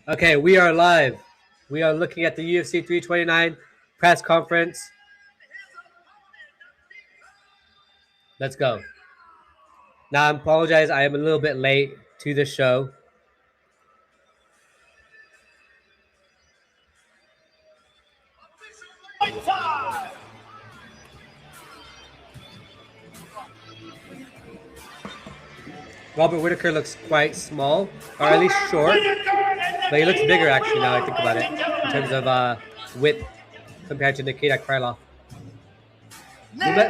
Okay, we are live. We are looking at the UFC 329 press conference. Let's go. Now, I apologize. I am a little bit late to the show. Robert Whittaker looks quite small, or at least short, but he looks bigger actually now I think about it, in terms of width compared to Nikita Krylov.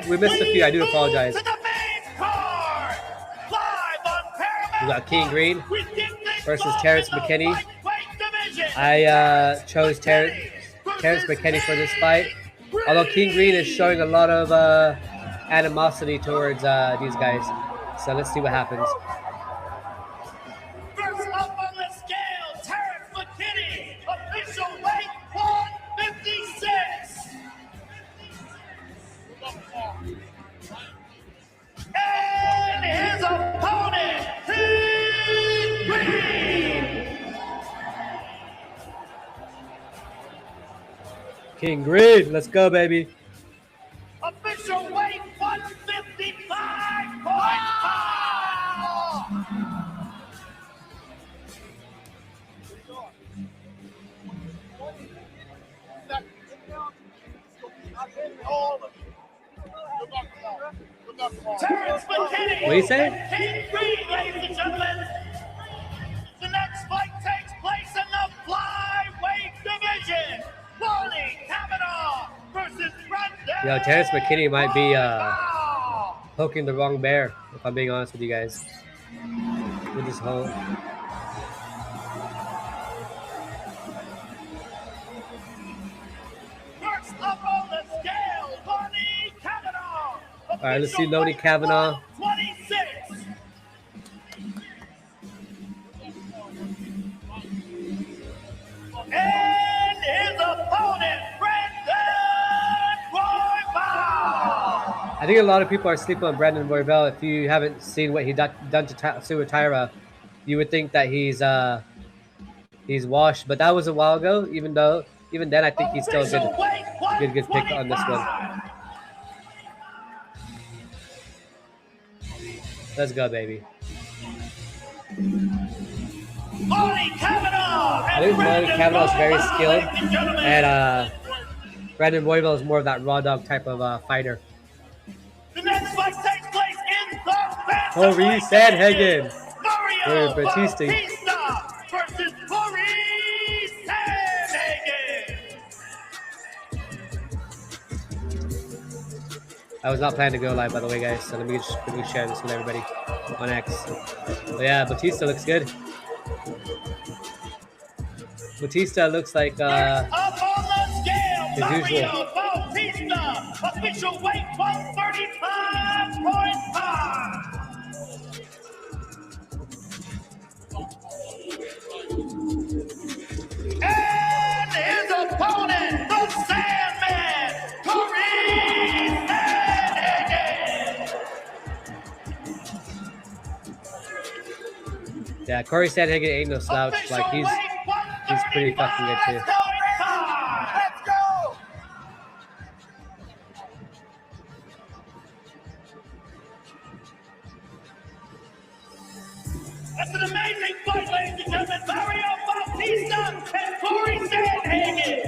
We missed a few. I do apologize. We got King Green versus Terrance McKinney. I chose Terrance McKinney for this fight, although King Green is showing a lot of animosity towards these guys. So let's see what happens. First up on the scale, Terrance McKinney, official weight 156. And his opponent, King Green. King Green, let's go, baby. Official weight 155.5. Terrance McKinney. What do you say? King Green, ladies and gentlemen. The next fight takes place in the flyweight division. Lone'er Kavanagh versus Brendan. Yo, Terrance McKinney might be poking the wrong bear, if I'm being honest with you guys. With this whole... First up on the scale, Lone'er Kavanagh. All right, let's see Lone'er Kavanagh. 26. And his opponent, Brendan Royval. I think a lot of people are sleeping on Brandon Royval. If you haven't seen what he done to Suwataira, you would think that he's washed. But that was a while ago. Even then, I think he's still a good pick on this one. Let's go, baby. I think Lone'er Kavanagh is very skilled, and Brandon Royval is more of that raw dog type of fighter. The next fight takes place in the Cory Sandhagen Mario Bautista versus Cory Sandhagen. I was not planning to go live, by the way, guys. So let me share this with everybody on X. But yeah, Bautista looks good. Bautista looks like Up on the scale, his usual. Mario Bautista, official weight 135.5. And his opponent, the Sandman, Cory Sandhagen. Yeah, Cory Sandhagen ain't no slouch. Like he's pretty fucking good too. Let's go. That's an amazing fight, ladies and gentlemen. Mario Bautista and Cory Sandhagen.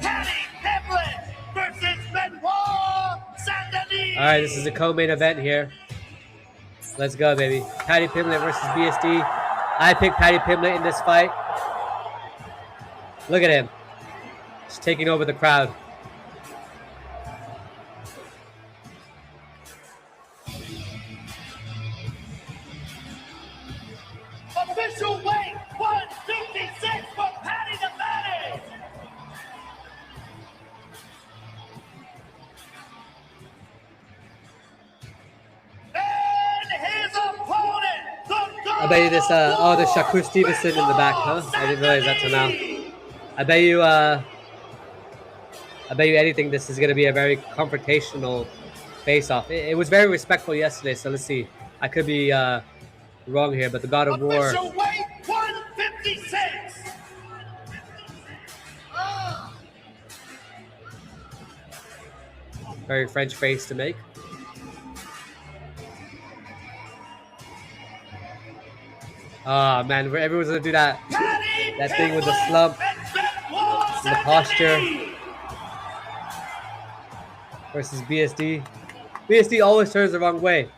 Paddy Pimblett versus Benoit Saint-Denis. All right, this is a co-main event here. Let's go, baby. Paddy Pimblett versus BSD. I picked Paddy Pimblett in this fight. Look at him. He's taking over the crowd. Official weight 156 for Paddy the Baddy. And his opponent, the I bet you this, oh, there's Cruz Steveson in the back, huh? I didn't realize that till now. I bet you anything this is going to be a very confrontational face-off. It was very respectful yesterday, so let's see. I could be wrong here, but the God of War Very French face to make. Oh man, everyone's gonna do that thing with the slump, and the posture. Versus BSD. BSD always turns the wrong way.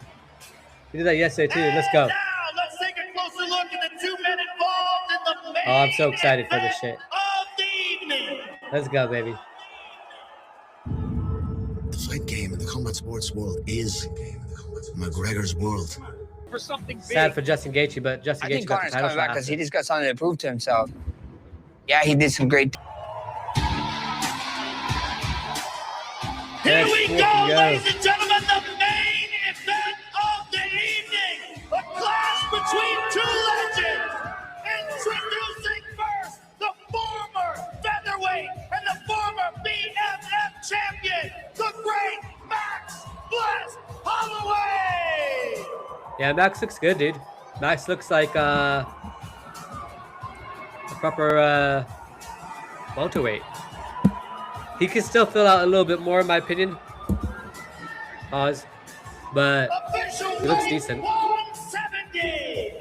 He did that yesterday too. Let's go. Now, let's take a closer look at the 2 men involved in the main Oh, I'm so excited for this shit. of the evening. Let's go, baby. The fight game in the combat sports world is McGregor's world. For something big. Sad for Justin Gaethje, but Justin I Gaethje think got the Conor's title coming back shot because after. he just got something to prove to himself. Yeah, he did some great. Here Let's we fucking go, go. ladies and gentlemen, the main event of the evening. A clash between two legends. Introducing first the former featherweight and the former BMF champion, the great Max Holloway. Yeah, Max looks good, dude. Max looks like a proper welterweight. He can still fill out a little bit more, in my opinion. Pause. But Official he looks weight decent. 170.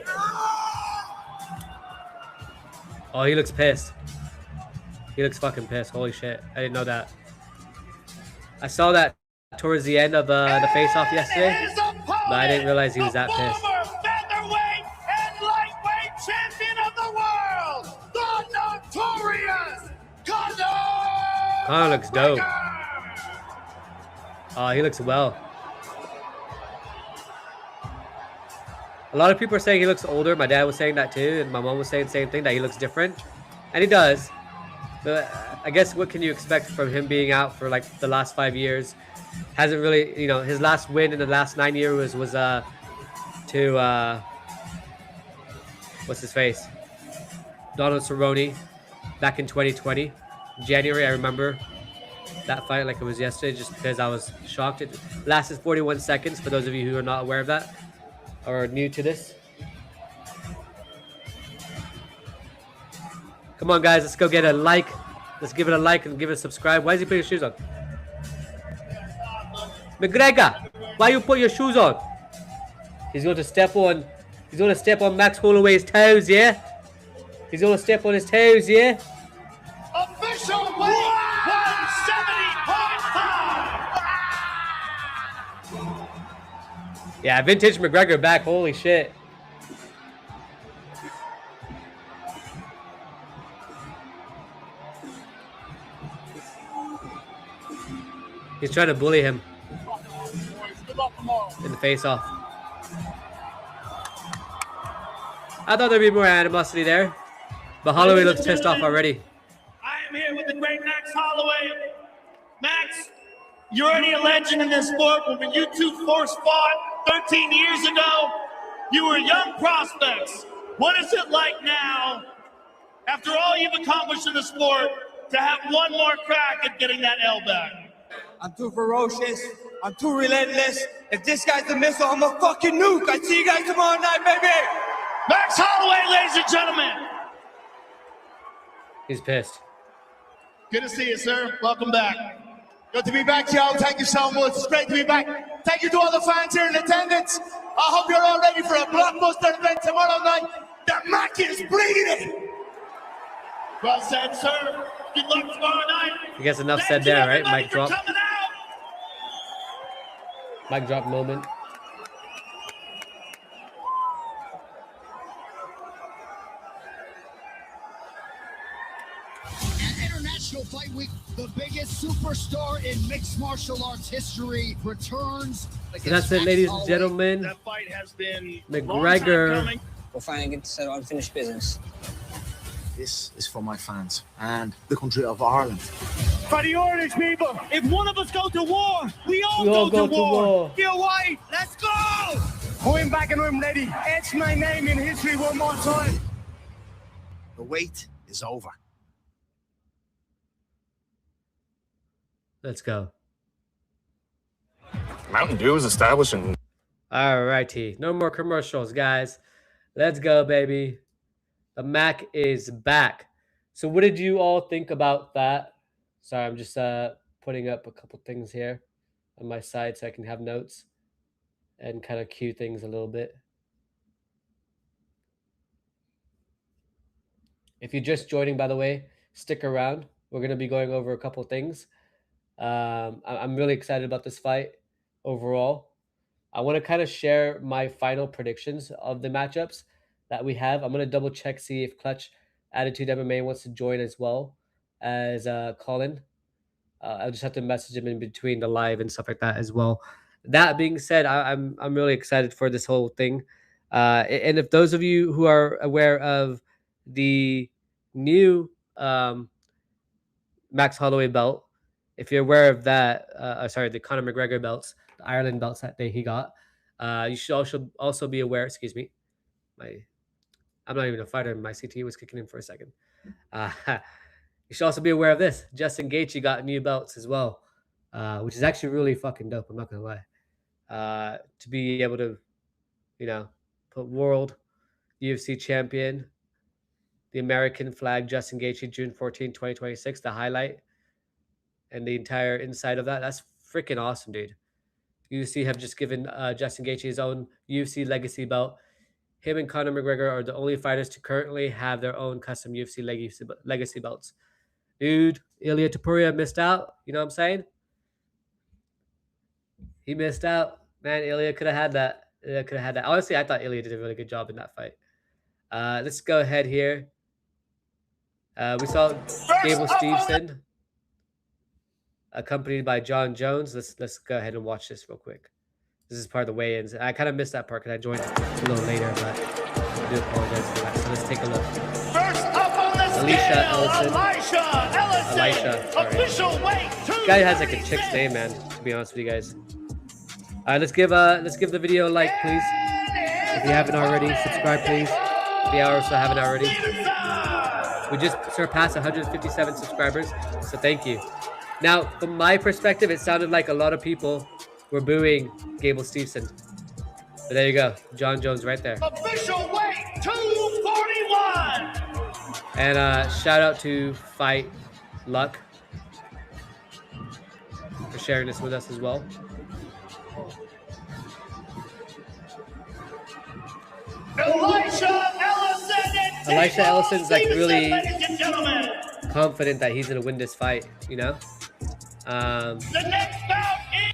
Oh, he looks pissed. He looks fucking pissed. Holy shit. I didn't know that. I saw that towards the end of the face-off yesterday, His opponent, but I didn't realize he was that the pissed. former featherweight and lightweight champion of the world, the notorious Conor looks dope. Oh, he looks well. A lot of people are saying he looks older. My dad was saying that too, and my mom was saying the same thing, that he looks different. And he does. But I guess what can you expect from him being out for like the last 5 years? Hasn't really, you know, his last win in the last 9 years was to what's his face? Donald Cerrone back in 2020. January, I remember that fight like it was yesterday, just because I was shocked. It lasted 41 seconds, for those of you who are not aware of that or new to this. Come on, guys, let's go get a like. Let's give it a like and give it a subscribe. Why is he putting his shoes on? McGregor, why you put your shoes on? He's going to step on. He's going to step on Max Holloway's toes, yeah? He's going to step on his toes, yeah? Official weight 170.5. Yeah, vintage McGregor back. Holy shit. He's trying to bully him in the face-off. I thought there'd be more animosity there, but Holloway looks pissed off already. I am here with the great Max Holloway. Max, you're already a legend in this sport, but when you two first fought 13 years ago, you were young prospects. What is it like now, after all you've accomplished in the sport, to have one more crack at getting that L back? I'm too ferocious. I'm too relentless. If this guy's the missile, I'm a fucking nuke. I see you guys tomorrow night, baby. Max Holloway, ladies and gentlemen. He's pissed. Good to see you, sir. Welcome back. Good to be back, y'all. Thank you so much. It's great to be back. Thank you to all the fans here in attendance. I hope you're all ready for a blockbuster event tomorrow night. The Mac is bleeding. Well said, sir. Good luck tomorrow night. I guess enough Thank said you, there, right? everybody, Mic for drop. coming out. Mic drop moment. At International Fight Week, the biggest superstar in mixed martial arts history returns. So that's it, ladies and gentlemen. That fight has been McGregor. long time coming. We'll finally get to settle unfinished business. This is for my fans and the country of Ireland. Priorities, people. If one of us go to war, we all, We all go, go to to war. war. Feel white. Let's go. Going back and I'm ready. Etch my name in history one more time. The wait is over. Let's go. Mountain Dew is establishing. All righty. No more commercials, guys. Let's go, baby. The Mac is back. So what did you all think about that? Sorry, I'm just putting up a couple things here. on my side so I can have notes and kind of cue things a little bit. If you're just joining, by the way, stick around. We're going to be going over a couple things. I'm really excited about this fight overall. I want to kind of share my final predictions of the matchups that we have. I'm going to double check, see if Clutch Attitude MMA wants to join as well as Colin. I'll just have to message him in between the live and stuff like that as well. That being said, I'm really excited for this whole thing. And if those of you who are aware of the new Max Holloway belt, if you're aware of that, sorry, the Conor McGregor belts, the Ireland belts that he got, you should also be aware. Excuse me, I'm not even a fighter. My CT was kicking in for a second. You should also be aware of this. Justin Gaethje got new belts as well, which is actually really fucking dope. I'm not gonna lie. To be able to, put world UFC champion, the American flag, Justin Gaethje, June 14, 2026, the highlight, and the entire inside of that. That's freaking awesome, dude. UFC have just given Justin Gaethje his own UFC legacy belt. Him and Conor McGregor are the only fighters to currently have their own custom UFC legacy belts. Dude, Ilya Topuria missed out. You know what I'm saying? He missed out. Man, Ilya could have had that. Honestly, I thought Ilya did a really good job in that fight. Let's go ahead here. We saw Gable Steveson accompanied by Jon Jones. Let's go ahead and watch this real quick. This is part of the weigh-ins. I kind of missed that part because I joined a little later, but I do apologize for that. So let's take a look. First up on the scale, Elisha. Official weight. This guy has like a chick's name, man. To be honest with you guys. All right, let's give the video a like, please. If you haven't already, subscribe, please. If you also haven't already. We just surpassed 157 subscribers, so thank you. Now, from my perspective, it sounded like a lot of people were booing Gable Steveson. But there you go. Jon Jones right there. Official weight 241. And shout out to Fight Luck for sharing this with us as well. Elisha Ellison's like really confident that he's gonna win this fight, you know. The next bout is...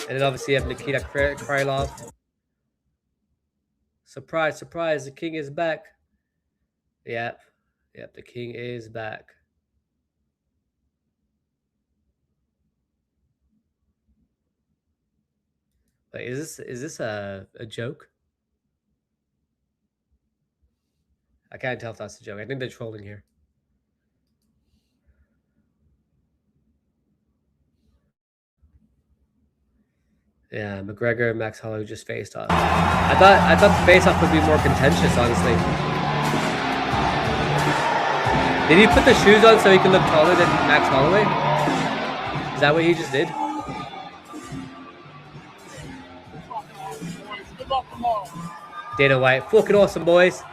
And then obviously you have Nikita Krylov. Surprise, surprise! The king is back. Yep, the king is back. Wait, is this a joke? I can't tell if that's a joke. I think they're trolling here. Yeah, McGregor and Max Holloway just faced off. I thought the face-off would be more contentious, honestly. Did he put the shoes on so he could look taller than Max Holloway? Is that what he just did? Dana White, fucking awesome, boys.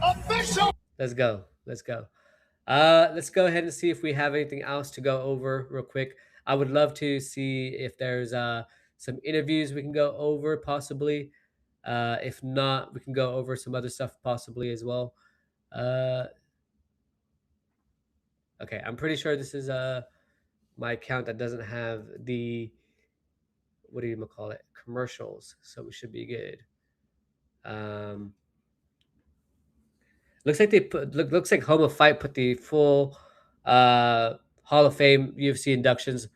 Official. Let's go. Let's go ahead and see if we have anything else to go over real quick. I would love to see if there's some interviews we can go over possibly. If not, we can go over some other stuff possibly as well. Okay, I'm pretty sure this is my account that doesn't have the, what do you call it, commercials, so we should be good. Looks like Home of Fight put the full Hall of Fame UFC inductions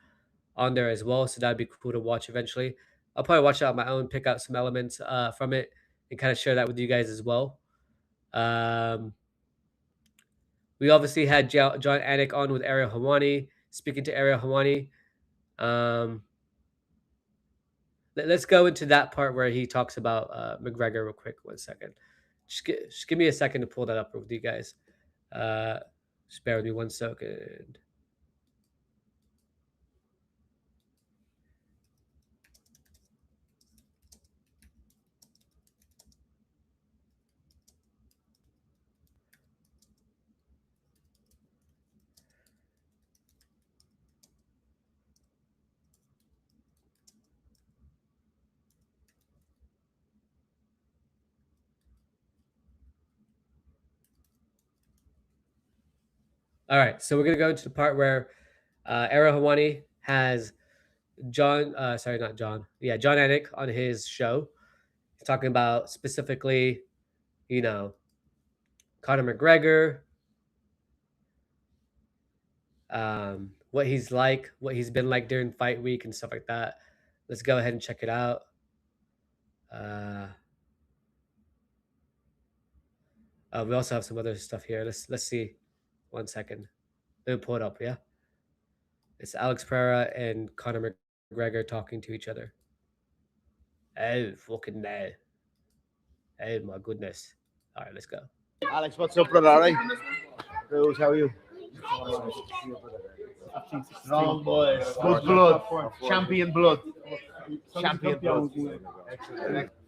on there as well, so that'd be cool to watch eventually. I'll probably watch it on my own, pick out some elements from it, and kind of share that with you guys as well. We obviously had John Anik on with Ariel Helwani, speaking to Ariel Helwani. Let's go into that part where he talks about McGregor real quick. 1 second. Just give me a second to pull that up with you guys. Just bear with me 1 second. All right, so we're gonna go into the part where Ariel Helwani has Jon Anik on his show. He's talking about specifically, you know, Conor McGregor, what he's like, what he's been like during fight week and stuff like that. Let's go ahead and check it out. We also have some other stuff here. Let's see. 1 second. Let me pull it up. Yeah, it's Alex Pereira and Conor McGregor talking to each other. Oh fucking no! Oh my goodness! All right, let's go. Alex, what's up, brother? All right? Cruz, how are you? Strong boys. Good blood. Champion blood. Champion blood.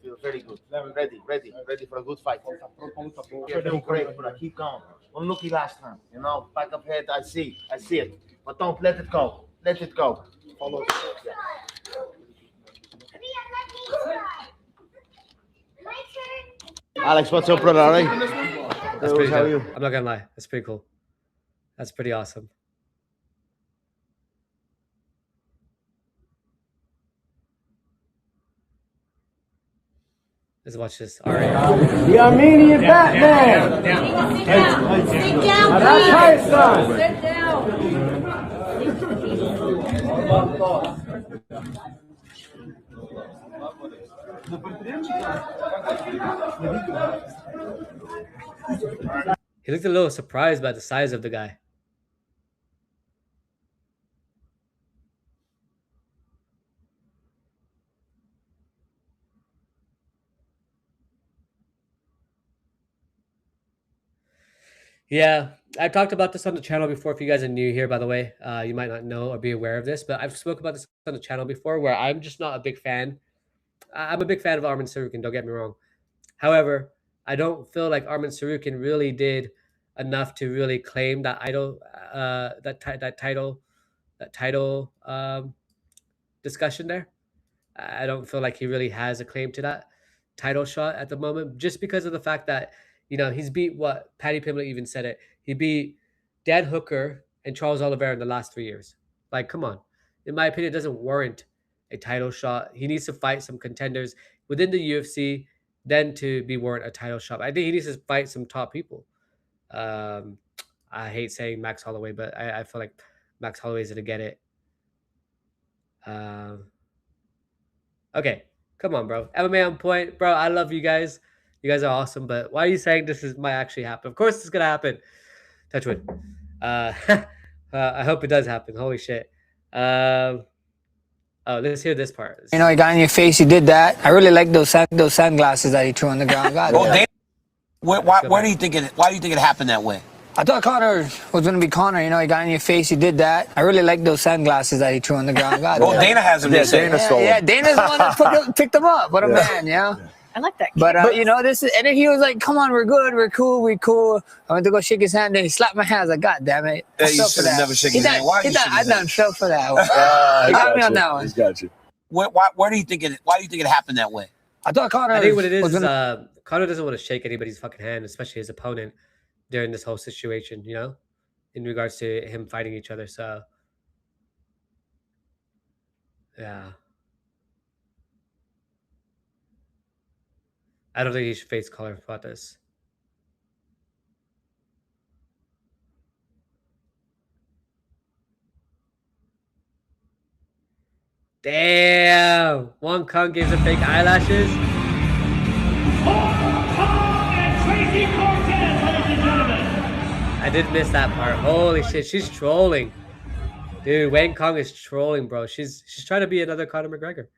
Feel very good. Ready for a good fight. You're doing great, brother. Keep going. Unlucky last time, you know. Back up head, I see it. But don't let it go. Let it go. Follow. Yeah. Alex, what's up, brother? All right? That's pretty how are dope. you? I'm not gonna lie. That's pretty cool. That's pretty awesome. Let's watch this. All right. The Armenian Batman. Sit down. Sit down. That's how it's done. Sit down. He looked a little surprised by the size of the guy. Yeah, I've talked about this on the channel before. If you guys are new here, by the way, you might not know or be aware of this, but I've spoke about this on the channel before where I'm just not a big fan. I'm a big fan of Arman Tsarukyan, don't get me wrong. However, I don't feel like Arman Tsarukyan really did enough to really claim that title discussion there. I don't feel like he really has a claim to that title shot at the moment, just because of the fact that, you know, he's beat what Paddy Pimblett even said it. He beat Dan Hooker and Charles Oliveira in the last 3 years. Like, come on. In my opinion, it doesn't warrant a title shot. He needs to fight some contenders within the UFC, then to be warrant a title shot. I think he needs to fight some top people. I hate saying Max Holloway, but I feel like Max Holloway is going to get it. Okay, come on, bro. MMA on point. Bro, I love you guys. You guys are awesome, but why are you saying might actually happen? Of course it's going to happen. Touch wood. I hope it does happen. Holy shit. Oh, let's hear this part. You know, he got in your face. He did that. I really like those sunglasses that he threw on the ground. God, why do you think it happened that way? I thought Conor was going to be Conor. You know, he got in your face. He did that. I really like those sunglasses that he threw on the ground. God, Dana has them. Dana's the one that picked them up. What a man, yeah. I like that. But you know, and then he was like, "Come on, we're good, we're cool." I went to go shake his hand, and he slapped my hand. I was like, "God damn it!" Yeah, you should have never shaken his hand. Why you I done fell for that. He got me on that one. He's got you. Why do you think it happened that way? I thought Conor. I think what it is, Conor doesn't want to shake anybody's fucking hand, especially his opponent, during this whole situation. You know, in regards to him fighting each other. So, yeah. I don't think he should face Conor about this. Damn! Wang Cong gives him fake eyelashes. I did miss that part. Holy shit, she's trolling. Dude, Wang Cong is trolling, bro. She's trying to be another Conor McGregor.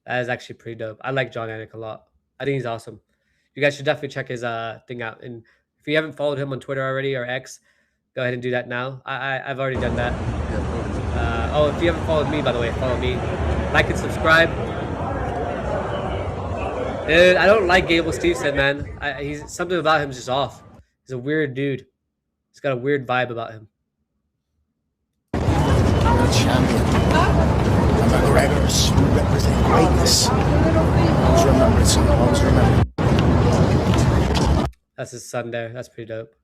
That is actually pretty dope. I like Jon Anik a lot. I think he's awesome. You guys should definitely check his thing out. And if you haven't followed him on Twitter already or X, go ahead and do that now. I've already done that. Oh, if you haven't followed me, by the way, follow me. Like and subscribe. Dude, I don't like Gable Steveson, man. He's something about him is just off. He's a weird dude. He's got a weird vibe about him. I'm a champion. McGregor's represent greatness. Always remember it, son. Always remember it. That's his son there. That's pretty dope.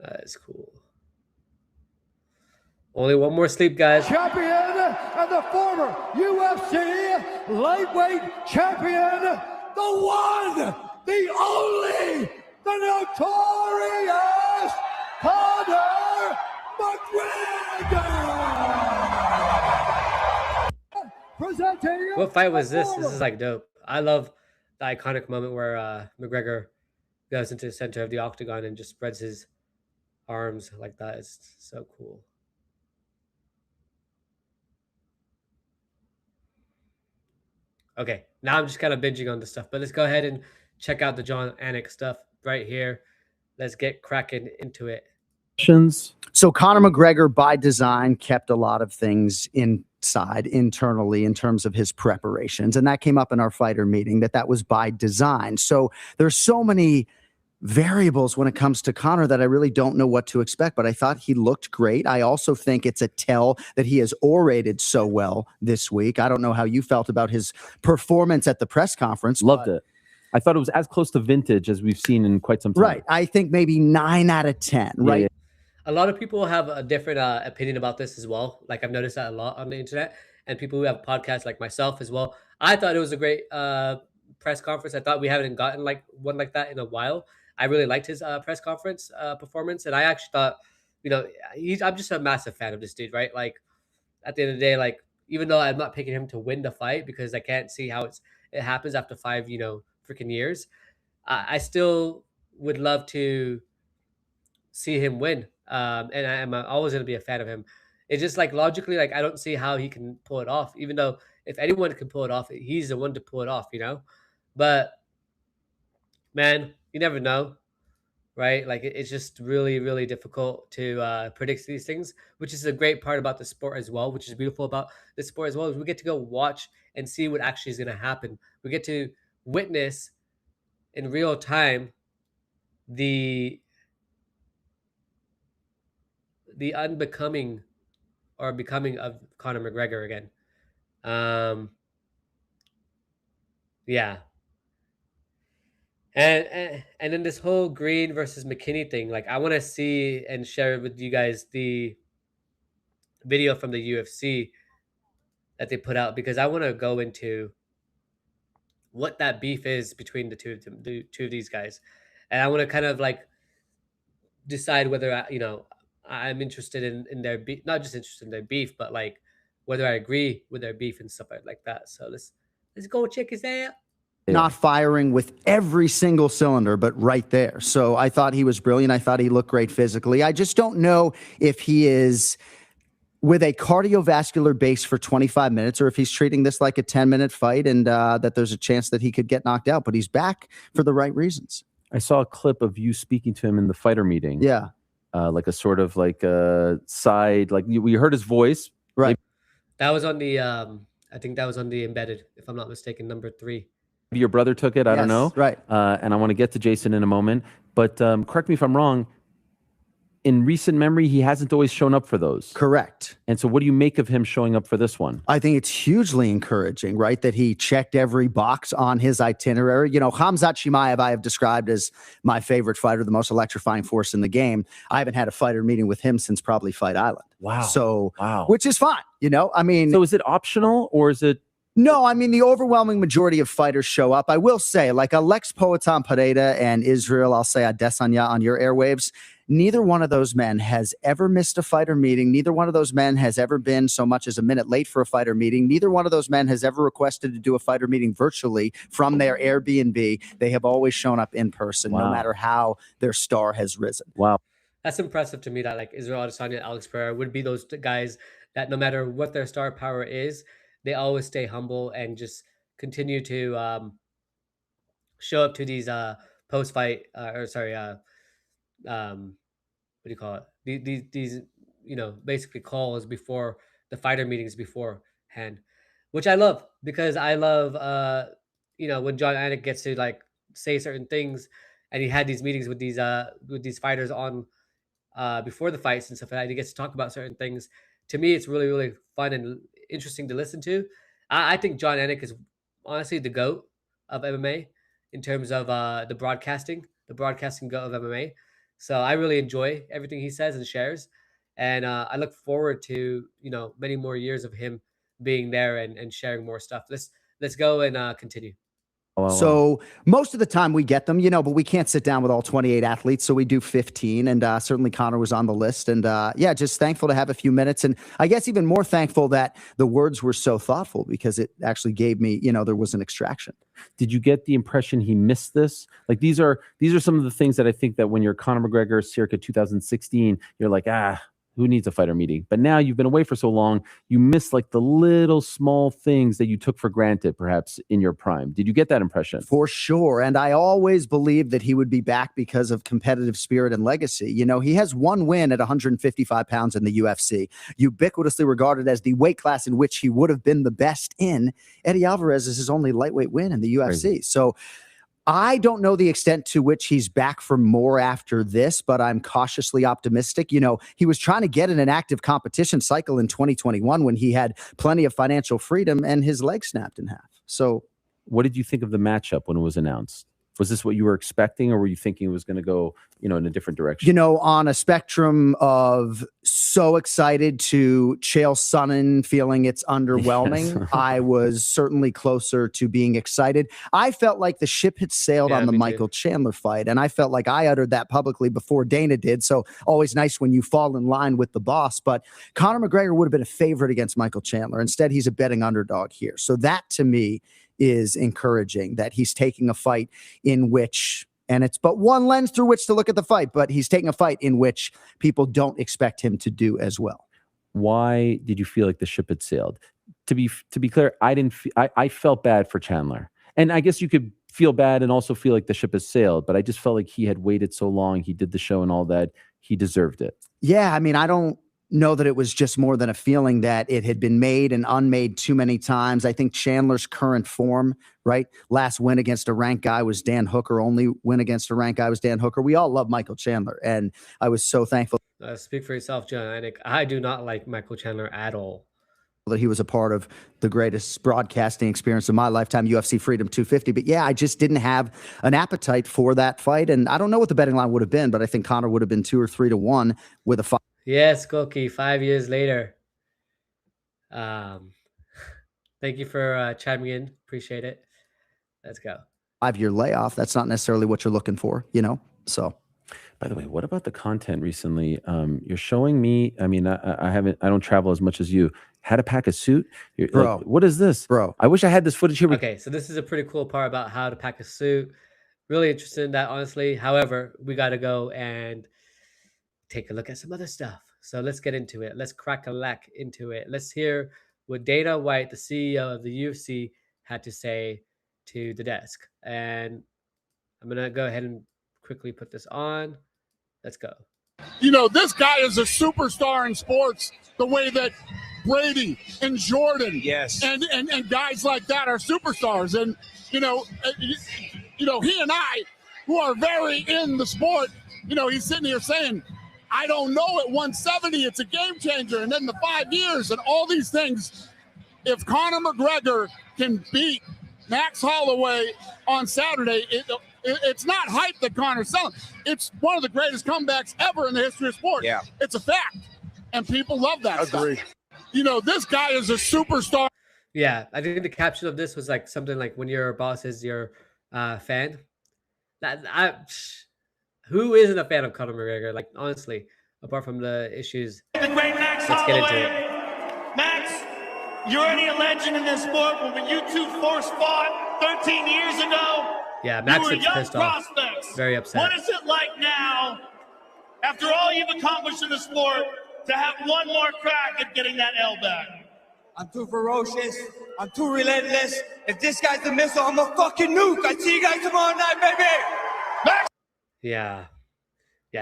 That is cool. Only one more sleep, guys. Champion and the former UFC lightweight champion, the one, the only, the notorious Conor McGregor. Presenting. What fight was this? This is like dope. I love the iconic moment where McGregor goes into the center of the octagon and just spreads his arms like that. It's so cool. Okay, now I'm just kind of binging on this stuff, but let's go ahead and check out the Jon Anik stuff right here. Let's get cracking into it. So Conor McGregor, by design, kept a lot of things inside internally in terms of his preparations, and that came up in our fighter meeting that was by design. So there's so many variables when it comes to Conor that I really don't know what to expect, but I thought he looked great. I also think it's a tell that he has orated so well this week. I don't know how you felt about his performance at the press conference. Loved it. I thought it was as close to vintage as we've seen in quite some time. Right. I think maybe 9 out of 10, right? Yeah. A lot of people have a different opinion about this as well. Like I've noticed that a lot on the internet, and people who have podcasts like myself as well. I thought it was a great press conference. I thought we haven't gotten like one like that in a while. I really liked his press conference performance, and I actually thought, you know, I'm just a massive fan of this dude, right? Like, at the end of the day, like, even though I'm not picking him to win the fight because I can't see how it happens after 5, freaking years, I still would love to see him win, and I'm always going to be a fan of him. It's just like logically, like I don't see how he can pull it off, even though if anyone can pull it off, he's the one to pull it off, But man, you never know, right? Like it's just really, really difficult to predict these things, which is a great part about the sport as well, which is beautiful about the sport as well, is we get to go watch and see what actually is going to happen. We get to witness in real time the unbecoming or becoming of Conor McGregor again. Yeah. And then this whole Green versus McKinney thing, like I want to see and share with you guys the video from the UFC that they put out, because I want to go into what that beef is between the two of these guys, and I want to kind of like decide whether I'm interested in their beef, not just interested in their beef, but like whether I agree with their beef and stuff like that. So let's go check his out. Not firing with every single cylinder, but right there. So I thought he was brilliant. I thought he looked great physically. I just don't know if he is with a cardiovascular base for 25 minutes or if he's treating this like a 10-minute fight and that there's a chance that he could get knocked out, but he's back for the right reasons. I saw a clip of you speaking to him in the fighter meeting. Yeah. Like a sort of like a side, like we heard his voice. Right. That was on the, I think that was on the embedded, if I'm not mistaken, number 3. Your brother took it. I don't know. Right. And I want to get to Jason in a moment. But correct me if I'm wrong. In recent memory, he hasn't always shown up for those. Correct. And so what do you make of him showing up for this one? I think it's hugely encouraging, right? That he checked every box on his itinerary. Khamzat Chimaev I have described as my favorite fighter, the most electrifying force in the game. I haven't had a fighter meeting with him since probably Fight Island. Wow. So, wow. Which is fine. So is it optional or is it? No, I mean, the overwhelming majority of fighters show up. I will say, like Alex Poatan Pereira and Israel, I'll say Adesanya on your airwaves, neither one of those men has ever missed a fighter meeting. Neither one of those men has ever been so much as a minute late for a fighter meeting. Neither one of those men has ever requested to do a fighter meeting virtually from their Airbnb. They have always shown up in person, no matter how their star has risen. Wow. That's impressive to me that like Israel Adesanya and Alex Pereira would be those guys that no matter what their star power is, they always stay humble and just continue to show up to these post-fight what do you call it? These basically calls before the fighter meetings beforehand, which I love because I love, when John Anik gets to like say certain things, and he had these meetings with these fighters on before the fights and stuff like that. He gets to talk about certain things. To me, it's really, really fun and interesting to listen to. I think John Anik is honestly the GOAT of MMA in terms of the broadcasting GOAT of MMA. So I really enjoy everything he says and shares. And I look forward to, many more years of him being there and sharing more stuff. Let's go and continue. So most of the time we get them, but we can't sit down with all 28 athletes. So we do 15, and certainly Conor was on the list. And yeah, just thankful to have a few minutes. And I guess even more thankful that the words were so thoughtful, because it actually gave me, there was an extraction. Did you get the impression he missed this? Like these are some of the things that I think that when you're Conor McGregor circa 2016, you're like, who needs a fighter meeting? But now you've been away for so long, you miss like the little small things that you took for granted, perhaps in your prime. Did you get that impression? For sure. And I always believed that he would be back because of competitive spirit and legacy. He has one win at 155 pounds in the UFC, ubiquitously regarded as the weight class in which he would have been the best in. Eddie Alvarez is his only lightweight win in the UFC. Crazy. So I don't know the extent to which he's back for more after this, but I'm cautiously optimistic. He was trying to get in an active competition cycle in 2021 when he had plenty of financial freedom and his leg snapped in half. So what did you think of the matchup when it was announced? Was this what you were expecting, or were you thinking it was going to go, in a different direction? On a spectrum of so excited to Chael Sonnen feeling it's underwhelming, yes. I was certainly closer to being excited. I felt like the ship had sailed on the Michael Chandler fight, and I felt like I uttered that publicly before Dana did, so always nice when you fall in line with the boss. But Conor McGregor would have been a favorite against Michael Chandler. Instead, he's a betting underdog here. So that, to me, is encouraging, that he's taking a fight in which, and it's but one lens through which to look at the fight, but he's taking a fight in which people don't expect him to do as well. Why did you feel like the ship had sailed? To be clear, I felt bad for Chandler. And I guess you could feel bad and also feel like the ship has sailed, but I just felt like he had waited so long. He did the show and all that. He deserved it. Yeah, I mean, I don't know that it was just more than a feeling that it had been made and unmade too many times. I think Chandler's current form, right? Last win against a ranked guy was Dan Hooker. Only win against a ranked guy was Dan Hooker. We all love Michael Chandler, and I was so thankful. Speak for yourself, John Anik. I do not like Michael Chandler at all. That he was a part of the greatest broadcasting experience of my lifetime, UFC Freedom 250. But yeah, I just didn't have an appetite for that fight. And I don't know what the betting line would have been, but I think Conor would have been 2 or 3 to 1 with a fight. Yes, Koki, 5 years later. Thank you for chiming in. Appreciate it. Let's go. 5-year layoff. That's not necessarily what you're looking for, So, by the way, what about the content recently? You're showing me. I mean, I don't travel as much as you. How to pack a suit, bro? Like, what is this, bro? I wish I had this footage here. Okay, so this is a pretty cool part about how to pack a suit. Really interested in that, honestly. However, we got to go and take a look at some other stuff. So let's get into it. Let's crack a lack into it. Let's hear what Dana White, the CEO of the UFC, had to say to the desk. And I'm going to go ahead and quickly put this on. Let's go. This guy is a superstar in sports the way that Brady and Jordan, yes, and guys like that are superstars. And, he and I, who are very in the sport, he's sitting here saying, I don't know, at 170, it's a game changer. And then the 5 years and all these things. If Conor McGregor can beat Max Holloway on Saturday, it's not hype that Conor's selling. It's one of the greatest comebacks ever in the history of sport. Yeah. It's a fact. And people love that stuff. This guy is a superstar. Yeah, I think the caption of this was like something like, when your boss is your fan. Who isn't a fan of Conor McGregor? Like, honestly, apart from the issues. The great Max Holloway. Let's get into it. Max, you're already a legend in this sport. When you two first fought 13 years ago, yeah, Max you were is young pissed off. Prospects. Very upset. What is it like now, after all you've accomplished in the sport, to have one more crack at getting that L back? I'm too ferocious. I'm too relentless. If this guy's the missile, I'm a fucking nuke. I see you guys tomorrow night, baby. Yeah,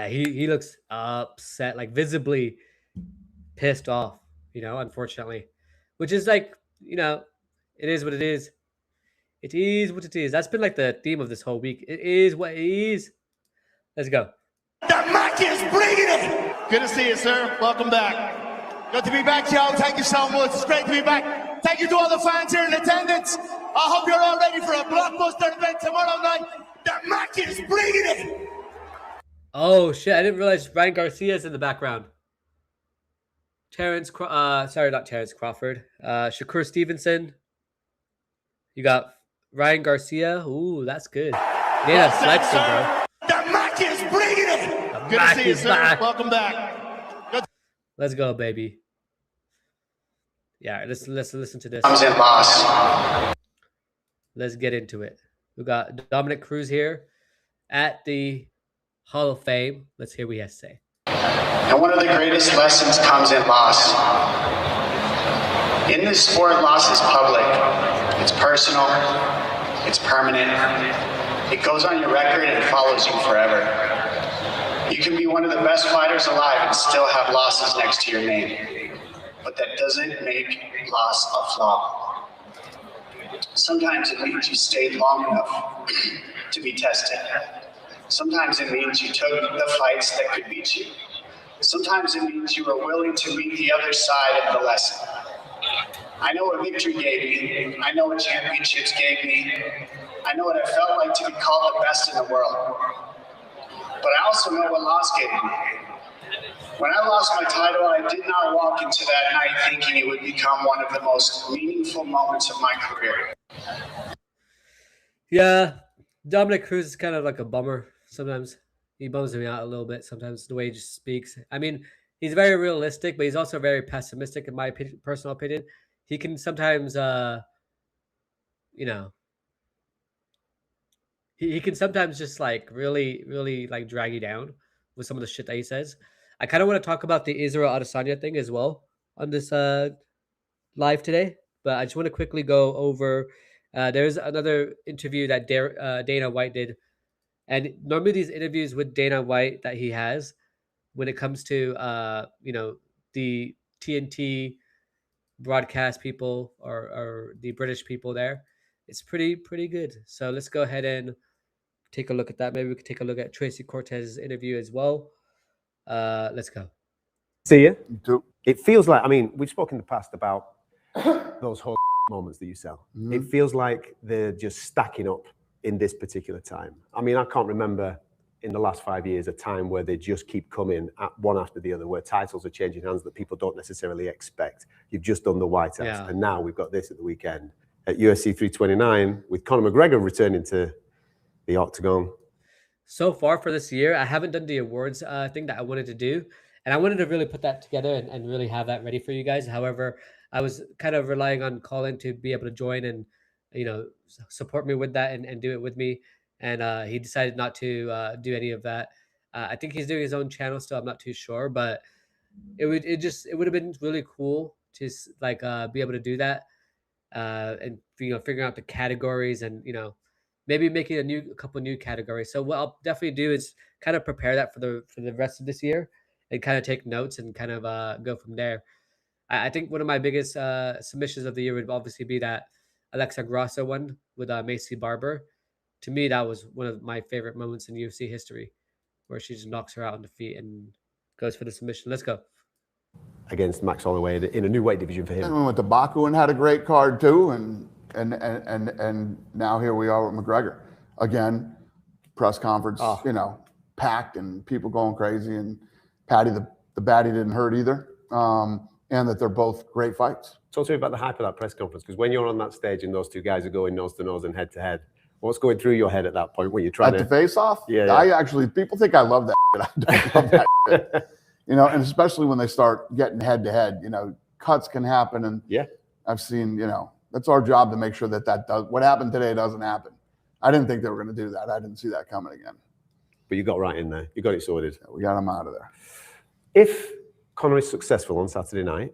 he looks upset, like visibly pissed off, you know, unfortunately, which is like, you know, it is what it is. It is what it is. That's been like the theme of this whole week. It is what it is. Let's go. The Mac is bringing it. Good to see you, sir. Welcome back. Good to be back, Joe. Thank you so much. It's great to be back. Thank you to all the fans here in attendance. I hope you're all ready for a blockbuster event tomorrow night. The Mac is bringing it. Oh shit! I didn't realize Ryan Garcia's in the background. Sorry, not Terrance Crawford. Shakur Stevenson. You got Ryan Garcia. Ooh, that's good. Yeah, flexing, bro. The Mac is bringing it. Good to see you, sir. Welcome back. Good. Let's go, baby. Yeah, let's listen to this. Comes in loss. Let's get into it. We got Dominic Cruz here at the Hall of Fame. Let's hear what he has to say. And one of the greatest lessons comes in loss. In this sport, loss is public. It's personal. It's permanent. It goes on your record and follows you forever. You can be one of the best fighters alive and still have losses next to your name. But that doesn't make loss a flaw. Sometimes it means you stayed long enough to be tested. Sometimes it means you took the fights that could beat you. Sometimes it means you were willing to meet the other side of the lesson. I know what victory gave me. I know what championships gave me. I know what it felt like to be called the best in the world. But I also know what loss gave me. When I lost my title, I did not walk into that night thinking it would become one of the most meaningful moments of my career. Yeah, Dominic Cruz is kind of like a bummer sometimes. He bums me out a little bit sometimes, the way he just speaks. I mean, he's very realistic, but he's also very pessimistic, in my personal opinion. He can sometimes, you know, he can sometimes just like really, really like drag you down with some of the shit that he says. I kind of want to talk about the Israel Adesanya thing as well on this live today, but I just want to quickly go over. There's another interview that Dana White did, and normally these interviews with Dana White that he has, when it comes to you know, the TNT broadcast people or the British people there, it's pretty good. So let's go ahead and take a look at that. Maybe we could take a look at Tracy Cortez's interview as well. Let's go. See you. It feels like, I mean, we've spoken in the past about those whole moments that you sell. Mm-hmm. It feels like they're just stacking up in this particular time. I mean, I can't remember in the last 5 years a time where they just keep coming at one after the other, where titles are changing hands that people don't necessarily expect. You've just done the White House, and now we've got this at the weekend at UFC 329 with Conor McGregor returning to the octagon. So far for this year, I haven't done the awards thing that I wanted to do, and I wanted to really put that together and really have that ready for you guys. However, I was kind of relying on Colin to be able to join and, you know, support me with that and do it with me. And he decided not to do any of that. I think he's doing his own channel still. I'm not too sure, but it would have been really cool to like be able to do that and, you know, figuring out the categories and, you know, maybe making a couple new categories. So what I'll definitely do is kind of prepare that for the rest of this year and kind of take notes and kind of go from there. I think one of my biggest submissions of the year would obviously be that Alexa Grasso one with Macy Barber. To me, that was one of my favorite moments in UFC history, where she just knocks her out on the feet and goes for the submission. Let's go. Against Max Holloway in a new weight division for him. And we went to Baku and had a great card too, and now here we are with McGregor again. Press conference, you know, packed and people going crazy, and Paddy the baddie didn't hurt either, and that they're both great fights. Talk to me about the hype of that press conference, because when you're on that stage and those two guys are going nose to nose and head to head, what's going through your head at that point when you're trying to face off? Yeah. I actually, people think I love that shit. I don't love that shit. You know, and especially when they start getting head to head, you know, cuts can happen. And I've seen, you know, that's our job to make sure that does, what happened today doesn't happen. I didn't think they were going to do that. I didn't see that coming again. But you got right in there. You got it sorted. Yeah, we got him out of there. If Conor is successful on Saturday night,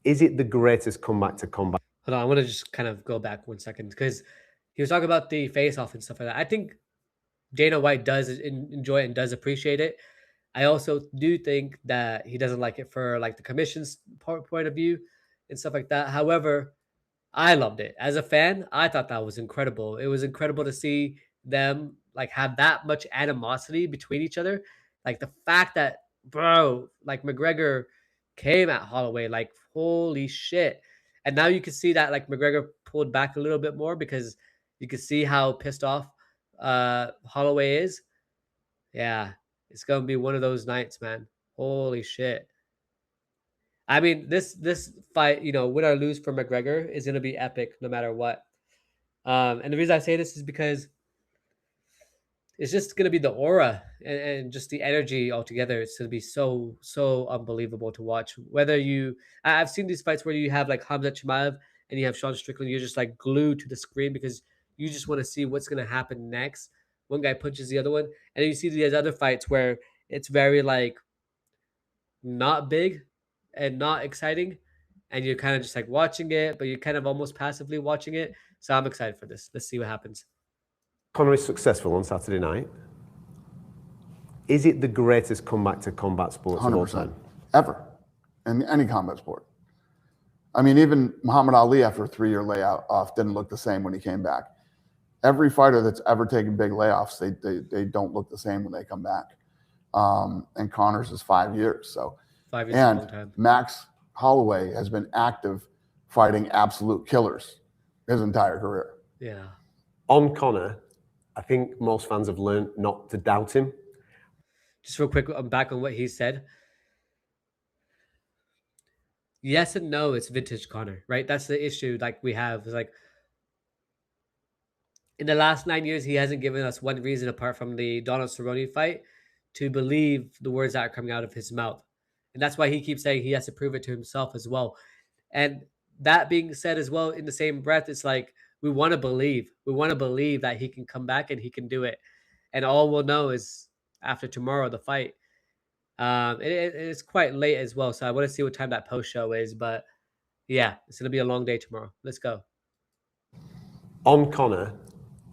is it the greatest comeback to combat? Hold on, I want to just kind of go back 1 second, because he was talking about the face-off and stuff like that. I think Dana White does enjoy it and does appreciate it. I also do think that he doesn't like it for like the commission's point of view and stuff like that. However, I loved it as a fan. I thought that was incredible. It was incredible to see them like have that much animosity between each other. Like the fact that, bro, like McGregor came at Holloway, like holy shit. And now you can see that like McGregor pulled back a little bit more because you can see how pissed off Holloway is. Yeah, it's gonna be one of those nights, man. Holy shit. I mean, this fight, you know, win or lose for McGregor is gonna be epic no matter what. And the reason I say this is because it's just gonna be the aura and just the energy altogether. It's gonna be so unbelievable to watch. Whether I've seen these fights where you have like Hamza Chimaev and you have Sean Strickland, you're just like glued to the screen because you just want to see what's gonna happen next. One guy punches the other one, and then you see these other fights where it's very like not big and not exciting, and you're kind of just like watching it, but you're kind of almost passively watching it. So I'm excited for this. Let's see what happens. Conor is successful on Saturday night. Is it the greatest comeback to combat sports of all 100%. time? Ever. In any combat sport. I mean, even Muhammad Ali after a 3-year layoff didn't look the same when he came back. Every fighter that's ever taken big layoffs, they don't look the same when they come back. And Conor's is 5 years. So 5 years is a long time. Max Holloway has been active fighting absolute killers his entire career. Yeah. On Conor, I think most fans have learned not to doubt him. Just real quick, I'm back on what he said. Yes and no, it's vintage Conor, right? That's the issue like we have. It's like in the last 9 years, he hasn't given us one reason apart from the Donald Cerrone fight to believe the words that are coming out of his mouth. And that's why he keeps saying he has to prove it to himself as well. And that being said as well, in the same breath, it's like we want to believe. We want to believe that he can come back and he can do it. And all we'll know is after tomorrow, the fight. It's quite late as well, so I want to see what time that post show is. But yeah, it's going to be a long day tomorrow. Let's go. On Conor,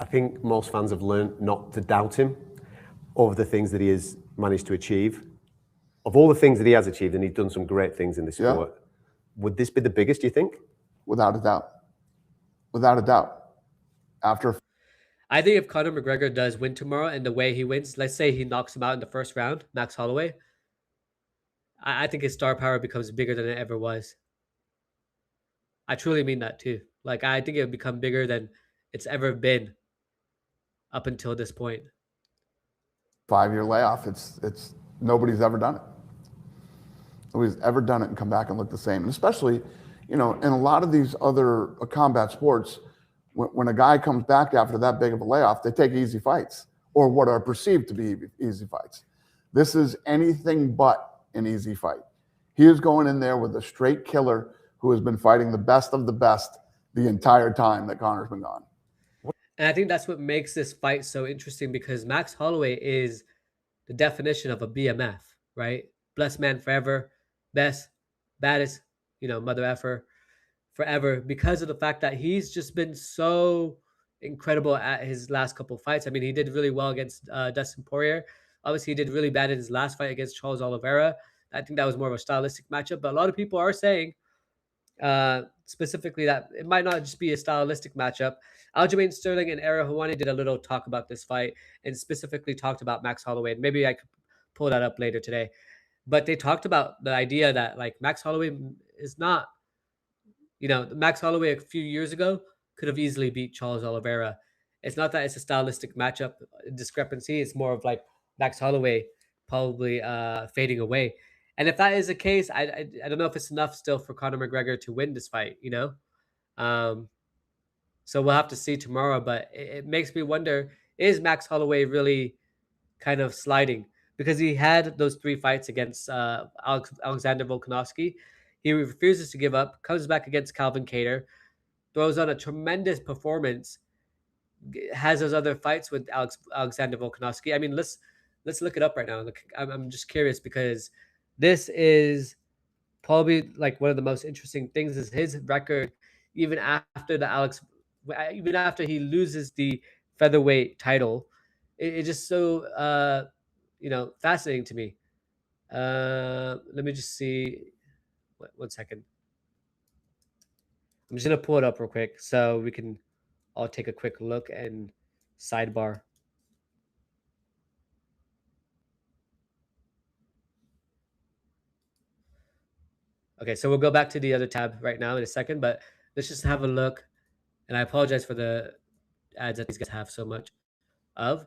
I think most fans have learned not to doubt him over the things that he has managed to achieve. Of all the things that he has achieved, and he's done some great things in this sport, would this be the biggest, do you think? Without a doubt. Without a doubt. I think if Conor McGregor does win tomorrow and the way he wins, let's say he knocks him out in the first round, Max Holloway, I think his star power becomes bigger than it ever was. I truly mean that too. Like, I think it would become bigger than it's ever been up until this point. 5-year layoff, it's nobody's ever done it. Nobody's ever done it and come back and look the same. And especially, you know, in a lot of these other combat sports, when a guy comes back after that big of a layoff, they take easy fights or what are perceived to be easy fights. This is anything but an easy fight. He is going in there with a straight killer who has been fighting the best of the best the entire time that Conor's been gone. And I think that's what makes this fight so interesting because Max Holloway is the definition of a BMF, right? Blessed man forever, best, baddest, you know, mother effer forever because of the fact that he's just been so incredible at his last couple of fights. I mean, he did really well against Dustin Poirier. Obviously, he did really bad in his last fight against Charles Oliveira. I think that was more of a stylistic matchup, but a lot of people are saying specifically that it might not just be a stylistic matchup. Aljamain Sterling and Ariel Helwani did a little talk about this fight and specifically talked about Max Holloway. And maybe I could pull that up later today. But they talked about the idea that like Max Holloway is not, you know, Max Holloway a few years ago could have easily beat Charles Oliveira. It's not that it's a stylistic matchup discrepancy. It's more of like Max Holloway probably fading away. And if that is the case, I don't know if it's enough still for Conor McGregor to win this fight, you know? So we'll have to see tomorrow, but it makes me wonder, is Max Holloway really kind of sliding? Because he had those 3 fights against Alexander Volkanovski. He refuses to give up, comes back against Calvin Kattar, throws on a tremendous performance, has those other fights with Alexander Volkanovski. I mean, let's look it up right now. Look, I'm just curious because this is probably like one of the most interesting things is his record, even after he loses the featherweight title. It's just so you know, fascinating to me Let me just see. One second. I'm just gonna pull it up real quick so we can all take a quick look and sidebar. Okay, so we'll go back to the other tab right now in a second, but let's just have a look. And I apologize for the ads that these guys have so much of.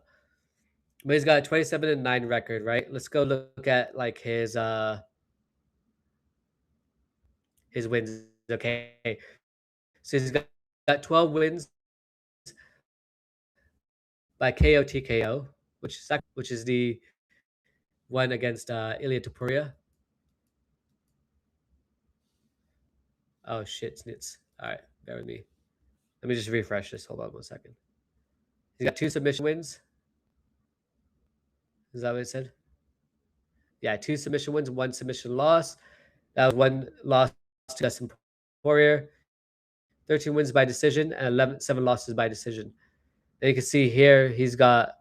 But he's got a 27-9 record, right? Let's go look at like his wins. Okay, so he's got 12 wins by KO TKO, which is the one against Ilia Topuria. Oh shit, snits. All right, bear with me. Let me just refresh this. Hold on 1 second. He's got 2 submission wins. Is that what it said? Yeah, 2 submission wins, 1 submission loss. That was 1 loss to Dustin Poirier. 13 wins by decision and 7 losses by decision. Then you can see here he's got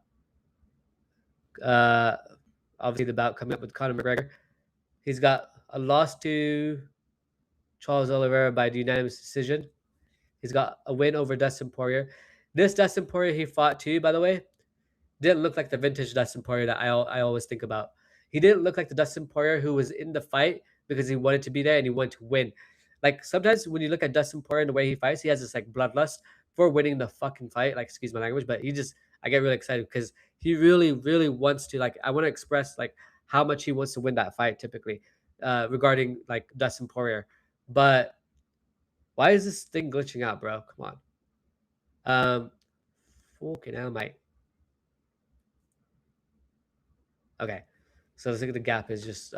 obviously the bout coming up with Conor McGregor. He's got a loss to Charles Oliveira by unanimous decision. He's got a win over Dustin Poirier. This Dustin Poirier he fought too, by the way, didn't look like the vintage Dustin Poirier that I always think about. He didn't look like the Dustin Poirier who was in the fight because he wanted to be there and he wanted to win. Like sometimes when you look at Dustin Poirier and the way he fights, he has this like bloodlust for winning the fucking fight. Like, excuse my language, but I get really excited because he really, really wants to, like, I want to express like how much he wants to win that fight typically regarding like Dustin Poirier. But why is this thing glitching out, bro? Come on. Fucking hell, mate. Okay. So I think the gap is just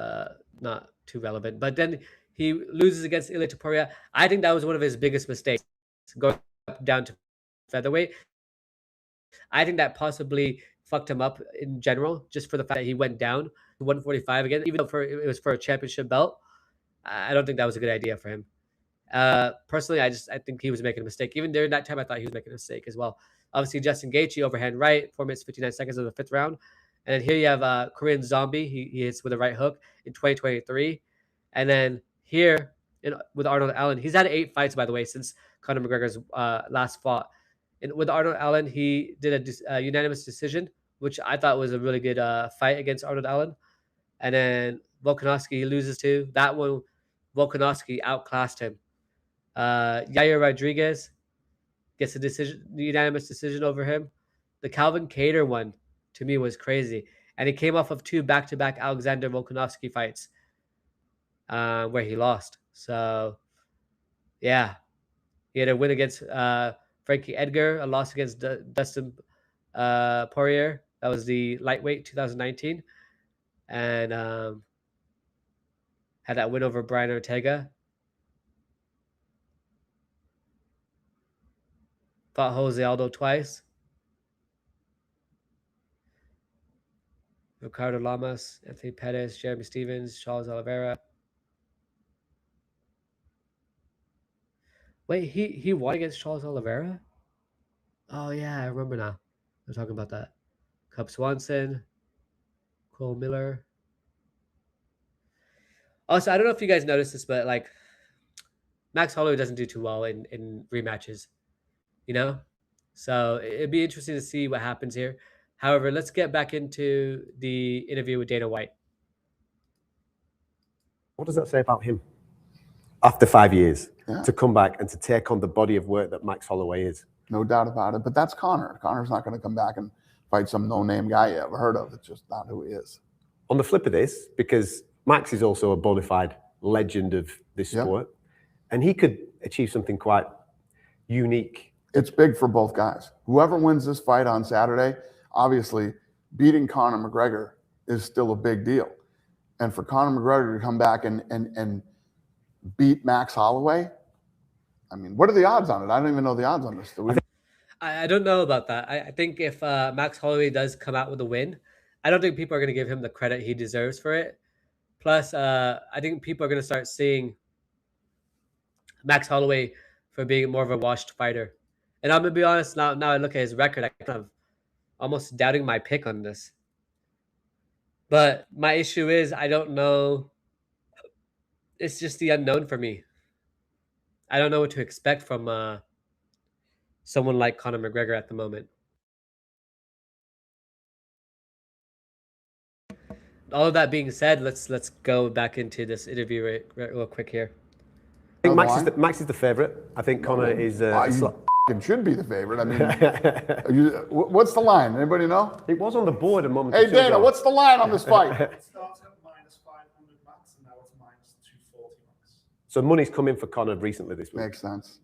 not too relevant. But then he loses against Ilia Topuria. I think that was one of his biggest mistakes, going down to featherweight. I think that possibly fucked him up in general, just for the fact that he went down to 145 again, even though it was for a championship belt. I don't think that was a good idea for him. Personally, I think he was making a mistake. Even during that time, I thought he was making a mistake as well. Obviously, Justin Gaethje overhand right, 4 minutes 59 seconds of the 5th round. And then here you have Korean Zombie. He hits with a right hook in 2023. And then here with Arnold Allen, he's had 8 fights, by the way, since Conor McGregor's last fought. And with Arnold Allen, he did a unanimous decision, which I thought was a really good fight against Arnold Allen. And then Volkanovski, he loses to. That one, Volkanovski outclassed him. Yair Rodriguez gets a unanimous decision over him. The Calvin Kattar one, to me, was crazy. And he came off of 2 back-to-back Alexander Volkanovski fights where he lost. So, yeah. He had a win against Frankie Edgar, a loss against Dustin Poirier. That was the lightweight 2019. And had that win over Brian Ortega. Fought Jose Aldo twice. Ricardo Lamas, Anthony Pettis, Jeremy Stevens, Charles Oliveira. Wait, he won against Charles Oliveira? Oh, yeah, I remember now. We're talking about that. Cub Swanson, Cole Miller. Also, I don't know if you guys noticed this, but like Max Holloway doesn't do too well in rematches, you know? So it'd be interesting to see what happens here. However, let's get back into the interview with Dana White. What does that say about him? After 5 years, to come back and to take on the body of work that Max Holloway is. No doubt about it. But that's Conor. Conor's not going to come back and fight some no-name guy you ever heard of. It's just not who he is. On the flip of this, because Max is also a bona fide legend of this sport, and he could achieve something quite unique. It's big for both guys. Whoever wins this fight on Saturday, obviously beating Conor McGregor is still a big deal. And for Conor McGregor to come back and beat Max Holloway, I mean, what are the odds on it? I don't even know the odds on this. I don't know about that. I think if Max Holloway does come out with a win, I don't think people are going to give him the credit he deserves for it. Plus, I think people are going to start seeing Max Holloway for being more of a washed fighter. And I'm going to be honest, now I look at his record, I'm kind of almost doubting my pick on this. But my issue is I don't know. It's just the unknown for me. I don't know what to expect from someone like Conor McGregor at the moment. All of that being said, let's go back into this interview real quick here. I think Max is the favorite. I think Conor is. Should be the favorite. I mean, what's the line? Anybody know? It was on the board a moment. Hey Dana, what's the line on this fight? It starts at -500 max, and now it's -240 max. So money's come in for Conor recently this week. Makes sense.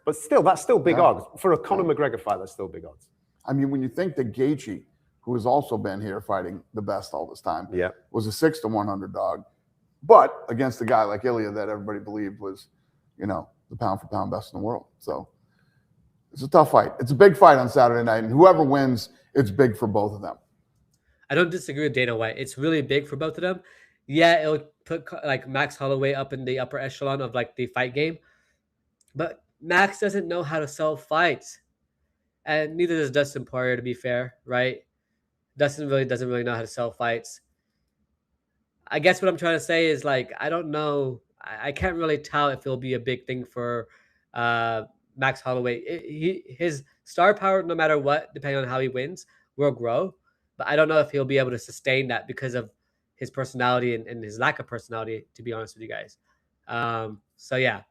But still, that's still big odds for a Conor McGregor fight. That's still big odds. I mean, when you think that Gaethje, who has also been here fighting the best all this time, was a 6-1 underdog, but against a guy like Ilya that everybody believed was, you know, the pound for pound best in the world. So it's a tough fight. It's a big fight on Saturday night, and whoever wins, it's big for both of them. I don't disagree with Dana White. It's really big for both of them. Yeah, it'll put like Max Holloway up in the upper echelon of like the fight game, but Max doesn't know how to sell fights, and neither does Dustin Poirier, to be fair, right? Dustin doesn't really know how to sell fights. I guess what I'm trying to say is, like, I don't know. I can't really tell if it'll be a big thing for Max Holloway. His star power, no matter what, depending on how he wins, will grow. But I don't know if he'll be able to sustain that because of his personality and his lack of personality, to be honest with you guys. So, yeah,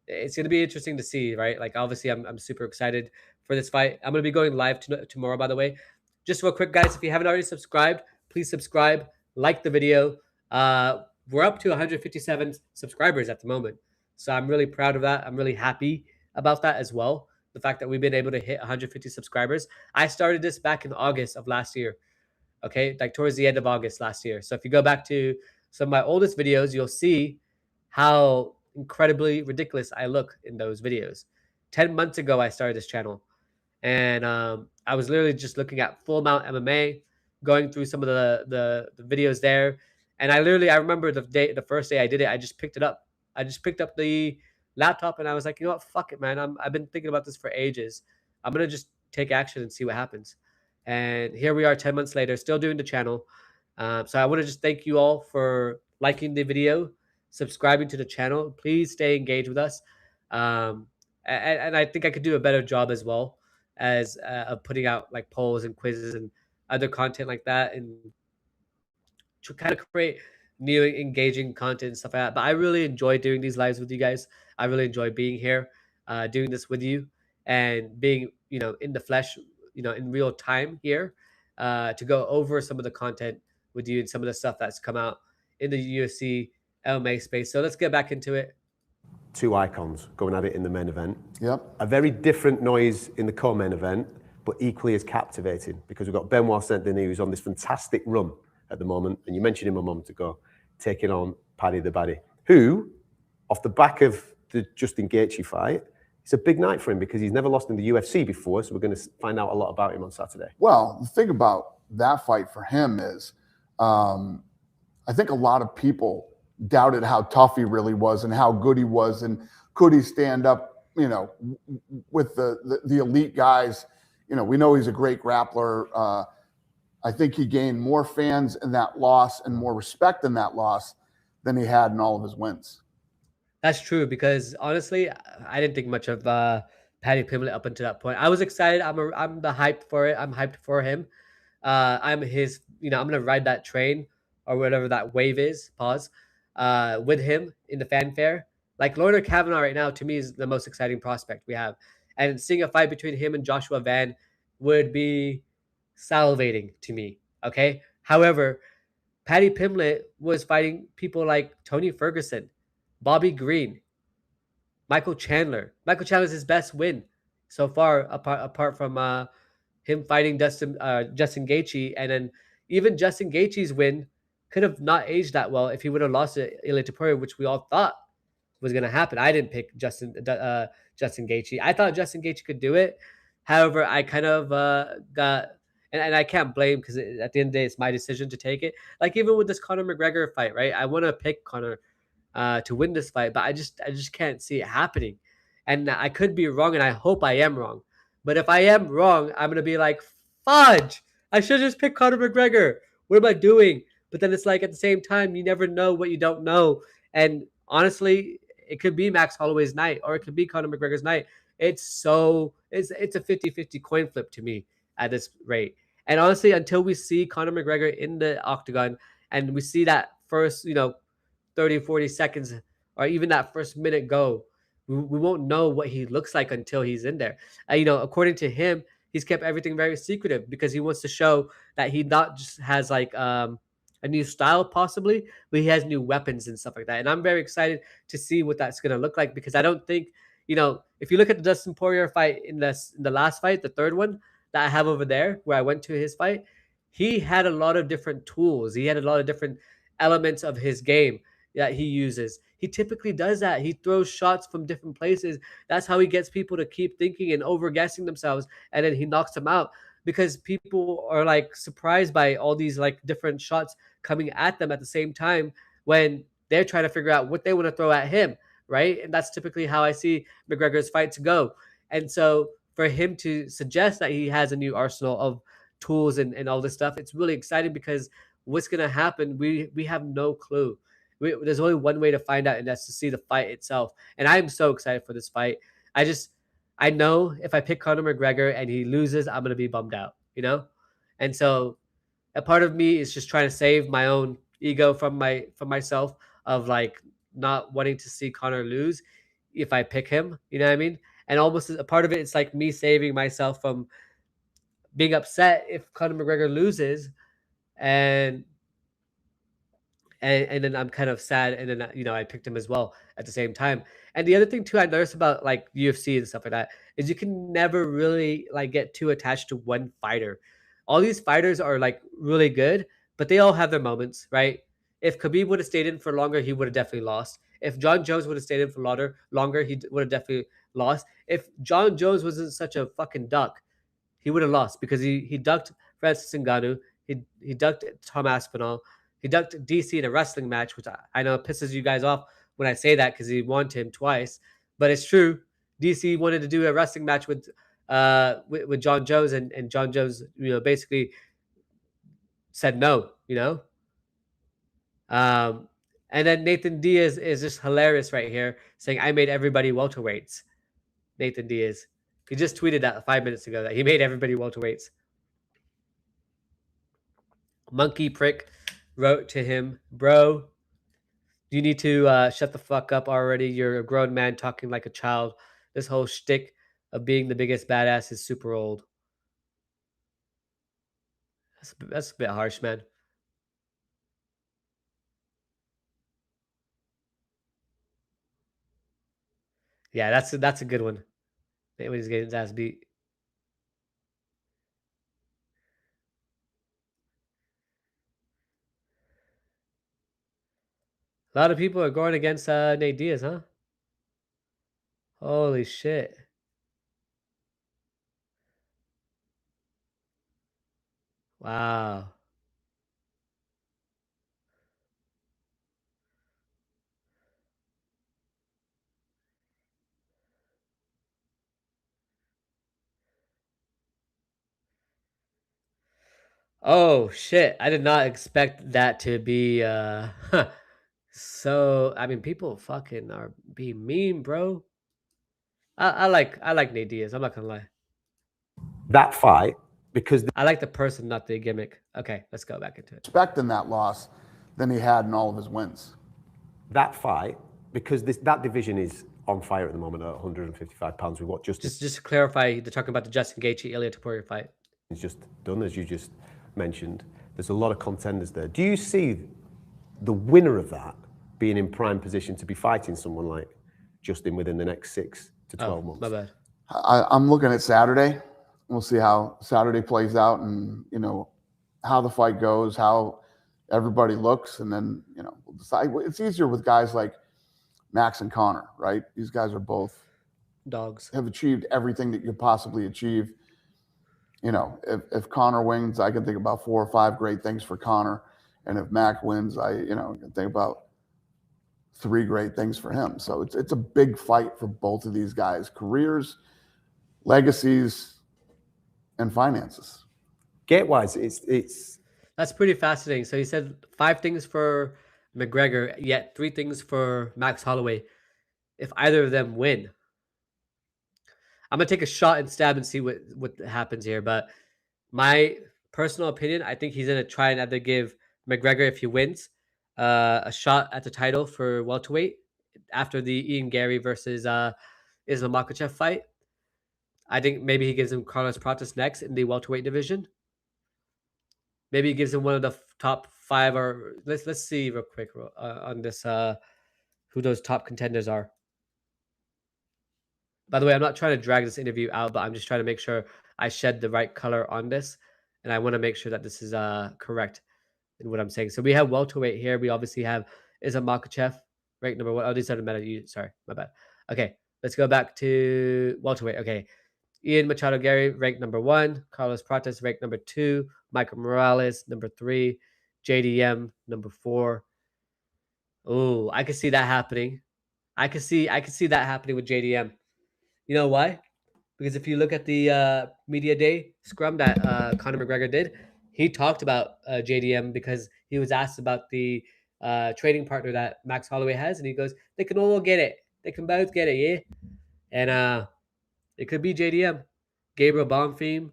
it's going to be interesting to see, right? Like, obviously, I'm super excited for this fight. I'm going to be going live tomorrow, by the way. Just real quick, guys, if you haven't already subscribed, please subscribe, like the video. We're up to 157 subscribers at the moment. So I'm really proud of that. I'm really happy about that as well. The fact that we've been able to hit 150 subscribers. I started this back in August of last year. Okay, like towards the end of August last year. So if you go back to some of my oldest videos, you'll see how incredibly ridiculous I look in those videos. 10 months ago, I started this channel. And I was literally just looking at full mount MMA, going through some of the videos there. And I remember the first day I did it, I just picked it up. I just picked up the laptop and I was like, you know what, fuck it, man. I've been thinking about this for ages. I'm going to just take action and see what happens. And here we are 10 months later, still doing the channel. So I want to just thank you all for liking the video, subscribing to the channel. Please stay engaged with us. And I think I could do a better job as well as of putting out like polls and quizzes and other content like that, and to kind of create new engaging content and stuff like that. But I really enjoy doing these lives with you guys. I really enjoy being here, doing this with you, and being, you know, in the flesh, you know, in real time here, to go over some of the content with you and some of the stuff that's come out in the UFC MMA space. So let's get back into it. Two icons going at it in the main event. Yep. A very different noise in the co-main event, but equally as captivating, because we've got Benoit Saint-Denis, who's on this fantastic run at the moment, and you mentioned him a moment ago, taking on Paddy the Baddy, who, off the back of the Justin Gaethje fight, it's a big night for him because he's never lost in the UFC before, so we're going to find out a lot about him on Saturday. Well, the thing about that fight for him is, I think a lot of people doubted how tough he really was and how good he was, and could he stand up, you know, with the elite guys. You know, we know he's a great grappler. I think he gained more fans in that loss and more respect in that loss than he had in all of his wins. That's true, because honestly, I didn't think much of Paddy Pimblett up until that point. I was excited. I'm the hyped for it. I'm hyped for him. I'm his, you know, I'm gonna ride that train or whatever that wave is. Pause. With him in the fanfare. Like Lone'er Kavanagh right now, to me, is the most exciting prospect we have. And seeing a fight between him and Joshua Van would be salivating to me. Okay. However, Paddy Pimblett was fighting people like Tony Ferguson, Bobby Green, Michael Chandler. Michael Chandler's his best win so far, apart from him fighting Justin Gaethje. And then even Justin Gaethje's win could have not aged that well if he would have lost to Ilia Topuria, which we all thought was going to happen. I didn't pick Justin Gaethje. I thought Justin Gaethje could do it. However, I kind of got, and I can't blame, because at the end of the day, it's my decision to take it. Like even with this Conor McGregor fight, right? I want to pick Conor to win this fight, but I just can't see it happening. And I could be wrong, and I hope I am wrong. But if I am wrong, I'm going to be like, fudge, I should just pick Conor McGregor. What am I doing? But then it's like at the same time, you never know what you don't know. And honestly, it could be Max Holloway's night or it could be Conor McGregor's night. It's a 50-50 coin flip to me at this rate. And honestly, until we see Conor McGregor in the octagon and we see that first, 30, 40 seconds or even that first minute go, we won't know what he looks like until he's in there. According to him, he's kept everything very secretive because he wants to show that he not just has like a new style possibly, but he has new weapons and stuff like that. And I'm very excited to see what that's going to look like because I don't think, if you look at the Dustin Poirier fight in the last fight, the third one that I have over there where I went to his fight, he had a lot of different tools. He had a lot of different elements of his game that he uses. He typically does that. He throws shots from different places. That's how he gets people to keep thinking and over-guessing themselves, and then he knocks them out because people are like surprised by all these like different shots coming at them at the same time when they're trying to figure out what they want to throw at him, right? And that's typically how I see McGregor's fights go. And so for him to suggest that he has a new arsenal of tools and all this stuff, it's really exciting because what's going to happen, we have no clue. There's only one way to find out, and that's to see the fight itself. And I'm so excited for this fight. I know if I pick Conor McGregor and he loses, I'm going to be bummed out, And so a part of me is just trying to save my own ego from myself of like not wanting to see Conor lose if I pick him, you know what I mean? And almost a part of it, it's like me saving myself from being upset if Conor McGregor loses and then I'm kind of sad, and then I picked him as well at the same time. And the other thing too I noticed about like UFC and stuff like that is you can never really like get too attached to one fighter. All these fighters are like really good, but they all have their moments, right? If Khabib would have stayed in for longer, he would have definitely lost. If Jon Jones would have stayed in for longer, he would have definitely lost. If Jon Jones wasn't such a fucking duck, he would have lost because he ducked Francis Ngannou, he ducked Tom Aspinall. He ducked DC in a wrestling match, which I know pisses you guys off when I say that because he won to him twice. But it's true. DC wanted to do a wrestling match with Jon Jones, and Jon Jones, basically said no, And then Nathan Diaz is just hilarious right here, saying, I made everybody welterweights. Nathan Diaz. He just tweeted that 5 minutes ago that he made everybody welterweights. Monkey Prick wrote to him, bro, you need to shut the fuck up already. You're a grown man talking like a child. This whole shtick of being the biggest badass is super old. That's a bit harsh, man. Yeah, that's a good one. When he's getting his ass beat. A lot of people are going against Nate Diaz, huh? Holy shit. Wow. Oh shit. I did not expect that to be so I mean people fucking are being mean, bro. I like Nate Diaz, I'm not gonna lie. That fight, because I like the person, not the gimmick. Okay, let's go back into it. Expecting that loss than he had in all of his wins. That fight, because that division is on fire at the moment at 155 pounds with what just to clarify, they're talking about the Justin Gaethje Ilia Topuria fight. It's just done, as you just mentioned. There's a lot of contenders there. Do you see the winner of that being in prime position to be fighting someone like Justin within the next 6 to 12 months? My bad. I'm looking at Saturday. We'll see how Saturday plays out, and how the fight goes, how everybody looks, and then we'll decide. It's easier with guys like Max and Conor, right? These guys are both dogs, have achieved everything that you could possibly achieve. If Conor wins, I can think about 4 or 5 great things for Conor, and if Mac wins, I can think about 3 great things for him. So it's a big fight for both of these guys' careers, legacies, and finances. Gate-wise, it's That's pretty fascinating. So he said 5 things for McGregor, yet 3 things for Max Holloway. If either of them win, I'm gonna take a shot and stab and see what happens here. But my personal opinion, I think he's gonna try and either give McGregor, if he wins, a shot at the title for welterweight after the Ian Garry versus Islam Makhachev fight. I think maybe he gives him Carlos Pratas next in the welterweight division. Maybe he gives him one of the top 5, or let's see real quick on this who those top contenders are. By the way, I'm not trying to drag this interview out, but I'm just trying to make sure I shed the right color on this, and I want to make sure that this is correct in what I'm saying. So we have welterweight here. We obviously have Islam Makhachev, ranked number 1. Oh, these are the meta. Sorry, my bad. Okay, let's go back to welterweight. Okay, Ian Machado Gary, ranked number 1. Carlos Pratas, ranked number 2. Michael Morales, number 3. JDM, number 4. Oh, I could see that happening. I could see that happening with JDM. You know why? Because if you look at the media day scrum that Conor McGregor did, he talked about JDM because he was asked about the trading partner that Max Holloway has, and he goes, "They can all get it. They can both get it, yeah." And it could be JDM, Gabriel Bonfim.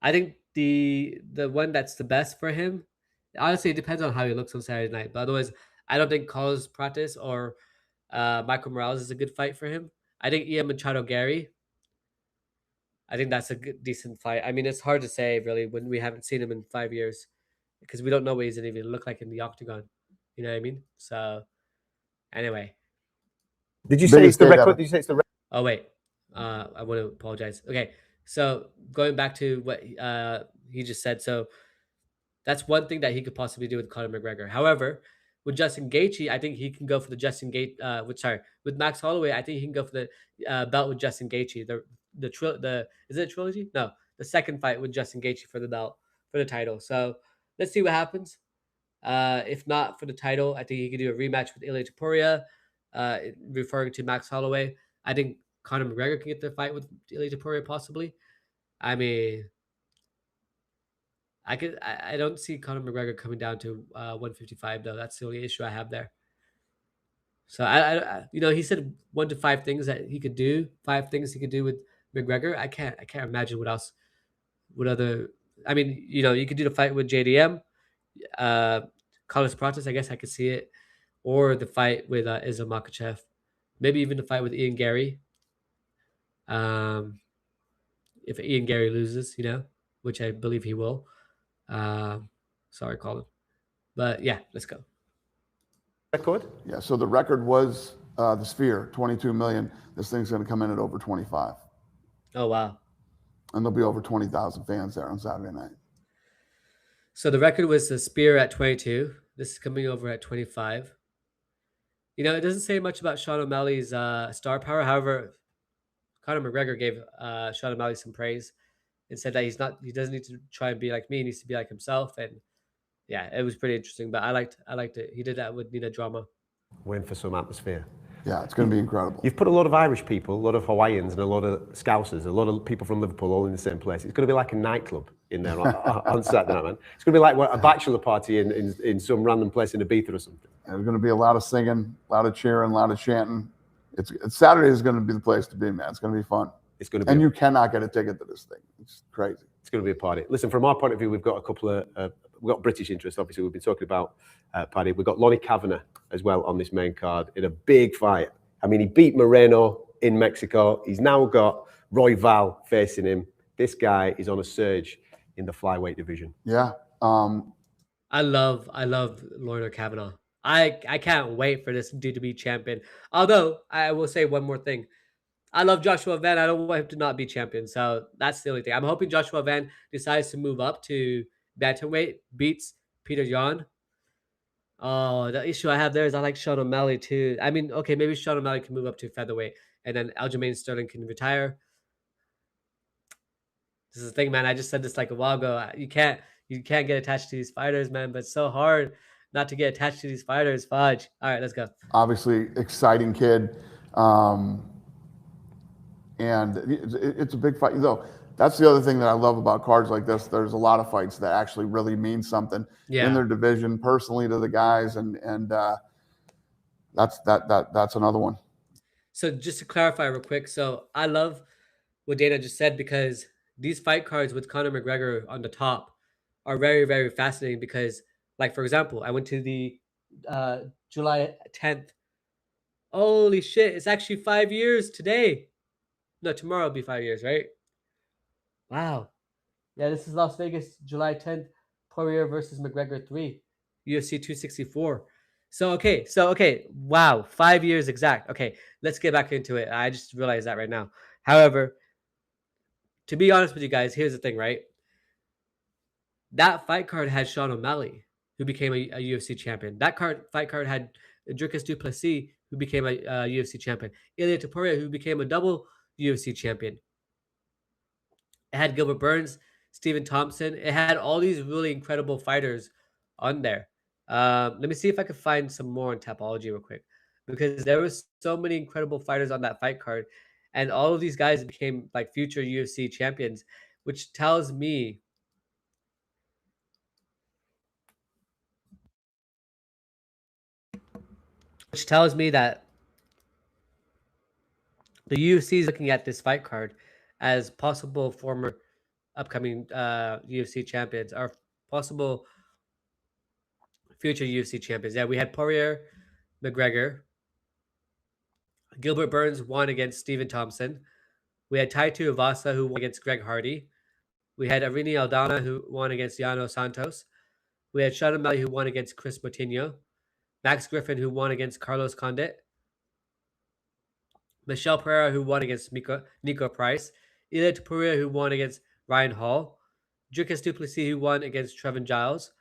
I think the one that's the best for him. Honestly, it depends on how he looks on Saturday night. But otherwise, I don't think Carlos Pratas or Michael Morales is a good fight for him. I think Ian Machado Gary. I think that's a good, decent fight. I mean, it's hard to say really when we haven't seen him in 5 years because we don't know what he's gonna even look like in the octagon. You know what I mean? So, anyway. Did you say it's the record? Did you say it's the record? Oh wait, I want to apologize. Okay, so going back to what he just said, so that's one thing that he could possibly do with Conor McGregor. However, with Justin Gaethje, I think he can go for the with Max Holloway, I think he can go for the belt with Justin Gaethje. Is it a trilogy? No, the second fight with Justin Gaethje for the belt for the title. So let's see what happens. If not for the title, I think he could do a rematch with Ilia Topuria, referring to Max Holloway. I think Conor McGregor can get the fight with Ilia Topuria possibly. I mean, I don't see Conor McGregor coming down to 155 though. That's the only issue I have there. So I he said 1 to 5 things that he could do, 5 things he could do with McGregor. I can't imagine what else. What other? I mean, you could do the fight with JDM, Carlos Pratas. I guess I could see it, or the fight with Islam Makhachev, maybe even the fight with Ian Garry. If Ian Garry loses, which I believe he will. Sorry, Colin. But yeah, let's go. Record? Yeah, so the record was the Sphere, 22 million. This thing's going to come in at over 25. Oh, wow. And there'll be over 20,000 fans there on Saturday night. So the record was the Spear at 22. This is coming over at 25. It doesn't say much about Sean O'Malley's star power. However, Conor McGregor gave Sean O'Malley some praise and said that he doesn't need to try and be like me. He needs to be like himself. And yeah, it was pretty interesting. But I liked it. He did that with Nina Drama. Went for some atmosphere. Yeah, it's going to be incredible. You've put a lot of Irish people, a lot of Hawaiians, and a lot of Scousers, a lot of people from Liverpool all in the same place. It's going to be like a nightclub in there on Saturday night, man. It's going to be like a bachelor party in some random place in Ibiza or something. And there's going to be a lot of singing, a lot of cheering, a lot of chanting. Saturday is going to be the place to be, man. It's going to be fun. It's going to be, and you cannot get a ticket to this thing. It's crazy. It's going to be a party. Listen, from our point of view, we've got a couple of we've got British interest. Obviously, we've been talking about Paddy. We've got Lone'er Kavanagh as well on this main card in a big fight. I mean, he beat Moreno in Mexico. He's now got Royval facing him. This guy is on a surge in the flyweight division. Yeah. I love Lone'er Kavanagh. I can't wait for this dude to be champion. Although I will say one more thing. I love Joshua Van. I don't want him to not be champion. So that's the only thing. I'm hoping Joshua Van decides to move up to bantamweight, beats Peter Yan. Oh, the issue I have there is I like Sean O'Malley too. I mean, okay, maybe Sean O'Malley can move up to featherweight, and then Aljamain Sterling can retire. This is the thing, man. I just said this like a while ago. You can't get attached to these fighters, man. But it's so hard not to get attached to these fighters. Fudge. All right, let's go. Obviously, exciting kid. And it's a big fight. Though that's the other thing that I love about cards like this. There's a lot of fights that actually really mean something in their division, personally to the guys, and that's another one. So just to clarify real quick, so I love what Dana just said, because these fight cards with Conor McGregor on the top are very, very fascinating because, like, for example, I went to the July 10th. Holy shit, it's actually 5 years today. No, tomorrow will be 5 years, right? Wow. Yeah, this is Las Vegas, July 10th, Poirier versus McGregor 3, UFC 264. So, okay. Wow, 5 years exact. Okay, let's get back into it. I just realized that right now. However, to be honest with you guys, here's the thing, right? That fight card had Sean O'Malley, who became a UFC champion. That fight card had Dricus du Plessis, who became a UFC champion. Ilia Topuria, who became a double UFC champion. It had Gilbert Burns, Stephen Thompson. It had all these really incredible fighters on there. Let me see if I can find some more on Tapology real quick, because there was so many incredible fighters on that fight card, and all of these guys became like future UFC champions, which tells me that the UFC is looking at this fight card as possible former upcoming UFC champions or possible future UFC champions. Yeah, we had Poirier, McGregor. Gilbert Burns won against Stephen Thompson. We had Taito Uvasa, who won against Greg Hardy. We had Arini Aldana, who won against Yano Santos. We had Sean O'Malley, who won against Chris Moutinho. Max Griffin, who won against Carlos Condit. Michelle Pereira, who won against Nico Price. Ilia Topuria, who won against Ryan Hall. Dricus du Plessis, who won against Trevin Giles.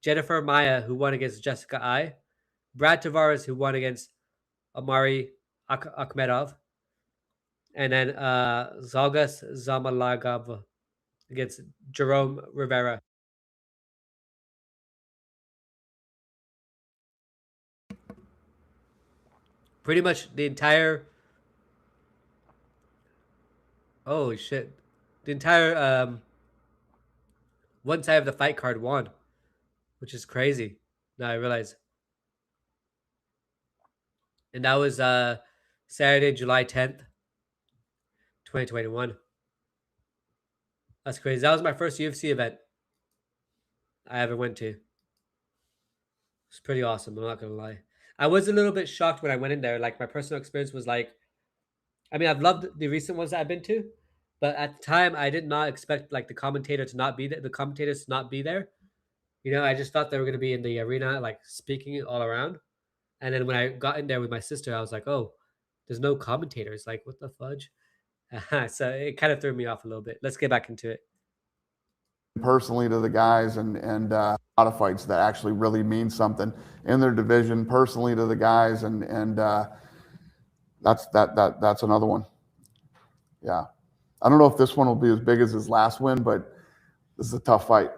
Jennifer Maya, who won against Jessica Ai. Brad Tavares, who won against Amari Akhmedov. And then Zalgas Zamalagov against Jerome Rivera. Pretty much the entire... Holy shit. The entire one side of the fight card won, which is crazy. Now I realize. And that was Saturday, July 10th, 2021. That's crazy. That was my first UFC event I ever went to. It's pretty awesome, I'm not going to lie. I was a little bit shocked when I went in there. Like, my personal experience was like, I mean, I've loved the recent ones that I've been to, but at the time, I did not expect like the commentators to not be there. You know, I just thought they were going to be in the arena, like speaking all around. And then when I got in there with my sister, I was like, oh, there's no commentators. Like, what the fudge? So it kind of threw me off a little bit. Let's get back into it. Personally to the guys, and a lot of fights that actually really mean something in their division, personally to the guys, and that's another one. Yeah. I don't know if this one will be as big as his last win, but this is a tough fight.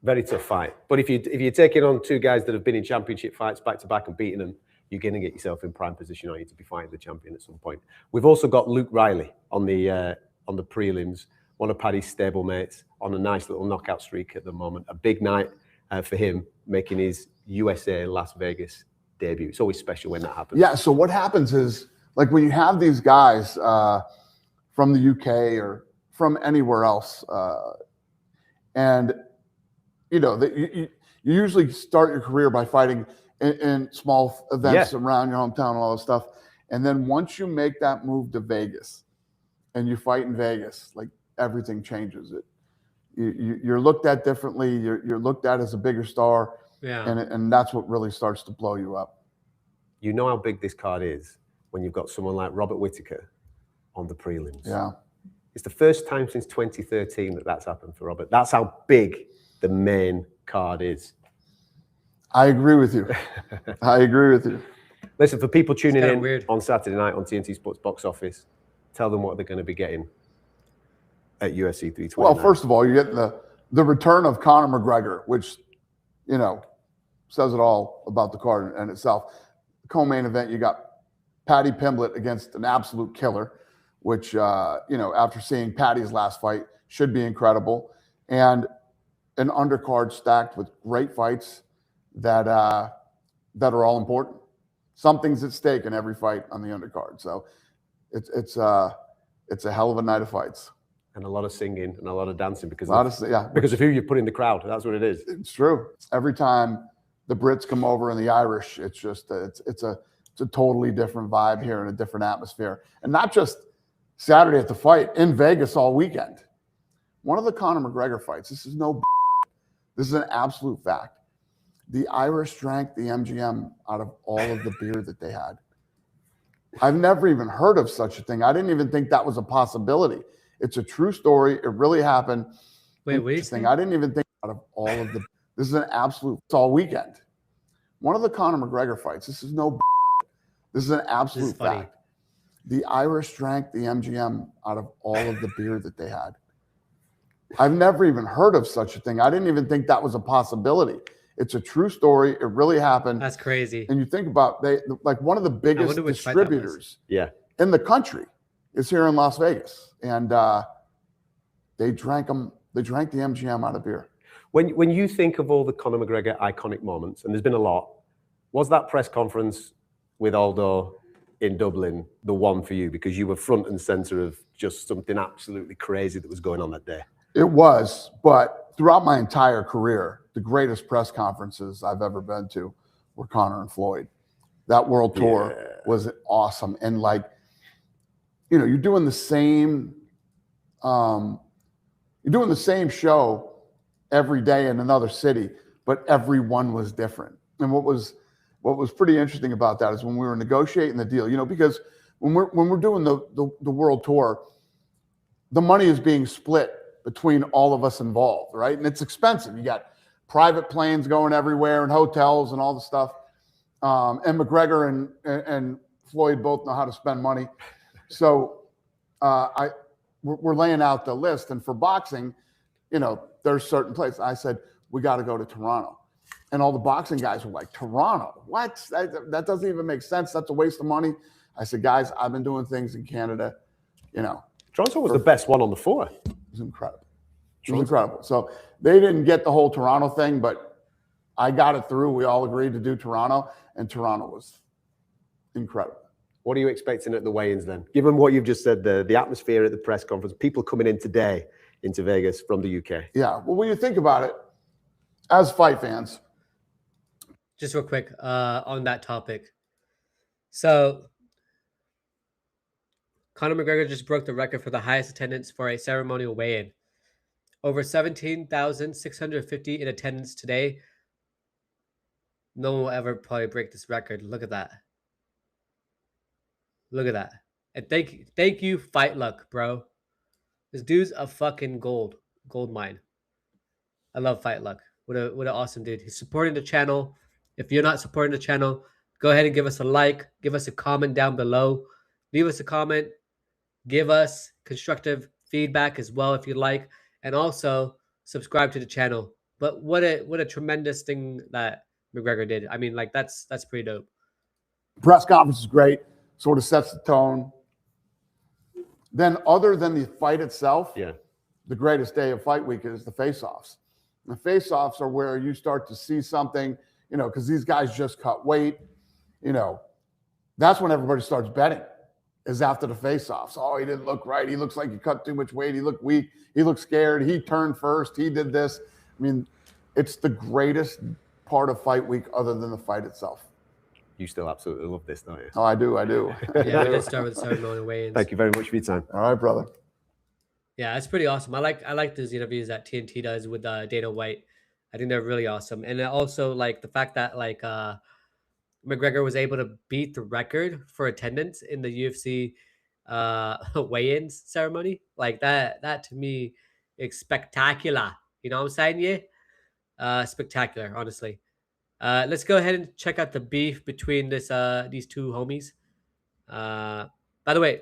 Very tough fight. But if you're taking on two guys that have been in championship fights back to back and beating them, you're going to get yourself in prime position, aren't you, to be fighting the champion at some point. We've also got Luke Riley on the prelims, one of Paddy's stablemates, on a nice little knockout streak at the moment. A big night for him, making his USA Las Vegas debut. It's always special when that happens. Yeah. So what happens is, like, when you have these guys from the UK or from anywhere else, and you know, you usually start your career by fighting in small events around your hometown and all this stuff. And then once you make that move to Vegas and you fight in Vegas, like, everything changes. You're looked at differently. You're looked at as a bigger star. Yeah. And that's what really starts to blow you up. You know how big this card is when you've got someone like Robert Whittaker on the prelims. Yeah. It's the first time since 2013 that that's happened for Robert. That's how big the main card is. I agree with you. I agree with you. Listen, for people tuning in on Saturday night on TNT Sports Box Office, tell them what they're going to be getting at UFC 329. Well, first of all, you get the return of Conor McGregor, which, you know, says it all about the card in itself. Co-main event, you got Paddy Pimblett against an absolute killer, which, after seeing Paddy's last fight, should be incredible. And an undercard stacked with great fights that are all important. Something's at stake in every fight on the undercard. So it's a hell of a night of fights. And a lot of singing and a lot of dancing because of who you put in the crowd. That's what it is. It's true. Every time the Brits come over and the Irish, it's just it's a totally different vibe here and a different atmosphere. And not just Saturday at the fight, in Vegas all weekend. One of the Conor McGregor fights, this is this is an absolute fact. The Irish drank the MGM out of all of the beer that they had. I've never even heard of such a thing. I didn't even think that was a possibility. It's a true story. It really happened. Wait, what are you saying? I didn't even think out of all of the. This is an absolute. It's all weekend. One of the Conor McGregor fights. This is This is an absolute fact. The Irish drank the MGM out of all of the beer that they had. I've never even heard of such a thing. I didn't even think that was a possibility. It's a true story. It really happened. That's crazy. And you think about one of the biggest distributors in the country is here in Las Vegas, and they drank the MGM out of beer. When you think of all the Conor McGregor iconic moments, and there's been a lot, was that press conference with Aldo in Dublin the one for you, because you were front and center of just something absolutely crazy that was going on that day? It was, but throughout my entire career, the greatest press conferences I've ever been to were Conor and Floyd. That world tour was awesome. And you're doing the same show every day in another city, but every one was different. And what was pretty interesting about that is when we were negotiating the deal, because when we're doing the world tour, the money is being split between all of us involved, right? And it's expensive. You got private planes going everywhere and hotels and all the stuff. And McGregor and Floyd both know how to spend money. So we're laying out the list. And for boxing, there's certain places. I said, we got to go to Toronto. And all the boxing guys were like, Toronto? What? That doesn't even make sense. That's a waste of money. I said, guys, I've been doing things in Canada, Toronto was the best one on the floor. It was incredible. It was incredible. So they didn't get the whole Toronto thing, but I got it through. We all agreed to do Toronto, and Toronto was incredible. What are you expecting at the weigh-ins then? Given what you've just said, the atmosphere at the press conference, people coming in today into Vegas from the UK. Yeah. Well, when you think about it, as fight fans. Just real quick on that topic. So Conor McGregor just broke the record for the highest attendance for a ceremonial weigh-in. Over 17,650 in attendance today. No one will ever probably break this record. Look at that. Look at that. And thank you, Fight Luck, bro. This dude's a fucking gold mine. I love Fight Luck. What an awesome dude. He's supporting the channel. If you're not supporting the channel, go ahead and give us a like. Give us a comment down below. Leave us a comment. Give us constructive feedback as well if you'd like. And also subscribe to the channel. But what a tremendous thing that McGregor did. I mean, that's pretty dope. Press conference is great. Sort of sets the tone. Then other than the fight itself, the greatest day of fight week is the face-offs. The face-offs are where you start to see something, because these guys just cut weight. That's when everybody starts betting, is after the face-offs. Oh, he didn't look right. He looks like he cut too much weight. He looked weak. He looked scared. He turned first. He did this. I mean, it's the greatest part of fight week other than the fight itself. You still absolutely love this, don't you? Oh, I do. Yeah, let's start with the ceremonial weigh-ins. Thank you very much for your time. All right, brother. Yeah, it's pretty awesome. I like those interviews that TNT does with Dana White. I think they're really awesome. And also the fact that McGregor was able to beat the record for attendance in the UFC weigh-ins ceremony. That to me is spectacular. You know what I'm saying? Yeah. Spectacular, honestly. Let's go ahead and check out the beef between these two homies. By the way,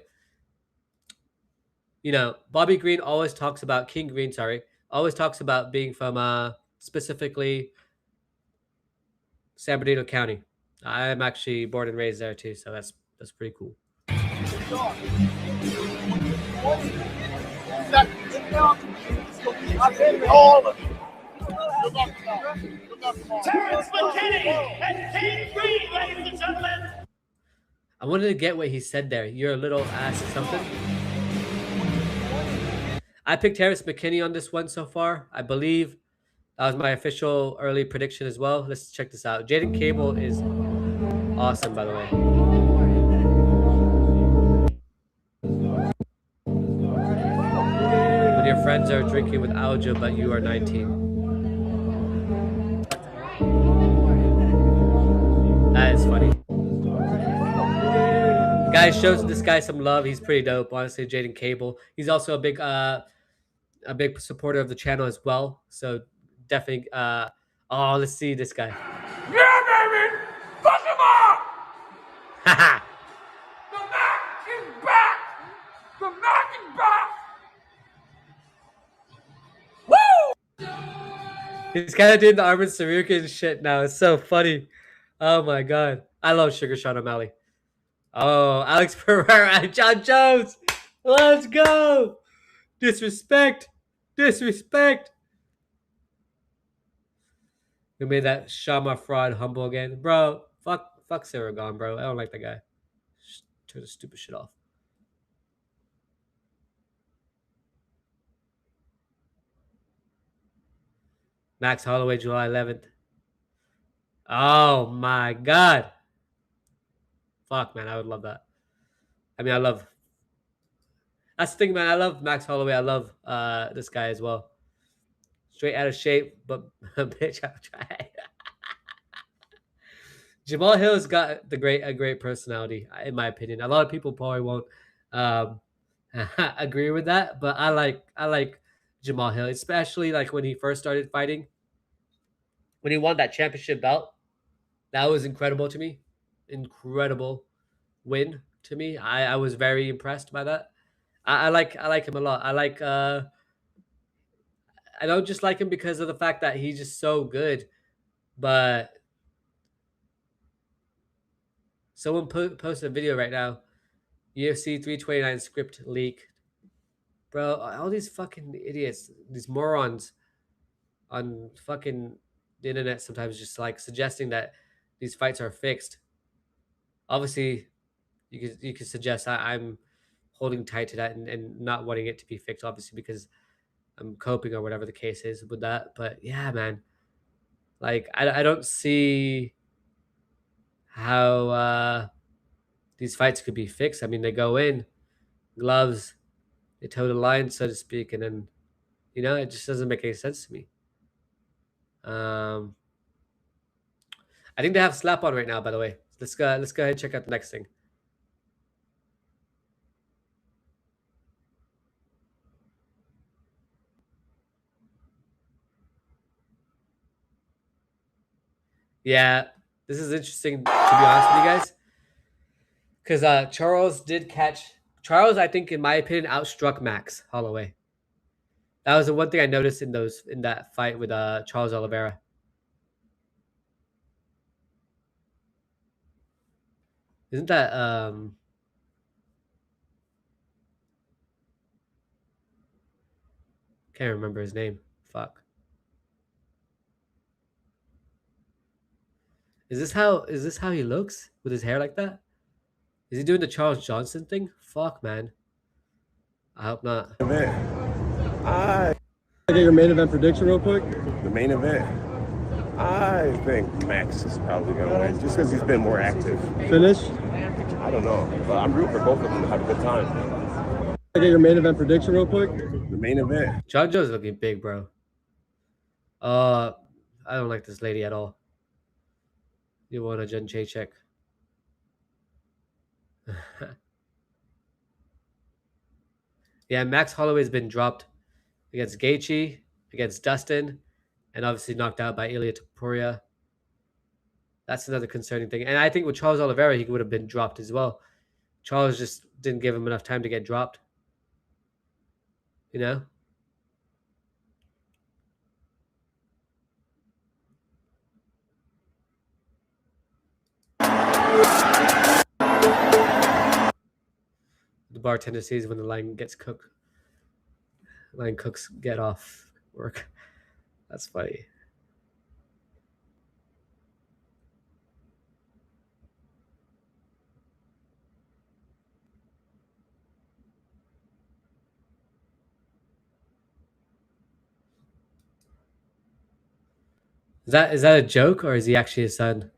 Bobby Green always talks about King Green, always talks about being from specifically San Bernardino County. I'm actually born and raised there too, so that's pretty cool. All of you. Terrance McKinney and K3, ladies and gentlemen. I wanted to get what he said there. You're a little ass or something. I picked Terrance McKinney on this one so far. I believe that was my official early prediction as well. Let's check this out. Jaden Cable is awesome, by the way. When your friends are drinking with Aljo, but you are 19. That is funny. Guys, shows this guy some love. He's pretty dope, honestly. Jaden Cable. He's also a big supporter of the channel as well. So definitely. Oh, let's see this guy. Yeah, baby! Fuck him up! Haha. The Mac is back! The Mac is back! Woo! He's kind of doing the Arman Tsarukyan shit now. It's so funny. Oh my god. I love Sugar Sean O'Malley. Oh, Alex Pereira, Jon Jones. Let's go. Disrespect. Disrespect. Who made that Shama fraud humble again? Bro, fuck Sarah Gone, bro. I don't like that guy. Turn the stupid shit off. Max Holloway, July 11th. Oh my god. Fuck, man, I would love that. I mean, that's the thing, man. I love Max Holloway. I love this guy as well. Straight out of shape, but bitch, I'll try. Jamal Hill's got a great personality, in my opinion. A lot of people probably won't agree with that, but I like Jamal Hill, especially like when he first started fighting. When he won that championship belt, that was incredible to me. Incredible win to me. I was very impressed by that. I like him a lot. I don't just like him because of the fact that he's just so good, but someone posted a video right now. UFC 329 script leak. Bro, all these fucking idiots, these morons on fucking the internet sometimes just like suggesting that these fights are fixed. Obviously, you could suggest I'm holding tight to that and not wanting it to be fixed, obviously, because I'm coping or whatever the case is with that. But yeah, man, like I don't see how these fights could be fixed. I mean, they go in, gloves, they toe the line, so to speak, and then it just doesn't make any sense to me. I think they have slap on right now, by the way. Let's go ahead and check out the next thing. Yeah, this is interesting, to be honest with you guys. Because Charles, I think, in my opinion, outstruck Max Holloway. That was the one thing I noticed in that fight with Charles Oliveira. Isn't that can't remember his name. Fuck. Is this how he looks with his hair like that? Is he doing the Charles Johnson thing? Fuck, man. I hope not. I get your main event prediction real quick. The main event. I think Max is probably going to win just because he's been more active. Finish? I don't know, but I'm rooting for both of them to have a good time. I get your main event prediction real quick. The main event. Jon Jones is looking big, bro. I don't like this lady at all. You want a Jen check? Yeah, Max Holloway's been dropped against Gaethje, against Dustin, and obviously knocked out by Ilia Topuria. That's another concerning thing. And I think with Charles Oliveira, he would have been dropped as well. Charles just didn't give him enough time to get dropped. You know? The bartender sees when the line gets cooked. Line cooks get off work. That's funny. Is that a joke or is he actually his son?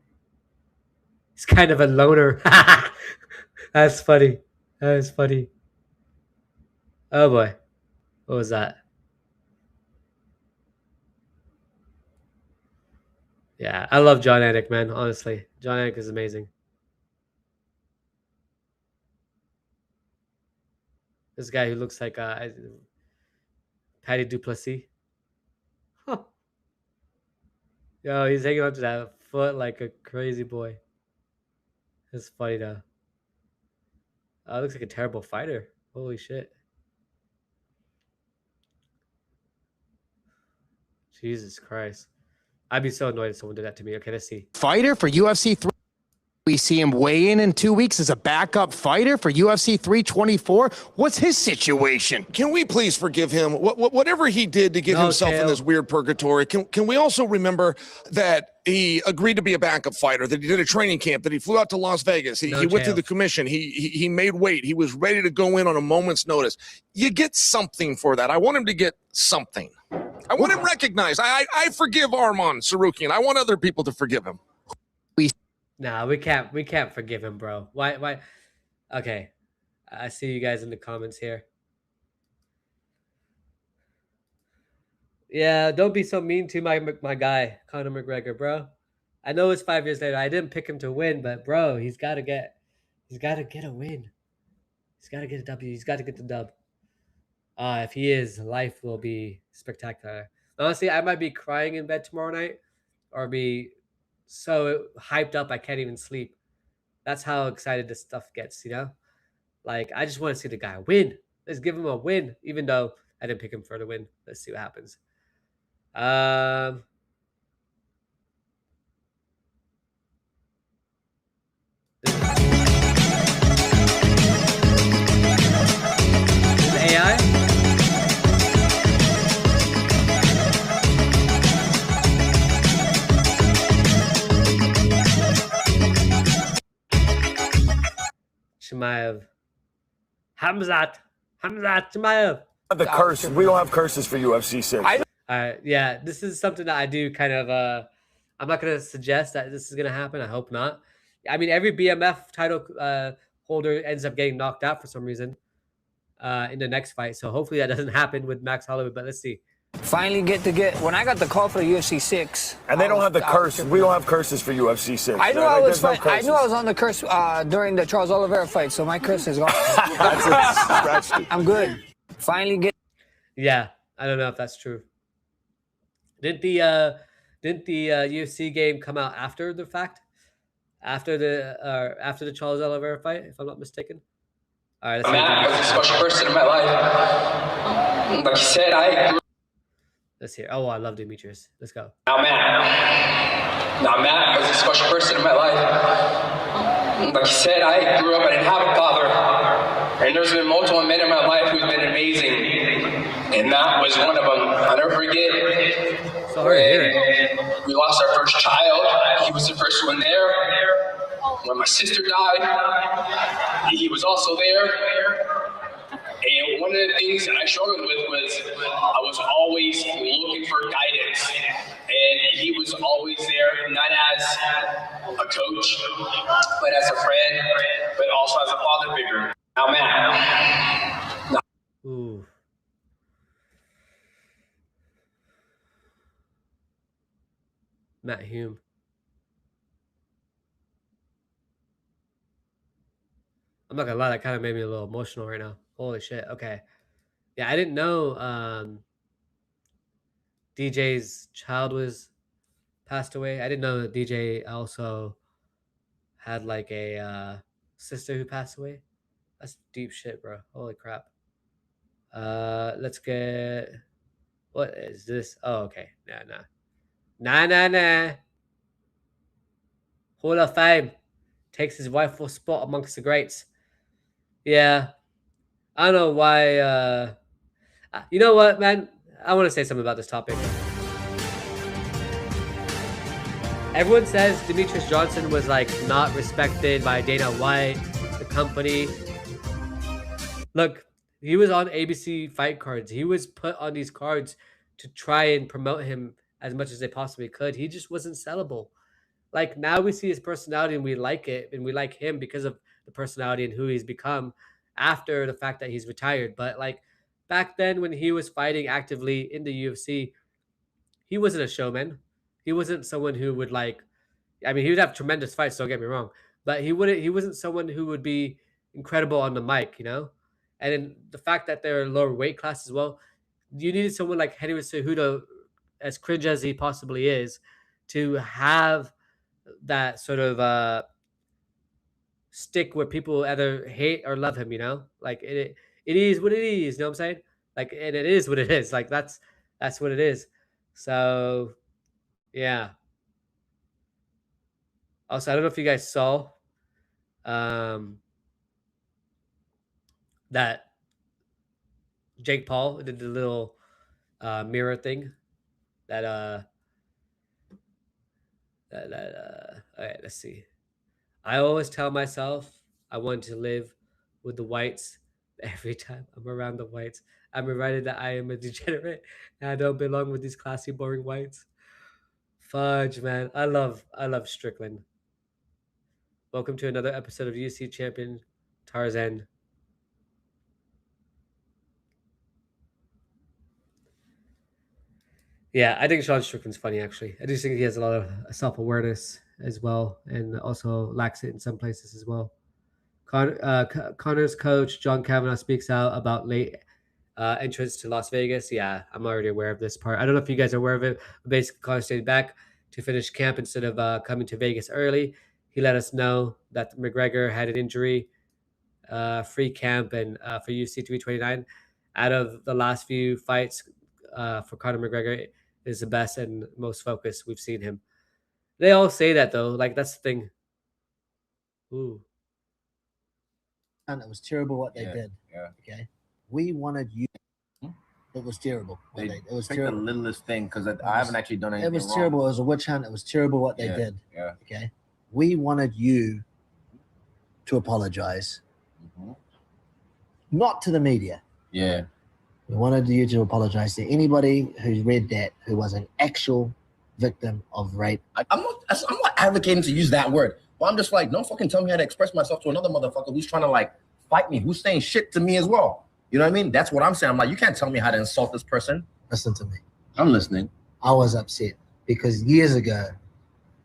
He's kind of a loner. That's funny. That is funny. Oh boy. What was that? Yeah, I love Jon Anik, man. Honestly, Jon Anik is amazing. This guy who looks like Paddy Duplessis. Huh. Yo, he's hanging on to that foot like a crazy boy. It's funny though. Looks like a terrible fighter. Holy shit. Jesus Christ. I'd be so annoyed if someone did that to me. Okay, let's see. Fighter for UFC 3. We see him weigh in 2 weeks as a backup fighter for UFC 324. What's his situation? Can we please forgive him? Whatever he did to get himself in this weird purgatory, can we also remember that he agreed to be a backup fighter, that he did a training camp, that he flew out to Las Vegas, he went through the commission, he made weight, he was ready to go in on a moment's notice. You get something for that. I want him to get something. I want him recognized. I forgive Arman Tsarukyan. I want other people to forgive him. Nah, we can't forgive him, bro. Why? Okay, I see you guys in the comments here. Yeah, don't be so mean to my guy, Conor McGregor, bro. I know it's 5 years later. I didn't pick him to win, but bro, he's got to get a win. He's got to get a W. He's got to get the dub. If he is, life will be spectacular. Honestly, I might be crying in bed tomorrow night, or be so hyped up I can't even sleep. That's how excited this stuff gets, you know? Like, I just want to see the guy win. Let's give him a win, even though I didn't pick him for the win. Let's see what happens. This is AI? Chimaev. Hamzat Chimaev. The curse. We don't have curses for UFC 6. Yeah, this is something that I do kind of. I'm not going to suggest that this is going to happen. I hope not. I mean, every BMF title holder ends up getting knocked out for some reason in the next fight. So hopefully that doesn't happen with Max Holloway. But let's see. Finally when I got the call for the UFC 6. And they don't have the curse. We don't have curses for UFC 6. I knew I was I knew I was on the curse during the Charles Oliveira fight, so my curse is gone. I'm good. Finally Yeah, I don't know if that's true. Didn't the UFC game come out after the fact? After the Charles Oliveira fight, if I'm not mistaken. All right, Matt was a special person in my life. Like you said, Let's hear. Oh, I love Demetrious. Let's go. Now Matt was a special person in my life. Like you said, I grew up, I didn't have a father. And there's been multiple men in my life who've been amazing. And that was one of them. I'll never forget. Sorry to hear it. We lost our first child. He was the first one there. When my sister died, he was also there. And one of the things that I struggled with was I was always looking for guidance. And he was always there, not as a coach, but as a friend, but also as a father figure. Now, Matt. Ooh. Matt Hume. I'm not gonna lie, that kind of made me a little emotional right now. Holy shit. Okay. Yeah, I didn't know DJ's child was passed away. I didn't know that DJ also had like a sister who passed away. That's deep shit, bro. Holy crap. Let's get, what is this? Oh, okay. Nah. Hall of Fame. Takes his rightful spot amongst the greats. Yeah. I don't know why. You know what, man? I want to say something about this topic. Everyone says Demetrious Johnson was like not respected by Dana White, the company. Look, he was on ABC fight cards. He was put on these cards to try and promote him as much as they possibly could. He just wasn't sellable. Like now we see his personality and we like it and we like him because of the personality and who he's become after the fact that he's retired. But like back then when he was fighting actively in the UFC, he wasn't a showman. He wasn't someone who would like, I mean, he would have tremendous fights, don't get me wrong, but he wasn't someone who would be incredible on the mic, you know? And then the fact that they're lower weight class as well, you needed someone like Henry Cejudo, as cringe as he possibly is, to have that sort of stick where people either hate or love him, you know? Like it is what it is, you know what I'm saying? Like, and it is what it is. Like that's what it is. So yeah. Also, I don't know if you guys saw that Jake Paul did the little mirror thing that all right, let's see. I always tell myself I want to live with the whites. Every time I'm around the whites, I'm reminded that I am a degenerate and I don't belong with these classy, boring whites. Fudge, man. I love Strickland. Welcome to another episode of UFC Champion Tarzan. Yeah, I think Sean Strickland's funny, actually. I just think he has a lot of self-awareness as well, and also lacks it in some places as well. Conor's coach, Jon Kavanagh, speaks out about late entrance to Las Vegas. Yeah, I'm already aware of this part. I don't know if you guys are aware of it. But basically, Conor stayed back to finish camp instead of coming to Vegas early. He let us know that McGregor had an injury, free camp, and for UFC 329. Out of the last few fights for Conor McGregor, is the best and most focused we've seen him. They all say that though. Like that's the thing. Ooh. And it was terrible what they did. Yeah. Okay. We wanted you. It was terrible. It was terrible. The littlest thing because I haven't actually done anything. It was wrong. terrible. It was a witch hunt. It was terrible what they did. Yeah. Okay. We wanted you to apologize. Not to the media. Yeah. We wanted you to apologize to anybody who's read that who was an actual victim of rape. I'm not advocating to use that word. But I'm just like, don't fucking tell me how to express myself to another motherfucker who's trying to like fight me, who's saying shit to me as well. You know what I mean? That's what I'm saying. I'm like, you can't tell me how to insult this person. Listen to me. I'm listening. I was upset because years ago,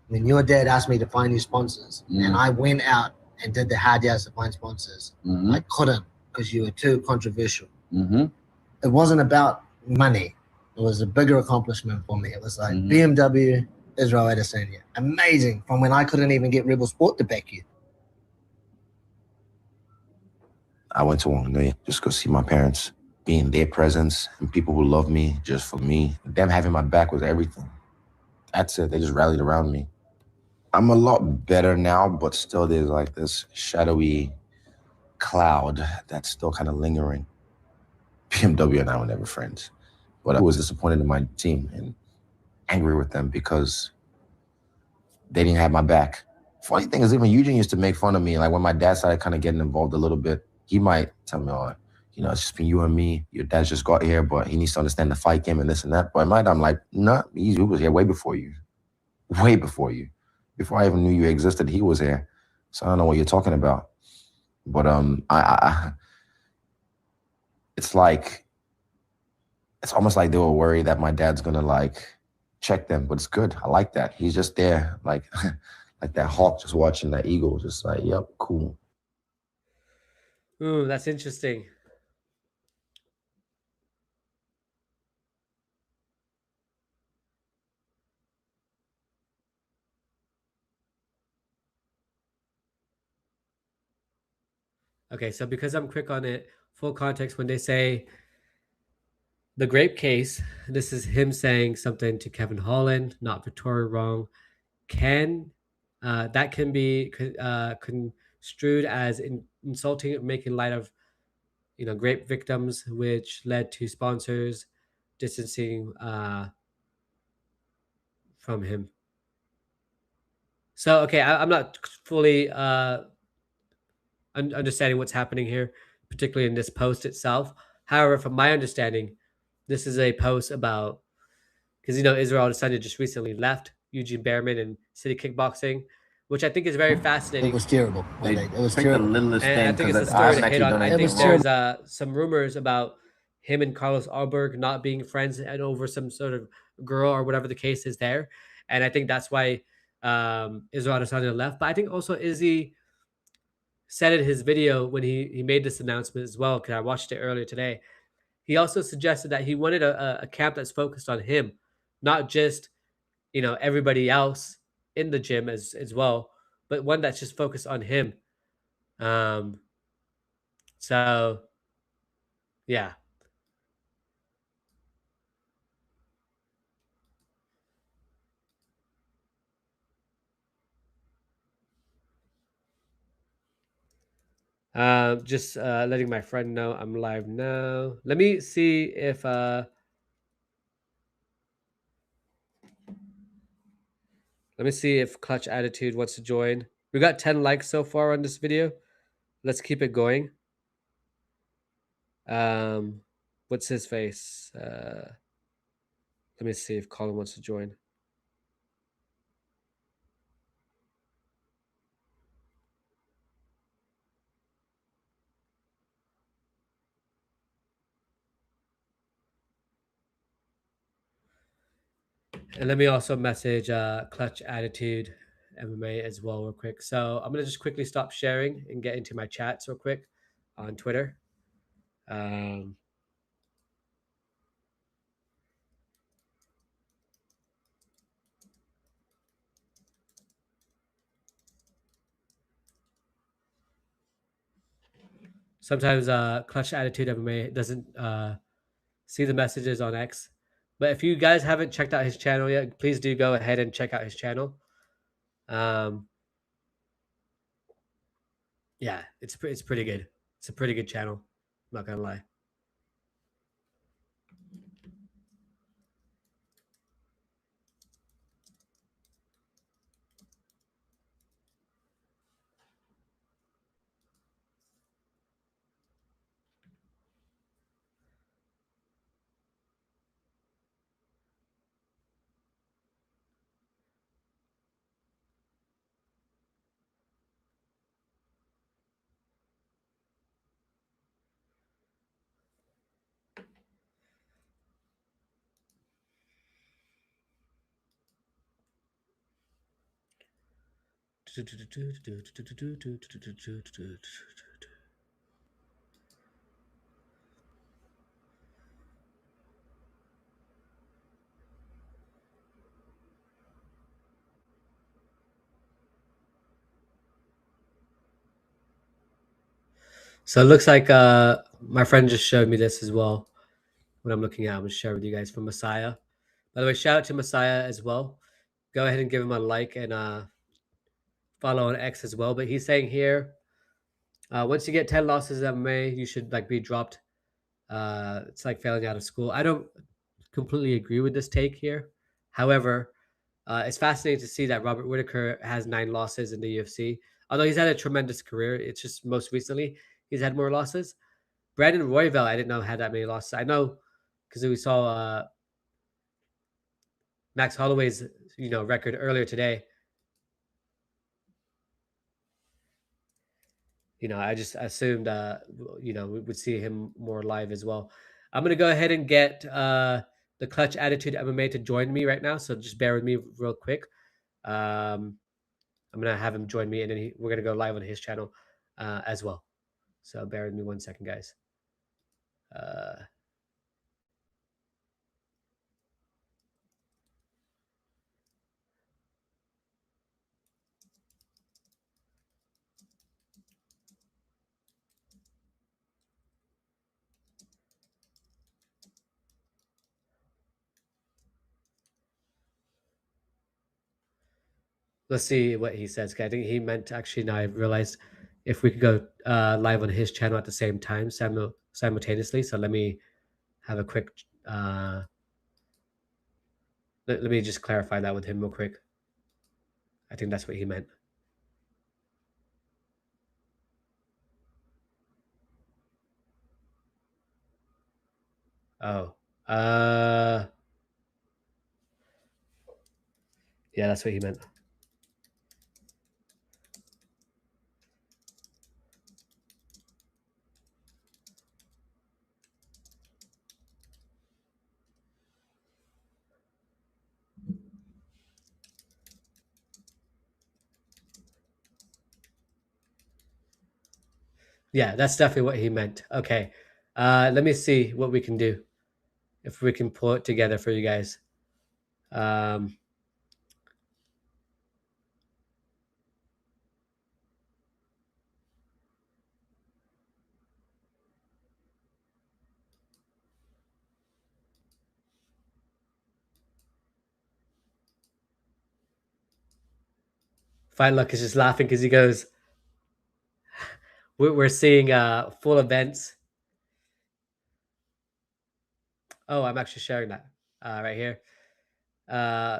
when your dad asked me to find you sponsors, and I went out and did the hard yards to find sponsors, I couldn't because you were too controversial. It wasn't about money. It was a bigger accomplishment for me. It was like BMW, Israel Adesanya. Amazing. From when I couldn't even get Rebel Sport to back you. I went to Wang just go see my parents, be in their presence, and people who love me just for me. Them having my back was everything. That's it. They just rallied around me. I'm a lot better now, but still there's like this shadowy cloud that's still kind of lingering. BMW and I were never friends, but I was disappointed in my team and angry with them because they didn't have my back. Funny thing is, even Eugene used to make fun of me. Like when my dad started kind of getting involved a little bit, he might tell me, oh, you know, it's just been you and me. Your dad just got here, but he needs to understand the fight game and this and that. But in my mind, I'm like, nah, he was here way before you. Way before you. Before I even knew you existed, he was here. So I don't know what you're talking about. But it's like, it's almost like they were worried that my dad's gonna like check them, but it's good. I like that. He's just there, like like that hawk just watching that eagle, just like, yep, cool. Ooh, that's interesting. Okay, so because I'm quick on it, full context, when they say the grape case, this is him saying something to Kevin Holland, not Victoria wrong. That can be construed as insulting, making light of great victims, which led to sponsors distancing from him. So, okay, I'm not fully understanding what's happening here, particularly in this post itself. However, from my understanding, this is a post about, because Israel Adesanya just recently left Eugene Behrman and City Kickboxing, which I think is very fascinating. It was terrible. It was Pick terrible. the littlest And thing, I think it's a 'cause story I to haven't hit actually on. done I anything think wrong. there's some rumors about him and Carlos Alberg not being friends and over some sort of girl or whatever the case is there. And I think that's why Israel Adesanya left. But I think also Izzy said in his video when he made this announcement as well, because I watched it earlier today, he also suggested that he wanted a camp that's focused on him, not just everybody else in the gym as well, but one that's just focused on him. So yeah. Just letting my friend know I'm live now. Let me see if let me see if Clutch Attitude wants to join. We got 10 likes so far on this video. Let's keep it going. What's his face? Let me see if Colin wants to join. And let me also message Clutch Attitude MMA as well real quick. So I'm going to just quickly stop sharing and get into my chats real quick on Twitter. Sometimes Clutch Attitude MMA doesn't see the messages on X. But if you guys haven't checked out his channel yet, please do go ahead and check out his channel. Yeah, it's pretty good. It's a pretty good channel. I'm not gonna lie. So it looks like my friend just showed me this as well. What I'm looking at, I'm gonna share with you guys from Messiah. By the way, shout out to Messiah as well. Go ahead and give him a like and follow on X as well. But he's saying here, once you get 10 losses in MMA, you should be dropped. It's like failing out of school. I don't completely agree with this take here. However, it's fascinating to see that Robert Whittaker has 9 losses in the UFC. Although he's had a tremendous career, it's just most recently he's had more losses. Brandon Royval, I didn't know had that many losses. I know because we saw Max Holloway's record earlier today. I just assumed we would see him more live as well. I'm gonna go ahead and get the Clutch Attitude MMA to join me right now. So just bear with me real quick. I'm gonna have him join me, and then we're gonna go live on his channel as well. So bear with me 1 second, guys. Let's see what he says. I think he meant actually. Now I realized if we could go live on his channel at the same time, simultaneously. So let me have a quick. Let me just clarify that with him real quick. I think that's what he meant. Oh, yeah, that's what he meant. Yeah, that's definitely what he meant. Okay. Let me see what we can do. If we can pull it together for you guys. Fine Luck is just laughing because he goes, we're seeing full events. Oh, I'm actually sharing that right here.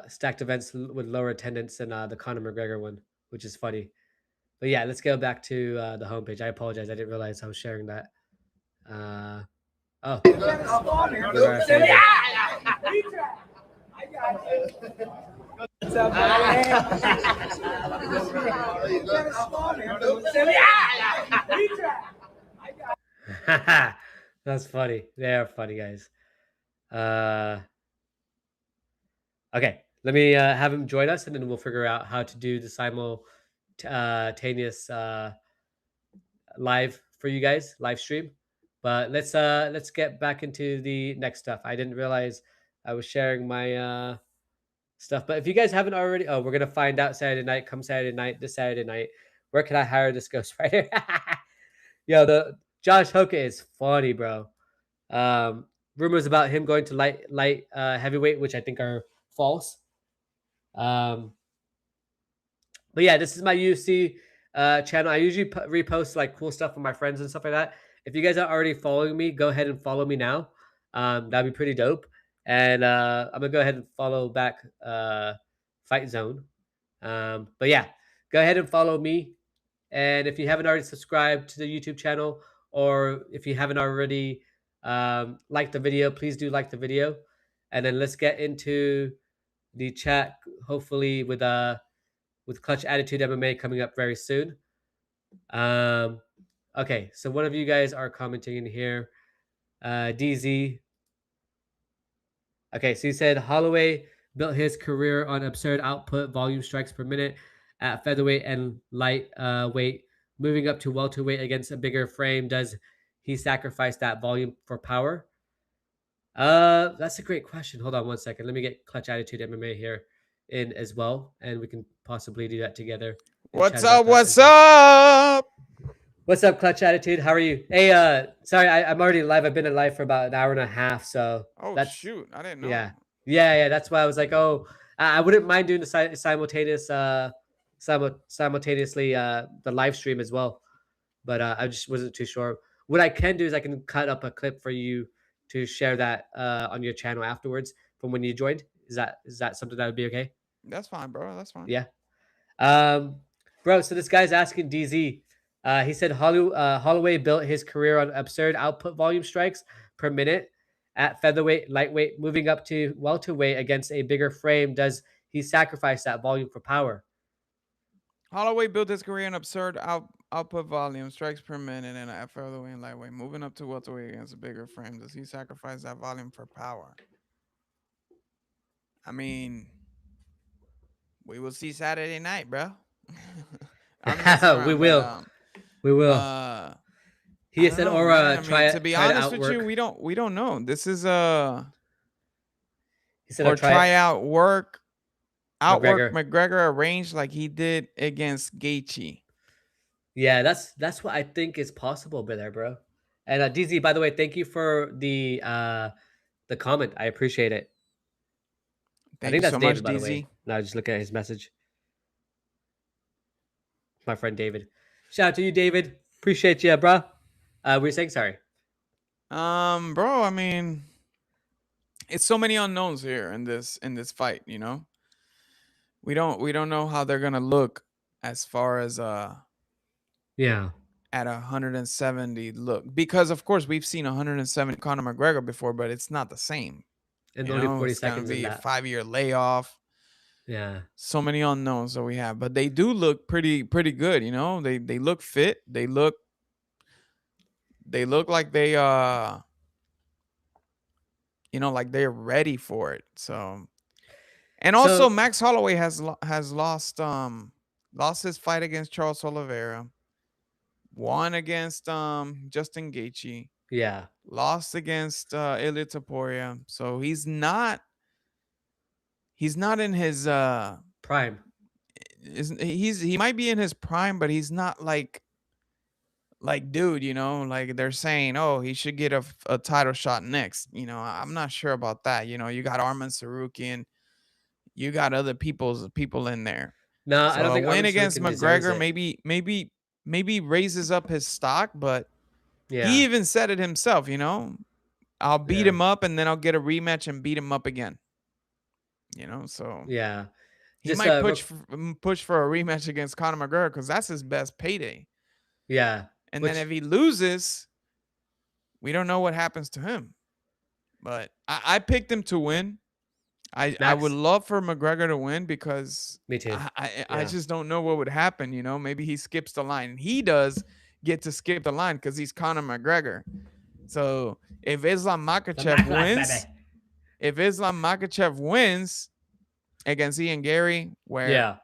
Stacked events with lower attendance than the Conor McGregor one, which is funny. But yeah, let's go back to the homepage. I apologize. I didn't realize I was sharing that. Oh. That's funny. They are funny, guys. Okay, let me have him join us, and then we'll figure out how to do the simultaneous live for you guys, live stream. But let's get back into the next stuff. I didn't realize I was sharing my stuff. But if you guys haven't already, we're gonna find out Saturday night. Come Saturday night, this Saturday night. Where can I hire this ghostwriter? Yo, the Josh Hoka is funny, bro. Rumors about him going to light heavyweight, which I think are false. But yeah, this is my UFC channel. I usually repost like cool stuff from my friends and stuff like that. If you guys are already following me, go ahead and follow me now. That'd be pretty dope. And I'm gonna go ahead and follow back Fight Zone. But yeah, go ahead and follow me. And if you haven't already subscribed to the YouTube channel, or if you haven't already liked the video, please do like the video. And then let's get into the chat, hopefully with Clutch Attitude MMA coming up very soon. Okay, so one of you guys are commenting in here. DZ. Okay, so he said Holloway built his career on absurd output, volume strikes per minute at featherweight and light weight. Moving up to welterweight against a bigger frame, does he sacrifice that volume for power? That's a great question. Hold on one second. Let me get Clutch Attitude MMA here in as well, and we can possibly do that together. What's up? What's up? What's up, Clutch Attitude? How are you? Hey, sorry, I'm already live. I've been in live for about an hour and a half, so that's shoot, I didn't know. Yeah. That's why I was like, I wouldn't mind doing the simultaneously the live stream as well, but I just wasn't too sure. What I can do is I can cut up a clip for you to share that on your channel afterwards from when you joined. Is that something that would be okay? That's fine, bro. That's fine. Yeah. Bro, so this guy's asking DZ. He said Holloway built his career on absurd output volume strikes per minute at featherweight, lightweight, moving up to welterweight against a bigger frame. Does he sacrifice that volume for power? Holloway built his career on absurd output volume, strikes per minute, and at featherweight and lightweight, moving up to welterweight against a bigger frame. Does he sacrifice that volume for power? I mean, we will see Saturday night, bro. We will. He said, try to be honest with you, we don't know. This is he said, or try out work, outwork McGregor arranged like he did against Gaethje. Yeah, that's what I think is possible, bro. And DZ, by the way, thank you for the comment. I appreciate it. I think that's so David, by the way. Now just look at his message. My friend David. Shout out to you, David. Appreciate you, bro. What were you saying? Sorry. Bro, I mean, it's so many unknowns here in this fight, you know? We don't know how they're gonna look as far as Yeah. at 170 look, because of course we've seen 170 Conor McGregor before, but it's not the same. And You only know, 40 it's gonna seconds in be a that. 5-year layoff. Yeah. So many unknowns that we have, but they do look pretty good. You know, they look fit. They look like they you know, like they're ready for it. So, and also So Max Holloway has lost his fight against Charles Oliveira, won against Justin Gaethje, yeah. lost against Ilia Topuria. So he's not in his Prime. he might be in his prime, but he's not like dude, you know, like they're saying, oh, he should get a title shot next. You know, I'm not sure about that. You know, you got Arman Tsarukyan, you got other people in there. No, So I don't a think win Arman against Tsarukyan deserves McGregor it. maybe raises up his stock, but Yeah. he even said it himself, you know, I'll beat Yeah. him up and then I'll get a rematch and beat him up again. You know, so Yeah. he Just might push for a rematch against Conor McGregor because that's his best payday. Yeah. And then if he loses, we don't know what happens to him. But I picked him to win. I would love for McGregor to win because Me too. I just don't know what would happen. You know, maybe he skips the line. And he does get to skip the line because he's Conor McGregor. So if Islam Makhachev wins against Ian Garry, where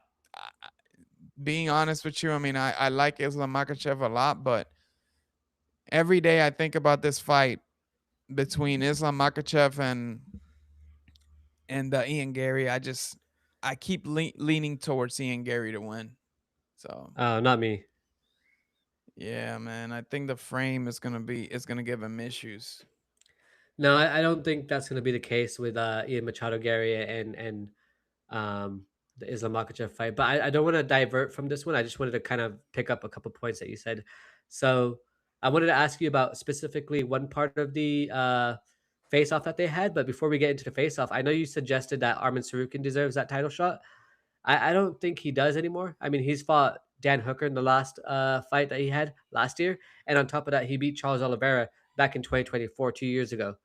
being honest with you, I mean, I like Islam Makhachev a lot, but every day I think about this fight between Islam Makhachev and Ian Garry. I keep leaning towards Ian Garry to win. So not me. Yeah, man. I think the frame is gonna give him issues. No, I don't think that's going to be the case with Ian Machado Gary and the Islam Makhachev fight. But I don't want to divert from this one. I just wanted to kind of pick up a couple points that you said. So I wanted to ask you about specifically one part of the face-off that they had. But before we get into the face-off, I know you suggested that Arman Tsarukyan deserves that title shot. I don't think he does anymore. I mean, he's fought Dan Hooker in the last fight that he had last year. And on top of that, he beat Charles Oliveira back in 2024, 2 years ago.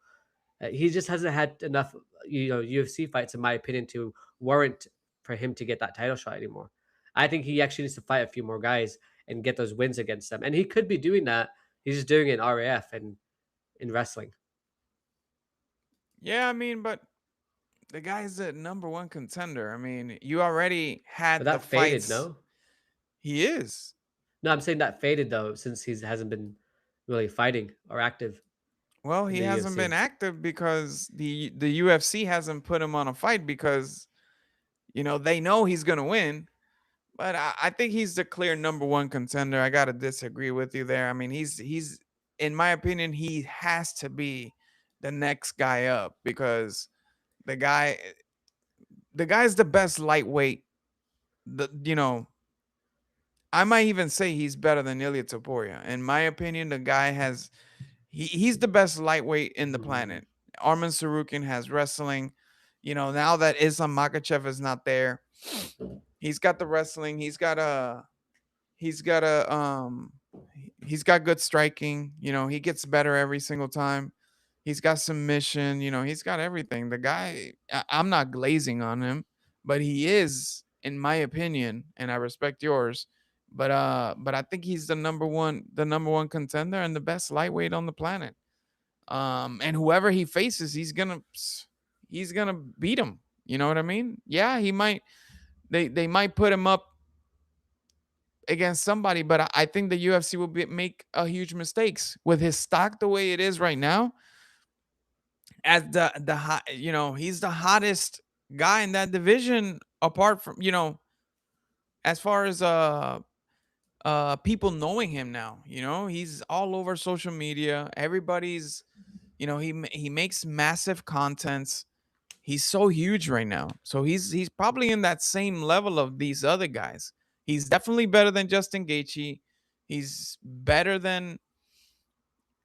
He just hasn't had enough, UFC fights, in my opinion, to warrant for him to get that title shot anymore. I think he actually needs to fight a few more guys and get those wins against them. And he could be doing that. He's just doing it in RAF and in wrestling. Yeah, I mean, but the guy's the #1 contender. I mean, you already had But that the faded, fights. no? He is. No, I'm saying that faded though, since he hasn't been really fighting or active. Well, he hasn't been active because the UFC hasn't put him on a fight because, you know, they know he's gonna win. But I think he's the clear #1 contender. I gotta disagree with you there. I mean, he's in my opinion, he has to be the next guy up because the guy's the best lightweight. You know, I might even say he's better than Ilia Topuria. In my opinion, the guy has he's the best lightweight in the planet. Arman Tsarukyan has wrestling. You know, now that Islam Makhachev is not there, he's got the wrestling. He's got good striking. You know, he gets better every single time. He's got submission. You know, he's got everything. The guy, I'm not glazing on him, but he is, in my opinion, and I respect yours. But I think he's the number one contender and the best lightweight on the planet. And whoever he faces, he's gonna beat him. You know what I mean? Yeah, he might. They might put him up against somebody, but I think the UFC will make a huge mistakes with his stock the way it is right now. As the hot, you know, he's the hottest guy in that division, apart from, you know, as far as people knowing him now. You know, he's all over social media. Everybody's, you know, he makes massive contents. He's so huge right now. So he's probably in that same level of these other guys. He's definitely better than Justin Gaethje. He's better than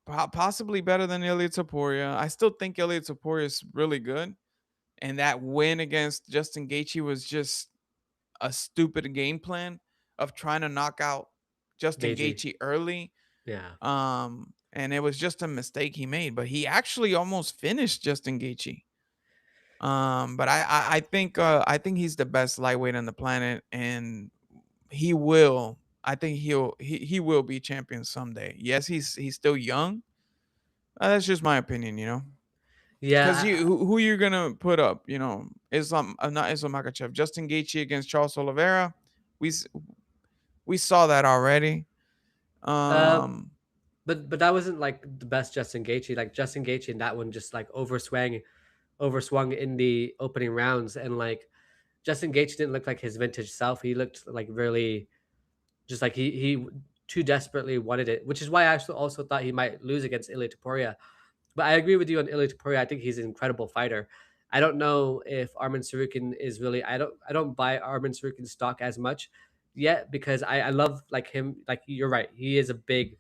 Possibly better than Ilya Topuria. I still think Ilya Topuria is really good, and that win against Justin Gaethje was just a stupid game plan of trying to knock out Justin Gaethje. Gaethje early. Yeah. And it was just a mistake he made, but he actually almost finished Justin Gaethje. But I think he's the best lightweight on the planet, and he will. I think he will be champion someday. Yes, he's still young. That's just my opinion, you know. Because Yeah. who you're gonna put up, you know, not Islam Makhachev, Justin Gaethje against Charles Oliveira. We saw that already. Uh, but that wasn't like the best Justin Gaethje. Like Justin Gaethje in that one just like overswung in the opening rounds, and like Justin Gaethje didn't look like his vintage self. He looked like really just like he too desperately wanted it, which is why I also thought he might lose against Ilia Topuria. But I agree with you on Ilia Topuria. I think he's an incredible fighter. I don't know if Arman Tsarukyan is really. I don't buy Arman Tsarukyan's stock as much yet because I love like him. Like you're right, he is a big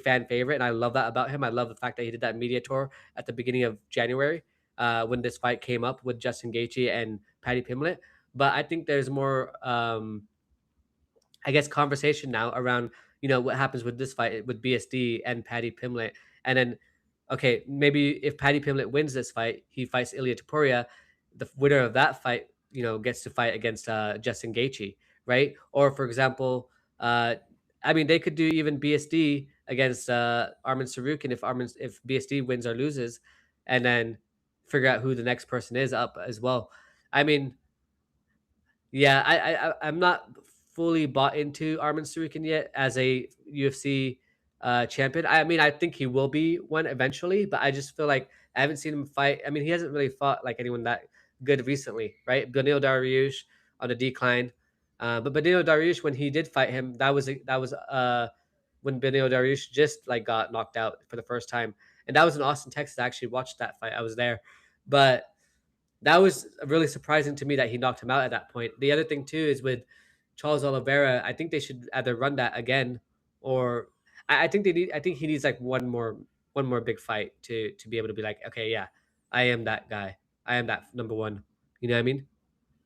fan favorite, and I love that about him. I love the fact that he did that media tour at the beginning of January when this fight came up with Justin Gaethje and Paddy Pimblett. But I think there's more. I guess conversation now around what happens with this fight with BSD and Paddy Pimblett, and then okay, maybe if Paddy Pimblett wins this fight, he fights Ilia Topuria. The winner of that fight, gets to fight against Justin Gaethje, right? Or for example, I mean, they could do even BSD against Arman Tsarukyan if BSD wins or loses, and then figure out who the next person is up as well. I mean, yeah, I'm not fully bought into Arman Tsarukyan yet as a UFC champion. I mean, I think he will be one eventually, but I just feel like I haven't seen him fight. I mean, he hasn't really fought like anyone that good recently, right? Beneil Dariush on a decline, but Beneil Dariush when he did fight him, that was when Beneil Dariush just like got knocked out for the first time, and that was in Austin, Texas. I actually watched that fight. I was there, but that was really surprising to me that he knocked him out at that point. The other thing too is with Charles Oliveira, I think they should either run that again, or I think they need. I think he needs like one more big fight to be able to be like, okay, yeah, I am that guy. I am that number one. You know what I mean?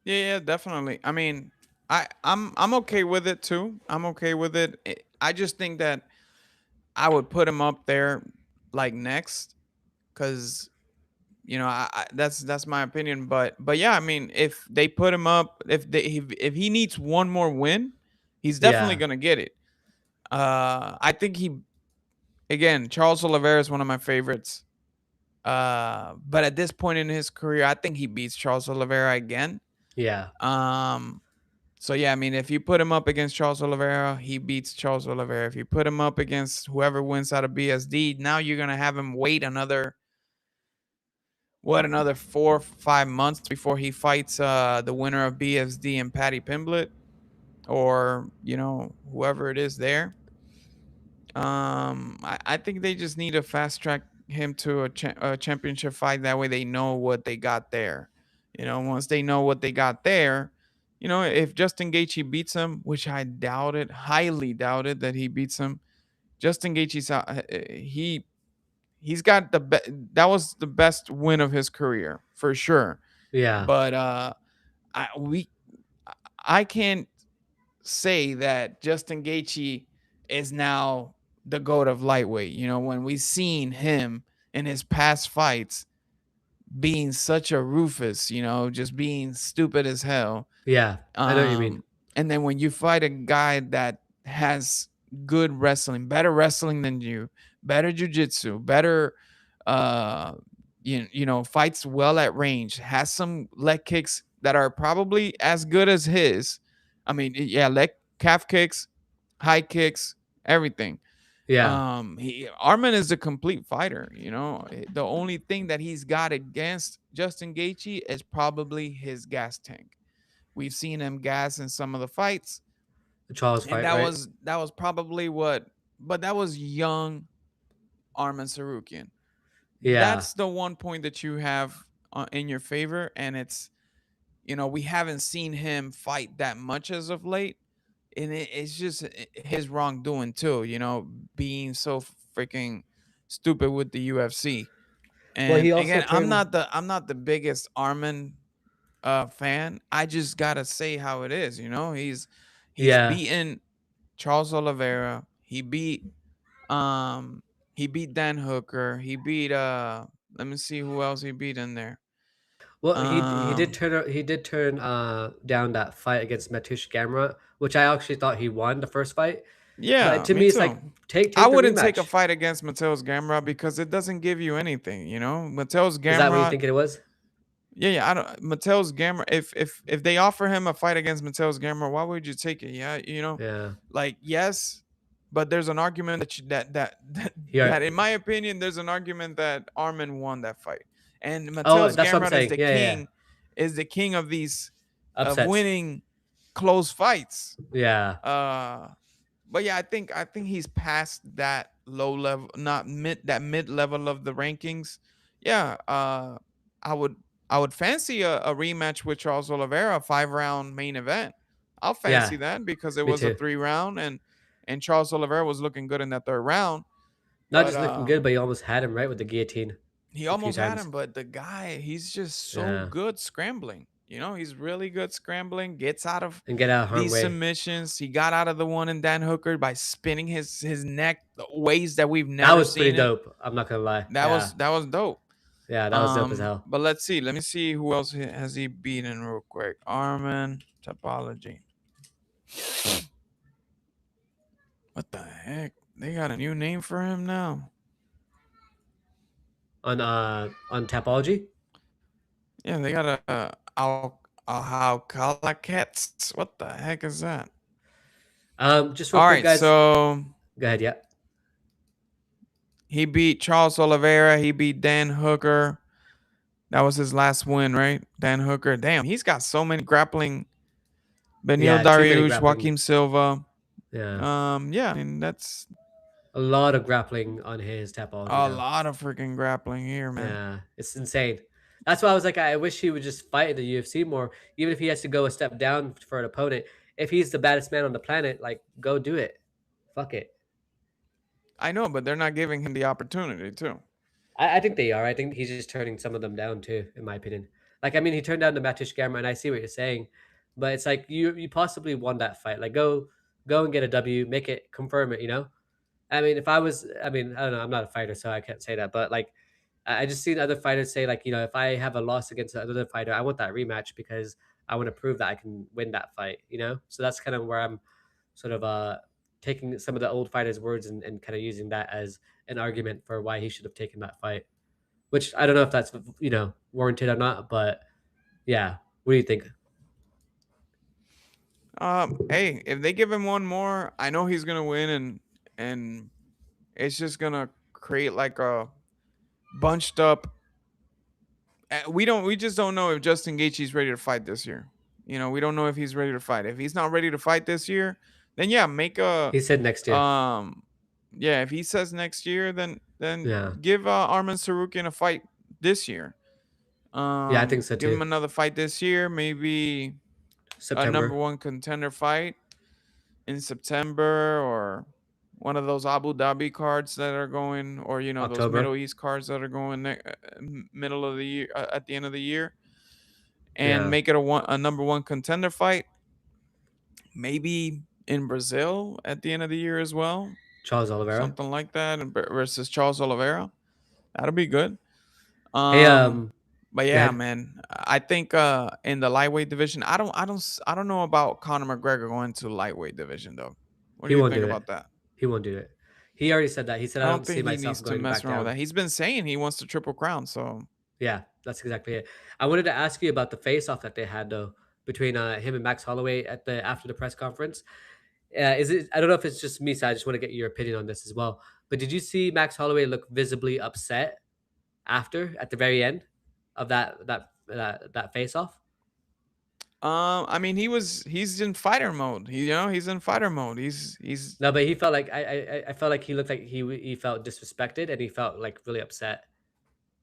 Yeah, definitely. I mean, I'm okay with it too. I'm okay with it. I just think that I would put him up there like next, because that's my opinion. But yeah, I mean, if they put him up, if he needs one more win, he's definitely Yeah. gonna get it. I think again, Charles Oliveira is one of my favorites. But at this point in his career, I think he beats Charles Oliveira again. Yeah. So yeah, I mean, if you put him up against Charles Oliveira, he beats Charles Oliveira. If you put him up against whoever wins out of BSD, now you're gonna have him wait another 4 or 5 months before he fights the winner of BSD and Paddy Pimblett, or whoever it is there. I think they just need to fast track him to a championship fight. That way they know what they got there. Once they know what they got there, if Justin Gaethje beats him, which I doubted, highly doubted that he beats him. Justin Gaethje's he's got that was the best win of his career for sure. Yeah. But I can't say that Justin Gaethje is now the GOAT of lightweight. When we've seen him in his past fights being such a Rufus, just being stupid as hell. Yeah, I know what you mean. And then when you fight a guy that has good wrestling, better wrestling than you, better jiu-jitsu, better fights well at range, has some leg kicks that are probably as good as his. I mean, yeah, leg calf kicks, high kicks, everything. Yeah. Arman is a complete fighter. The only thing that he's got against Justin Gaethje is probably his gas tank. We've seen him gas in some of the fights. The Charles fight, that right? that was probably but that was young Arman Tsarukyan. Yeah. That's the one point that you have in your favor, and it's we haven't seen him fight that much as of late, and it's just his wrongdoing too. Being so freaking stupid with the UFC. And Well, he also again, turned. I'm not the biggest Arman fan. I just gotta say how it is. You know, he's Yeah. beaten Charles Oliveira. He beat Dan Hooker. He beat let me see who else he beat in there. Well, he did turn down that fight against Mateusz Gamrot, which I actually thought he won the first fight. Yeah, But to me me, it's too. like take I the wouldn't take a rematch. fight against Mateusz Gamrot because it doesn't give you anything, you know. Mateusz Gamrot. Is that what you think it was? Yeah. I don't. Mateusz Gamrot. If they offer him a fight against Mateusz Gamrot, why would you take it? Yeah, you know. Yeah. Like yes, but there's an argument that in my opinion, there's an argument that Arman won that fight, and Mateusz that's what I'm Gamrot is saying. the Yeah, king. yeah. Is the king of these of Upsets. winning close fights. Yeah. But yeah, I think he's past that low level, not mid level of the rankings. Yeah, I would fancy a rematch with Charles Oliveira, a 5-round main event. I'll fancy that because it me was a too. 3-round and Charles Oliveira was looking good in that 3rd round. Not just looking good, but he almost had him right with the guillotine. He almost had him, but the guy, he's just so good scrambling. You know, he's really good scrambling, gets out of and get out these way. submissions. He got out of the one in Dan Hooker by spinning his neck ways that we've never That was seen pretty it. dope. I'm not gonna lie. That was dope. Yeah, that was dope as hell. But let's see. Let me see who else has he beaten real quick. Arman Topology. What the heck? They got a new name for him now. On Tapology? Yeah, they got a Alcalacets. What the heck is that? Just real all quick, right, guys. so go ahead. Yeah. He beat Charles Oliveira. He beat Dan Hooker. That was his last win, right? Dan Hooker. Damn, he's got so many grappling. Benil Dariush, Joaquim Silva. Yeah. Yeah, I mean that's a lot of grappling on his Tapology. A lot of freaking grappling here, man. Yeah, it's insane. That's why I was like, I wish he would just fight in the UFC more, even if he has to go a step down for an opponent. If he's the baddest man on the planet, like, go do it. Fuck it. I know, but they're not giving him the opportunity too. I think they are. I think he's just turning some of them down too, in my opinion. Like, I mean, he turned down the Mateusz Gamrot, and I see what you're saying, but it's like you possibly won that fight. Like, go and get a W, make it, confirm it. You know, I mean, I don't know. I'm not a fighter, so I can't say that. But like, I just seen other fighters say like, you know, if I have a loss against another fighter, I want that rematch because I want to prove that I can win that fight. You know, so that's kind of where I'm sort of taking some of the old fighters' words and kind of using that as an argument for why he should have taken that fight, which I don't know if that's, you know, warranted or not, but yeah. What do you think? Hey, if they give him one more, I know he's gonna win, and it's just gonna create like a bunched up. We just don't know if Justin Gaethje's ready to fight this year. You know, we don't know if he's ready to fight. If he's not ready to fight this year, then yeah, make a. He said next year. Yeah, if he says next year, then yeah, give Arman Tsarukyan a fight this year. Yeah, I think so too. Give him another fight this year, maybe September. a #1 contender fight in September, or one of those Abu Dhabi cards that are going, or you know, October. those Middle East cards that are going middle of the year, at the end of the year, and make it a #1 contender fight. Maybe in Brazil at the end of the year as well. Charles Oliveira, something like that, versus Charles Oliveira. That'll be good. But yeah, man, I think in the lightweight division, I don't know about Conor McGregor going to the lightweight division though. What do you think about that? He won't do it. He already said that. He said, I don't see myself he needs going to mess back around down. with that. He's been saying he wants the Triple Crown, so yeah, that's exactly it. I wanted to ask you about the face-off that they had though between him and Max Holloway after the press conference. Is it? I don't know if it's just me, so I just want to get your opinion on this as well. But did you see Max Holloway look visibly upset at the very end of that face-off? I mean, he's in fighter mode. He's in fighter mode. He's no, but he felt like I felt like he looked like he felt disrespected, and he felt like really upset.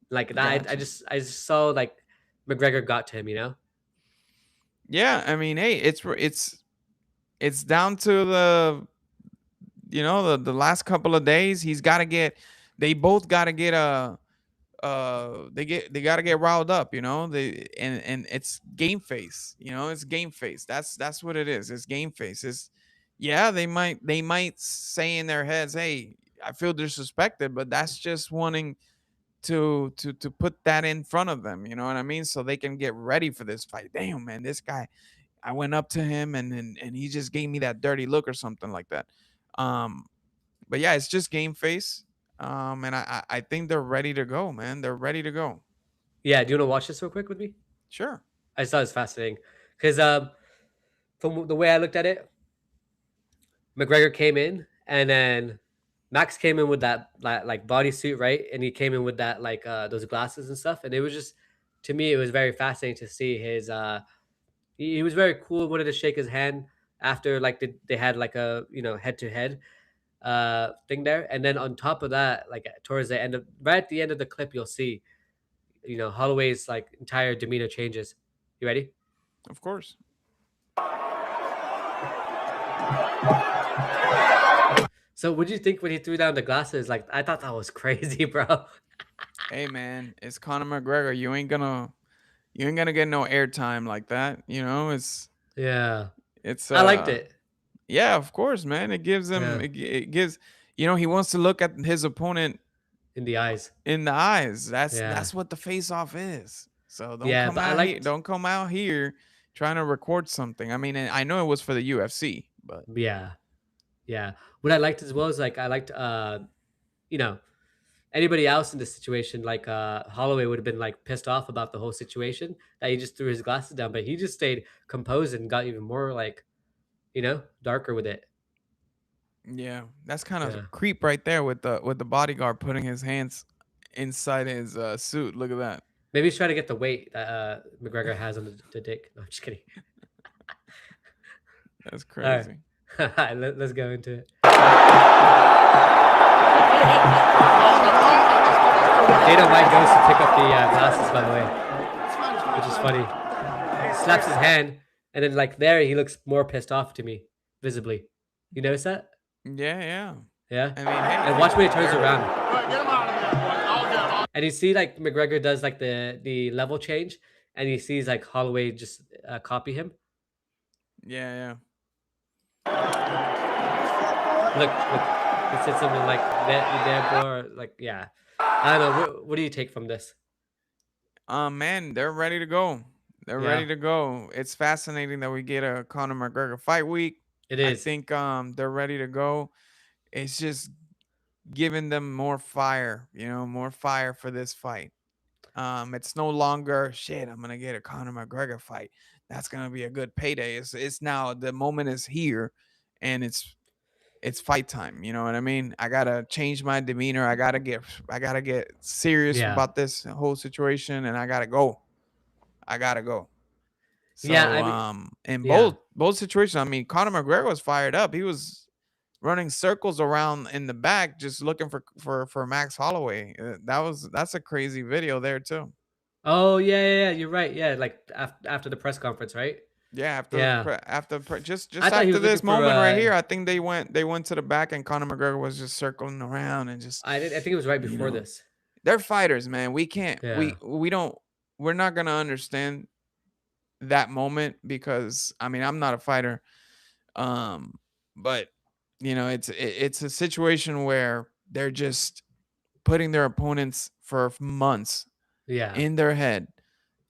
Like that, gotcha. I just saw like McGregor got to him, you know. Yeah, I mean, hey, it's down to the last couple of days. He's got to get they both got to get they got to get riled up, and it's game face, it's game face. That's what it is. It's game face. It's, yeah, they might say in their heads, hey, I feel disrespected, but that's just wanting to put that in front of them, you know what I mean, so they can get ready for this fight. Damn, man, this guy, I went up to him and he just gave me that dirty look or something like that. But yeah, it's just game face. And I think they're ready to go, man. They're ready to go. Yeah, do you want to watch this real quick with me? Sure. I just thought it was fascinating because from the way I looked at it, McGregor came in and then Max came in with that like bodysuit, right? And he came in with that like those glasses and stuff. And it was just, to me, it was very fascinating to see his. He was very cool. Wanted to shake his hand after like they had like a head to head thing there. And then on top of that, like towards the end of right at the end of the clip, you'll see, Holloway's like entire demeanor changes. You ready? Of course. So what do you think when he threw down the glasses? Like, I thought that was crazy, bro. Hey, man, it's Conor McGregor. You ain't gonna get no airtime like that. It's I liked it. Yeah, of course, man. It gives him it gives, he wants to look at his opponent in the eyes. That's what the face off is. So don't come out here trying to record something. I mean, I know it was for the UFC, but yeah. What I liked as well is like I liked anybody else in this situation, like Holloway would have been like pissed off about the whole situation that he just threw his glasses down, but he just stayed composed and got even more like darker with it. Yeah, that's kind of creep right there with the bodyguard putting his hands inside his suit. Look at that. Maybe he's trying to get the weight that McGregor has on the dick. No, I'm just kidding. That's crazy. All right, let's go into it. Dana White goes to pick up the glasses, by the way, which is funny. He slaps his hand, and then like there, he looks more pissed off to me, visibly. You notice that? Yeah. Yeah. I mean, hey, and watch when he turns around. And you see like McGregor does like the level change, and he sees like Holloway just copy him. Yeah. Look. He said something like that, or like, yeah. I don't know. What do you take from this? Man, they're ready to go. They're ready to go. It's fascinating that we get a Conor McGregor fight week. It is. I think they're ready to go. It's just giving them more fire, more fire for this fight. It's no longer shit. I'm gonna get a Conor McGregor fight. That's gonna be a good payday. It's now the moment is here, and it's fight time. You know what I mean? I gotta change my demeanor. I gotta get serious about this whole situation, and I gotta go. So, in both situations, I mean, Conor McGregor was fired up. He was running circles around in the back, just looking for Max Holloway. That's a crazy video there too. Oh yeah, you're right. Yeah, like after the press conference, right? Yeah, after this moment right here, I think they went to the back, and Conor McGregor was just circling around and just. I think it was right before this. They're fighters, man. We can't. Yeah. We're not gonna understand that moment because I mean I'm not a fighter, but it's a situation where they're just putting their opponents for months in their head.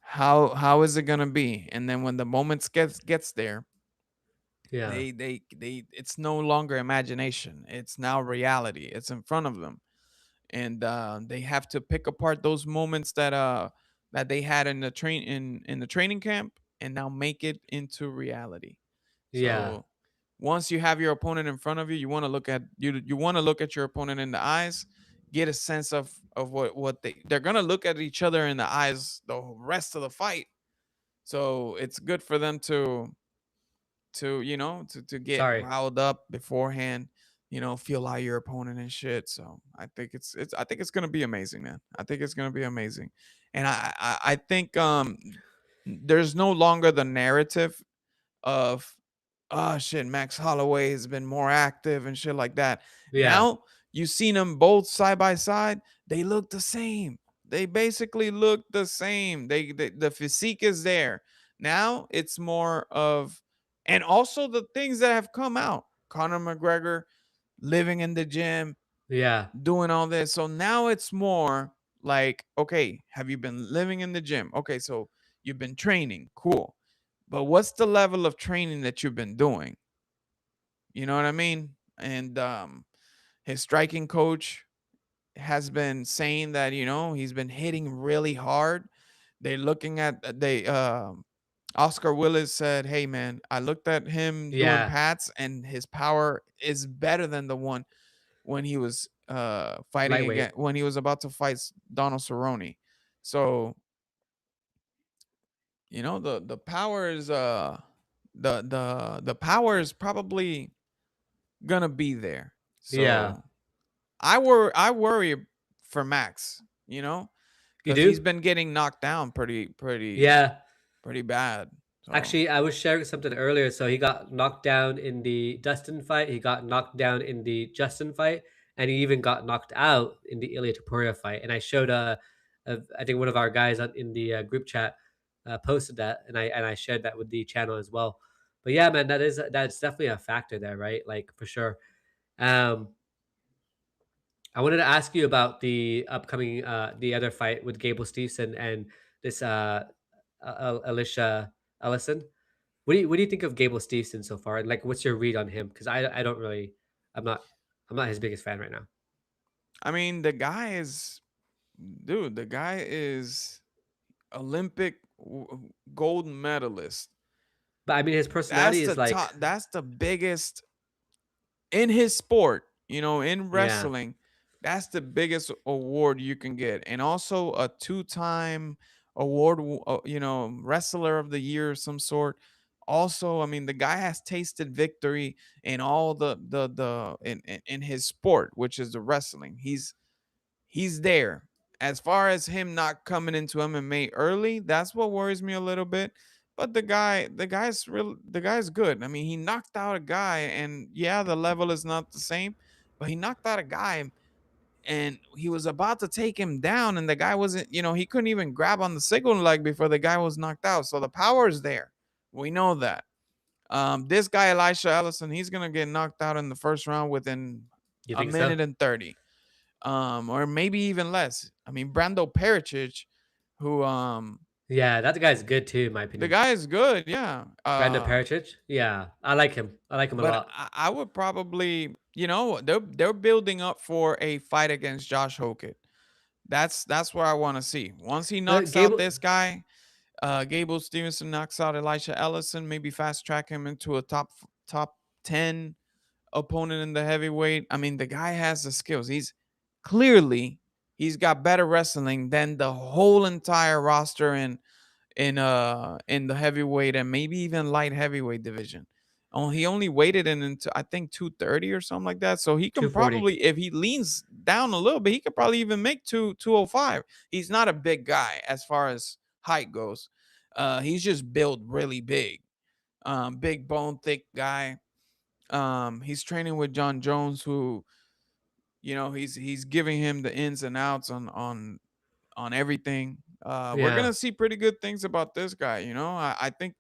How is it gonna be? And then when the moment gets there, they it's no longer imagination. It's now reality. It's in front of them, and they have to pick apart those moments that they had in the training camp, and now make it into reality. So once you have your opponent in front of you, you want to look at your opponent in the eyes. Get a sense of what they're gonna look at each other in the eyes the rest of the fight. So it's good for them to get riled up beforehand. Feel out your opponent and shit. So I think it's gonna be amazing, man. I think it's gonna be amazing, and I think there's no longer the narrative of oh shit, Max Holloway has been more active and shit like that. Now You've seen them both side by side. They look the same. They basically look the same. The physique is there. Now it's more of, and also the things that have come out. Conor McGregor living in the gym, Yeah. doing all this. So now it's more like, okay, have you been living in the gym? Okay, so you've been training. Cool. But what's the level of training that you've been doing? You know what I mean? And his striking coach has been saying that, he's been hitting really hard. They're looking at Oscar Willis said, "Hey man, I looked at him doing Yeah. pats and his power is better than the one when he was fighting Lightweight. again, when he was about to fight Donald Cerrone." So, the power is the power is probably gonna be there. So Yeah. I worry for Max, You because do? he's been getting knocked down pretty Yeah. bad. So. Actually, I was sharing something earlier. So he got knocked down in the Dustin fight. He got knocked down in the Justin fight, and he even got knocked out in the Ilya Topuria fight. And I showed I think one of our guys in the group chat posted that, and I shared that with the channel as well. But yeah, man, that's definitely a factor there, right? Like for sure. I wanted to ask you about the upcoming the other fight with Gable Steveson and this Alicia Ellison. What do you think of Gable Steveson so far? And like, what's your read on him? Because I don't really, I'm not I'm not his biggest fan right now. I mean, the guy is Olympic gold medalist. But I mean, his personality is like, That's the biggest in his sport. In yeah, wrestling, that's the biggest award you can get, and also a 2-time award. Wrestler of the year of some sort. Also, I mean, the guy has tasted victory in all in his sport, which is the wrestling. He's there. As far as him not coming into MMA early, that's what worries me a little bit. But the guy's good. I mean, he knocked out a guy, and yeah, the level is not the same, but he knocked out a guy, and he was about to take him down, and the guy wasn't, he couldn't even grab on the signal leg before the guy was knocked out. So the power is there. We know that. This guy, Elisha Ellison, he's gonna get knocked out in the first round within you a think so? minute and 30. Or maybe even less. I mean, Brando Pericic, who Yeah, that guy's good too, in my the opinion. guy is good, yeah. Brandon Pericic, yeah, I like him. I like him a But lot. I would probably, they're building up for a fight against Josh Hockett. That's what I want to see. Once he knocks out this guy, Gable Steveson knocks out Elisha Ellison, maybe fast track him into a top 10 opponent in the heavyweight. I mean, the guy has the skills. He's got better wrestling than the whole entire roster in the heavyweight and maybe even light heavyweight division. He only weighted into, I think, 230 or something like that. So he can 240. probably, if he leans down a little bit, he could probably even make 205. He's not a big guy as far as height goes. He's just built really big. Big bone, thick guy. He's training with Jon Jones, who, he's giving him the ins and outs on everything. We're gonna see pretty good things about this guy. I think,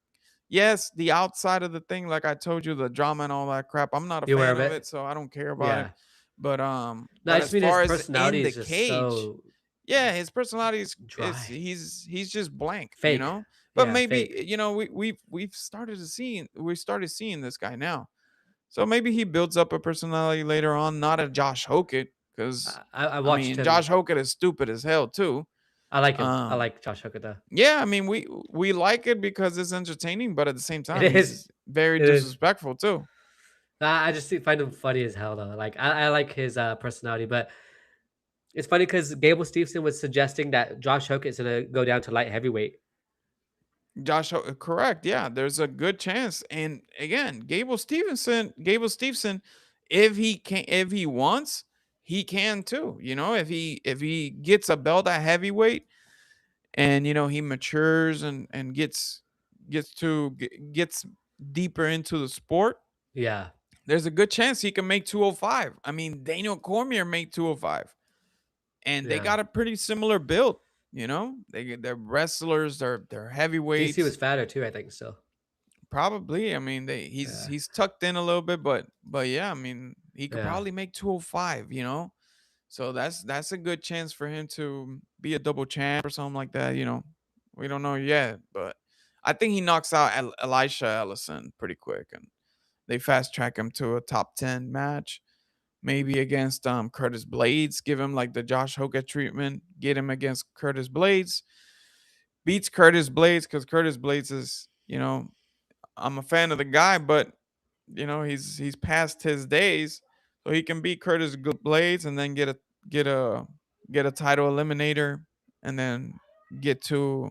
yes, the outside of the thing, like I told you, the drama and all that crap, I'm not a You aware fan of of it? it, so I don't care about it. Yeah. But No, but I as just mean far his as personality in the is just cage, so yeah, his personality is dry. he's just blank, Fake. But Yeah, maybe fake. we've started seeing this guy now. So maybe he builds up a personality later on, not a Josh Hockett, because I I watched mean him. Josh Hockett is stupid as hell too. I like him. I like Josh Hookett though. Yeah, I mean we like it because it's entertaining, but at the same time, It is. he's very It is. disrespectful too. I just find him funny as hell though. Like I like his personality, but it's funny because Gable Steveson was suggesting that Josh Hookett is gonna go down to light heavyweight. Correct. Yeah, there's a good chance. And again, Gable Steveson, if he wants, he can too. If he gets a belt at heavyweight and he matures and gets deeper into the sport, Yeah. there's a good chance he can make 205. I mean, Daniel Cormier made 205. And they got a pretty similar build, you know? They're wrestlers, they're heavyweights. DC was fatter too, I think so. Probably. I mean, he's tucked in a little bit, but yeah, I mean, he could probably make 205, you know? So that's a good chance for him to be a double champ or something like that, you know. We don't know yet, but I think he knocks out Elisha Ellison pretty quick, and they fast track him to a top 10 match. Maybe against Curtis Blades, give him like the Josh Hoka treatment, get him against Curtis Blades, beats Curtis Blades, because Curtis Blades is, you know, I'm a fan of the guy, but you know, he's past his days, so he can beat Curtis Blades and then get a title eliminator, and then get to,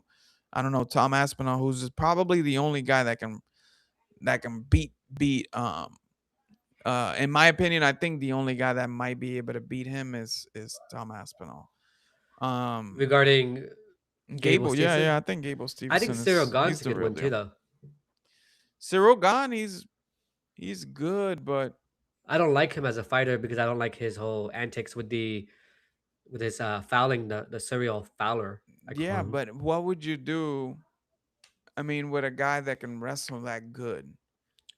I don't know, Tom Aspinall, who's probably the only guy that can beat in my opinion, I think the only guy that might be able to beat him is Tom Aspinall. Regarding Gable, yeah, I think Gable Steveson. I think Cyril Gane's a good one too, though. Cyril Gane, he's good, but I don't like him as a fighter because I don't like his whole antics with his fouling, the serial fouler. Yeah, but what would you do? I mean, with a guy that can wrestle that good.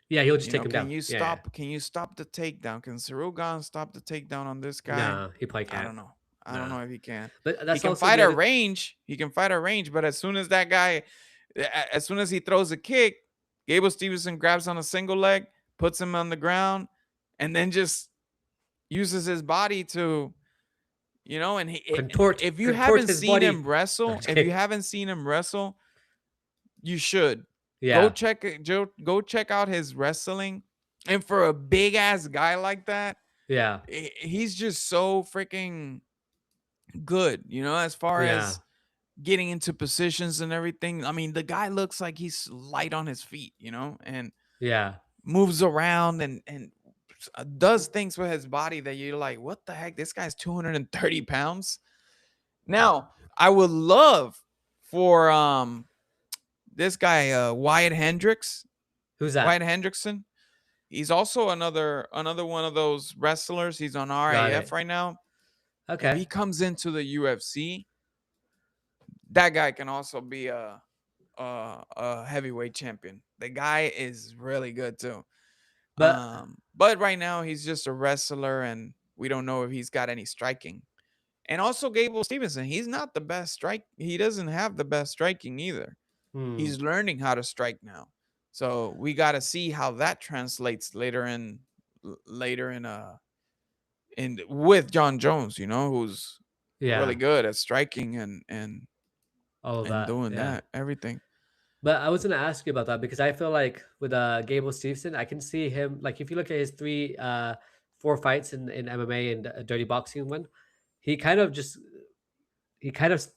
Yeah, he'll just take him down. Can you stop? Can you stop the takedown? Can Cyril Gane stop the takedown on this guy? No, he probably can't. I don't know. I don't know if he can. But that's he can fight at range. He can fight at range, but as soon as that guy, as soon as he throws a kick, Gable Steveson grabs on a single leg, puts him on the ground, and then just uses his body to, you know, and if you haven't seen him wrestle, you should. Yeah. Go check out his wrestling. And for a big ass guy like that, yeah, he's just so freaking good, you know, as far as getting into positions and everything. I mean, the guy looks like he's light on his feet, you know, and moves around and does things with his body that you're like, what the heck? This guy's 230 pounds. Now, I would love for this guy, Wyatt Hendricks. Who's that? Wyatt Hendrickson. He's also another one of those wrestlers. He's on RAF right now. Okay. If he comes into the UFC, that guy can also be a heavyweight champion. The guy is really good too. But right now he's just a wrestler, and we don't know if he's got any striking. And also Gable Steveson, he's not the best strike. He doesn't have the best striking either. He's learning how to strike now. So we got to see how that translates later in with Jon Jones, you know, who's really good at striking and all of that, doing that, everything. But I was going to ask you about that because I feel like with Gable Steveson, I can see him, like if you look at his 4 fights in MMA and a dirty boxing one, he kind of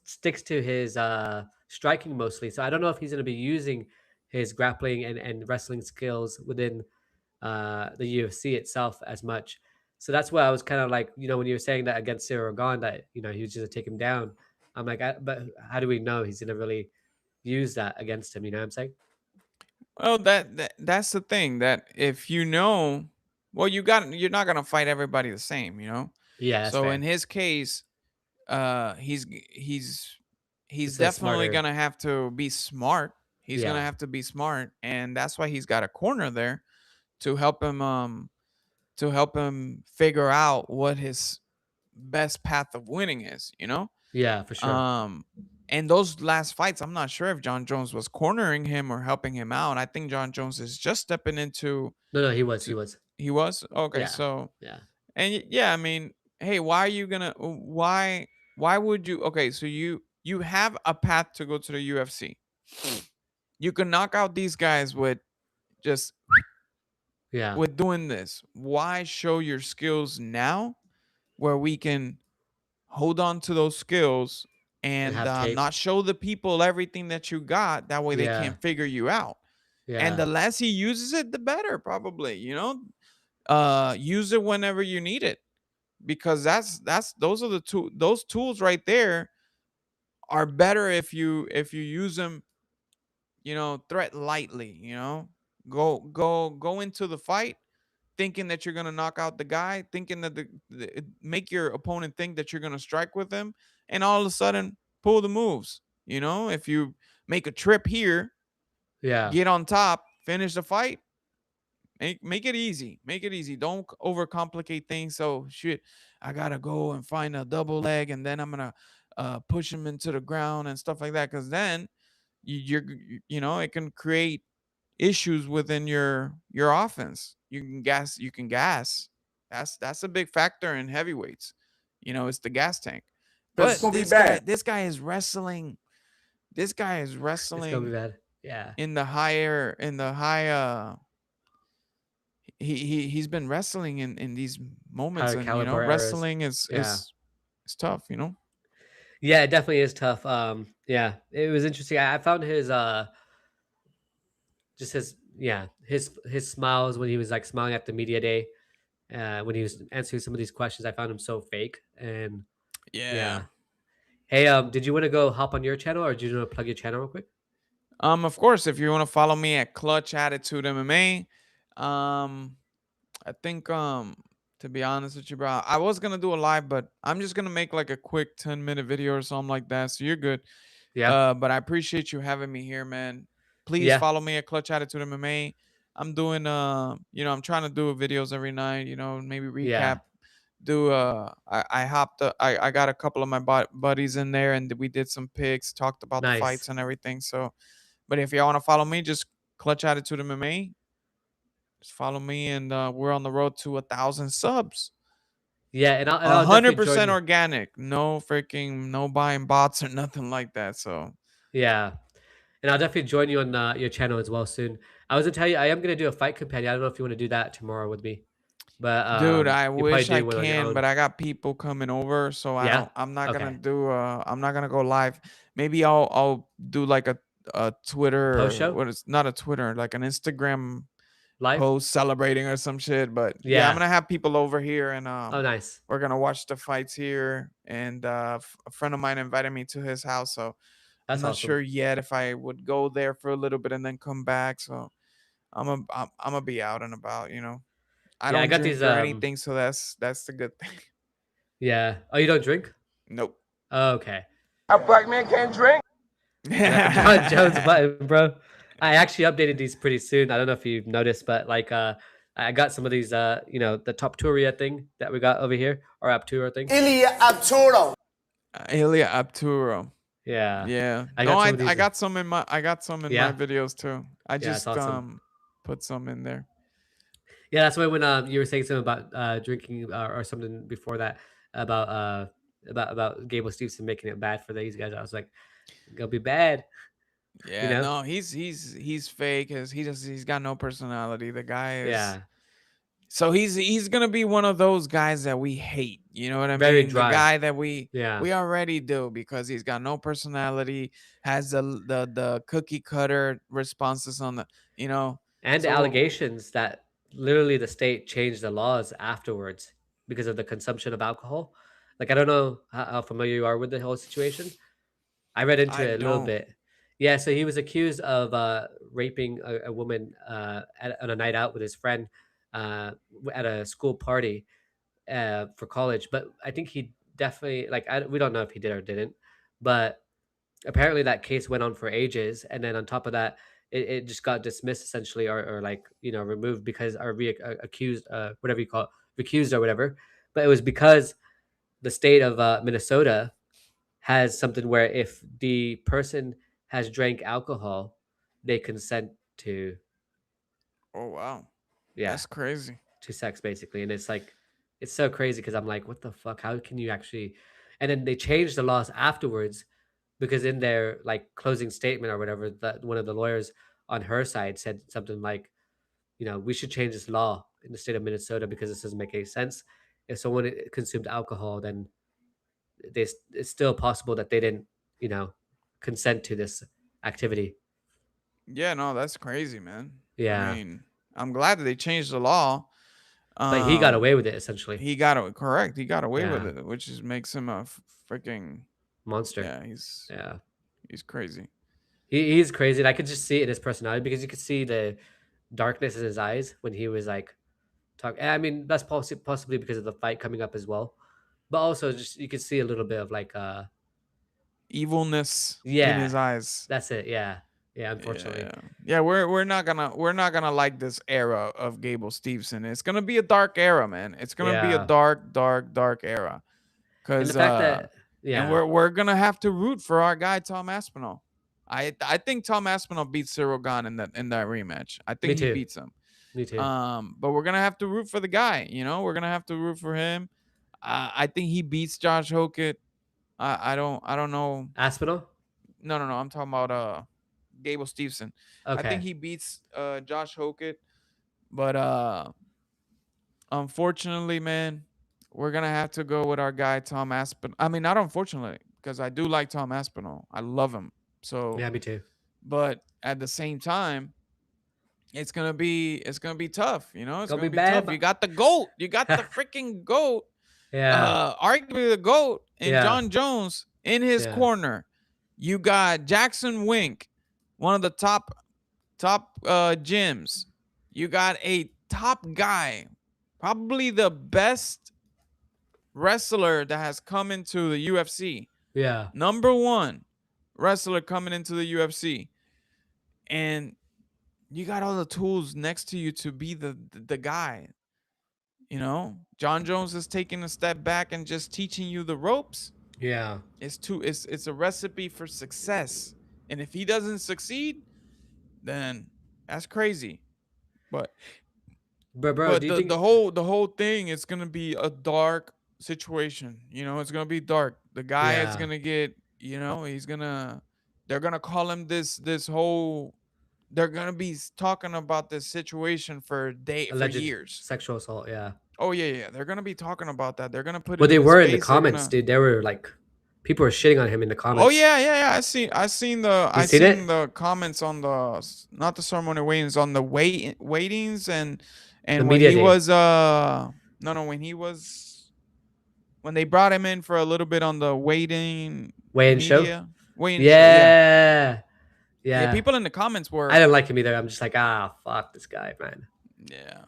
sticks to his striking mostly. So I don't know if he's going to be using his grappling and wrestling skills within the UFC itself as much. So that's why I was kind of like, you know, when you were saying that against Cyril Gane, that, you know, he was just to take him down. I'm like, but how do we know he's going to really use that against him? You know what I'm saying? Well, that's the thing, that if you know, well, you're not going to fight everybody the same, you know? Yeah. That's so fair. in his case, he's definitely going to have to be smart. He's going to have to be smart. And that's why he's got a corner there to help him figure out what his best path of winning is, you know? Yeah, for sure. And those last fights, I'm not sure if Jon Jones was cornering him or helping him out. I think Jon Jones is just stepping into. No, he was. He was? Okay, yeah. So. Yeah. And yeah, I mean, hey, why would you? Okay, so you have a path to go to the UFC. You can knock out these guys with just. Yeah. With doing this. Why show your skills now where we can hold on to those skills and not show the people everything that you got? That way they can't figure you out. Yeah. And the less he uses it, the better, probably, you know. Use it whenever you need it, because those are those tools right there are better if you use them, you know, threat lightly, you know. Go into the fight thinking that you're gonna knock out the guy, thinking that make your opponent think that you're gonna strike with him, and all of a sudden pull the moves. You know, if you make a trip here, get on top, finish the fight. Make it easy. Make it easy. Don't overcomplicate things. So shit, I gotta go and find a double leg, and then I'm gonna push him into the ground and stuff like that. Because then you know, it can create issues within your offense. You can gas. That's a big factor in heavyweights. You know, it's the gas tank. But it's gonna be bad. This guy is wrestling. This guy is wrestling. It's gonna be bad. Yeah. In the high he's been wrestling in these moments, and you know, wrestling is tough, you know. Yeah, it definitely is tough. Yeah, it was interesting. I found his just his smiles when he was like smiling at the media day, when he was answering some of these questions. I found him so fake. And yeah. Hey, did you want to go hop on your channel, or do you want to plug your channel real quick? Of course, if you want to follow me at Clutch Attitude MMA. I think to be honest with you, bro, I was gonna do a live, but I'm just gonna make like a quick 10-minute video or something like that. So you're good. Yeah. But I appreciate you having me here, man. Please follow me at Clutch Attitude MMA. I'm doing you know, I'm trying to do videos every night, you know, maybe recap. Do I got a couple of my buddies in there, and we did some picks, talked about the fights and everything. So, but if y'all want to follow me, just Clutch Attitude MMA. Just follow me, and we're on the road to 1,000 subs. Yeah, and I'll 100% organic. No buying bots or nothing like that. So yeah, and I'll definitely join you on your channel as well soon. I was gonna tell you, I am gonna do a fight companion. I don't know if you want to do that tomorrow with me, but dude, I wish I can, but I got people coming over, so I'm not gonna do. I'm not gonna go live. Maybe I'll do like a Twitter post show. What is not a Twitter, like an Instagram live post celebrating or some shit. But yeah, I'm gonna have people over here, and oh nice, we're gonna watch the fights here. And a friend of mine invited me to his house, so I'm not sure yet if I would go there for a little bit and then come back. So I'm gonna be out and about, you know. I don't drink these, or anything, so that's the good thing. Yeah. Oh, you don't drink? Nope. Oh, okay. A black man can't drink. Jon Jones button, bro. I actually updated these pretty soon. I don't know if you've noticed, but like I got some of these you know, the Top Turia thing that we got over here, or Aptura thing. Ilya Apturo. Ilya Apturo. Yeah. Yeah. I got some in my my videos too. I just put some in there. Yeah, that's why when you were saying something about drinking or something before that about Gable Steveson making it bad for these guys, I was like, it'll be bad. Yeah, you know? no, he's fake. He's got no personality. The guy is so he's gonna be one of those guys that we hate. You know what I mean? Dry. The guy that we already do, because he's got no personality, has the cookie cutter responses on the, you know, and the allegations that literally the state changed the laws afterwards because of the consumption of alcohol. Like, I don't know how familiar you are with the whole situation. I read into it a little bit. Yeah, so he was accused of raping a woman on a night out with his friend at a school party for college. But I think he definitely, like, we don't know if he did or didn't. But apparently that case went on for ages. And then on top of that, it just got dismissed essentially, or like, you know, removed because, or accused, whatever you call it, recused or whatever. But it was because the state of Minnesota has something where if the person has drank alcohol, they consent to. Oh wow! Yeah, that's crazy. To sex, basically, and it's like, it's so crazy because I'm like, what the fuck? How can you actually? And then they changed the laws afterwards, because in their like closing statement or whatever, that one of the lawyers on her side said something like, you know, we should change this law in the state of Minnesota because this doesn't make any sense. If someone consumed alcohol, then it's still possible that they didn't, you know, consent to this activity. Yeah, no, that's crazy, man. Yeah. I mean, I'm glad that they changed the law. But he got away with it, essentially. He got it correct. He got away with it, which makes him a freaking monster. Yeah, he's crazy. He's crazy, and I could just see it in his personality, because you could see the darkness in his eyes when he was like talk. I mean, that's possibly because of the fight coming up as well, but also just you can see a little bit of like evilness in his eyes. That's it. Yeah. Unfortunately. Yeah, we're not gonna like this era of Gable Steveson. It's gonna be a dark era, man. It's gonna be a dark era. Because and we're gonna have to root for our guy Tom Aspinall. I think Tom Aspinall beats Cyril Gane in that rematch. I think he beats him. Me too. But we're gonna have to root for the guy. You know, we're gonna have to root for him. I think he beats Josh Hokett. I don't know. Aspinall? No. I'm talking about Gable Steveson. Okay. I think he beats Josh Hokett. But unfortunately, man, we're gonna have to go with our guy Tom Aspinall. I mean, not unfortunately, because I do like Tom Aspinall. I love him. So yeah, me too. But at the same time, it's gonna be tough. You know, it's gonna be bad. tough. You got the GOAT. You got the freaking GOAT. Yeah. Arguably the GOAT and Jon Jones in his corner. You got Jackson Wink, one of the top gyms. You got a top guy, probably the best wrestler that has come into the UFC. Yeah. Number 1 wrestler coming into the UFC. And you got all the tools next to you to be the guy. You know, Jon Jones is taking a step back and just teaching you the ropes. Yeah. It's a recipe for success. And if he doesn't succeed, then that's crazy. But bro, do you think the whole thing is gonna be a dark situation? You know, it's gonna be dark. The guy is gonna get, you know, they're gonna call him this whole. They're gonna be talking about this situation for years. Sexual assault, yeah. Oh yeah. They're gonna be talking about that. They're gonna put. Well, it they in were his in the face. comments, dude. They were like, people were shitting on him in the comments. Oh yeah. I seen the comments on the not the ceremonial weightings, on the weightings and when he was when they brought him in for a little bit on the weigh-in show. Yeah. People in the comments were. I didn't like him either. I'm just like, fuck this guy, man. Yeah.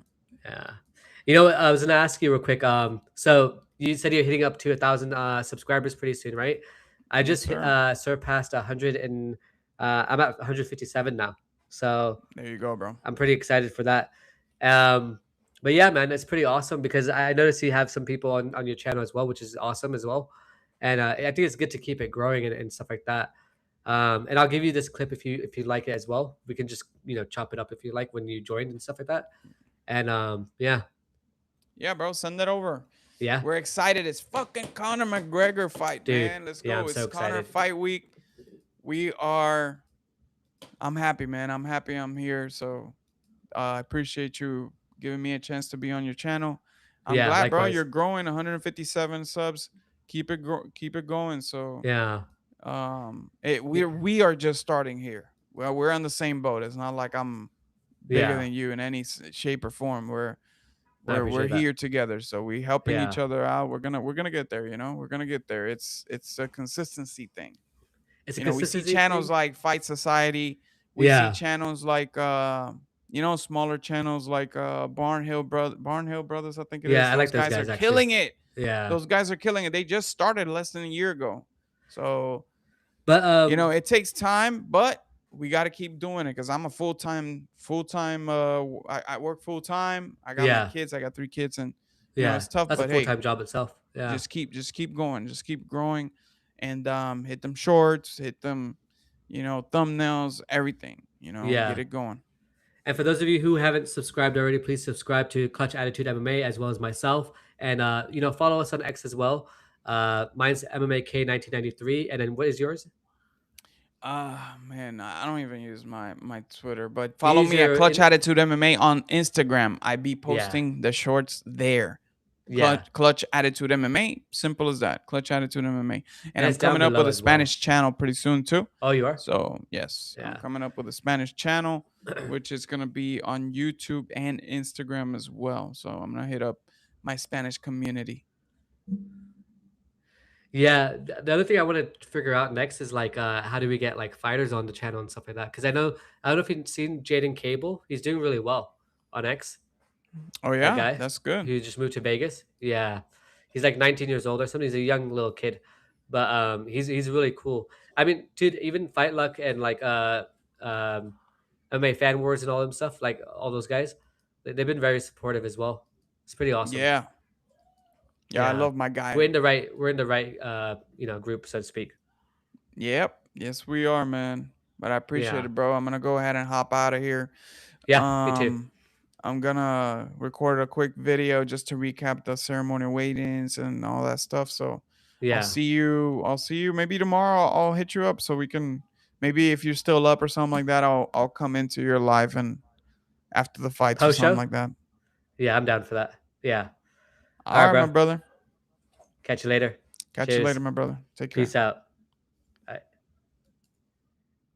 You know what? I was gonna ask you real quick. So you said you're hitting up to 1,000 subscribers pretty soon, right? I just surpassed 100 and I'm at 157 now. So there you go, bro. I'm pretty excited for that. But yeah, man, it's pretty awesome because I noticed you have some people on your channel as well, which is awesome as well. And I think it's good to keep it growing and stuff like that. And I'll give you this clip if you like it as well. We can just chop it up if you like when you join and stuff like that. And yeah, bro, send it over. Yeah, we're excited. It's fucking Conor McGregor fight, dude, man. Let's go. Yeah, it's so Conor fight week. I'm happy, man. I'm happy I'm here. So I appreciate you giving me a chance to be on your channel. I'm glad, likewise. Bro. You're growing. 157 subs. Keep it going. So yeah. We are just starting here. Well, we're on the same boat. It's not like I'm bigger than you in any shape or form. We're here together, so we helping each other out. We're gonna get there. You know, we're gonna get there. It's a consistency thing. We see channels like Fight Society. We see channels like smaller channels like Barnhill Brothers. I think it is. I like those guys. Are killing it. Yeah, those guys are killing it. They just started less than a year ago. So, but it takes time, but we got to keep doing it because I'm a full time. I work full time. I got my kids. I got 3 kids, and it's tough. That's but a full-time job itself. Yeah, just keep going, just keep growing, and hit them shorts, hit them, thumbnails, everything. Get it going. And for those of you who haven't subscribed already, please subscribe to Clutch Attitude MMA as well as myself, and follow us on X as well. Mine's MMA KAY 1993, and then what is yours? Man, I don't even use my Twitter, but follow me at Clutch Attitude MMA on Instagram. I be posting the shorts there. Clutch Attitude MMA, simple as that. Clutch Attitude MMA, and I'm coming up with a Spanish channel pretty soon too. Oh, you are? So yes, I'm coming up with a Spanish channel, which is gonna be on YouTube and Instagram as well. So I'm gonna hit up my Spanish community. Yeah, the other thing I want to figure out next is like how do we get like fighters on the channel and stuff like that? Because I don't know if you've seen Jaden Cable. He's doing really well on X. Oh That yeah, guy. that's good. He just moved to Vegas. Yeah, he's like 19 years old or something. He's a young little kid, but he's really cool. I mean, dude, even Fight Luck and like MMA Fan Wars and all them stuff, like all those guys, they've been very supportive as well. It's pretty awesome. Yeah. Yeah, I love my guy. We're in the right group, so to speak. Yep. Yes, we are, man. But I appreciate Yeah. it, bro. I'm gonna go ahead and hop out of here. Yeah, me too. I'm gonna record a quick video just to recap the ceremonial weigh-ins and all that stuff. So Yeah. I'll see you maybe tomorrow. I'll hit you up so we can, maybe if you're still up or something like that, I'll come into your live and after the fights or Post something show? like that. Yeah, I'm down for that. Yeah. All right, my brother. Catch you later. Catch you Cheers. later, my brother. Take care. Peace out.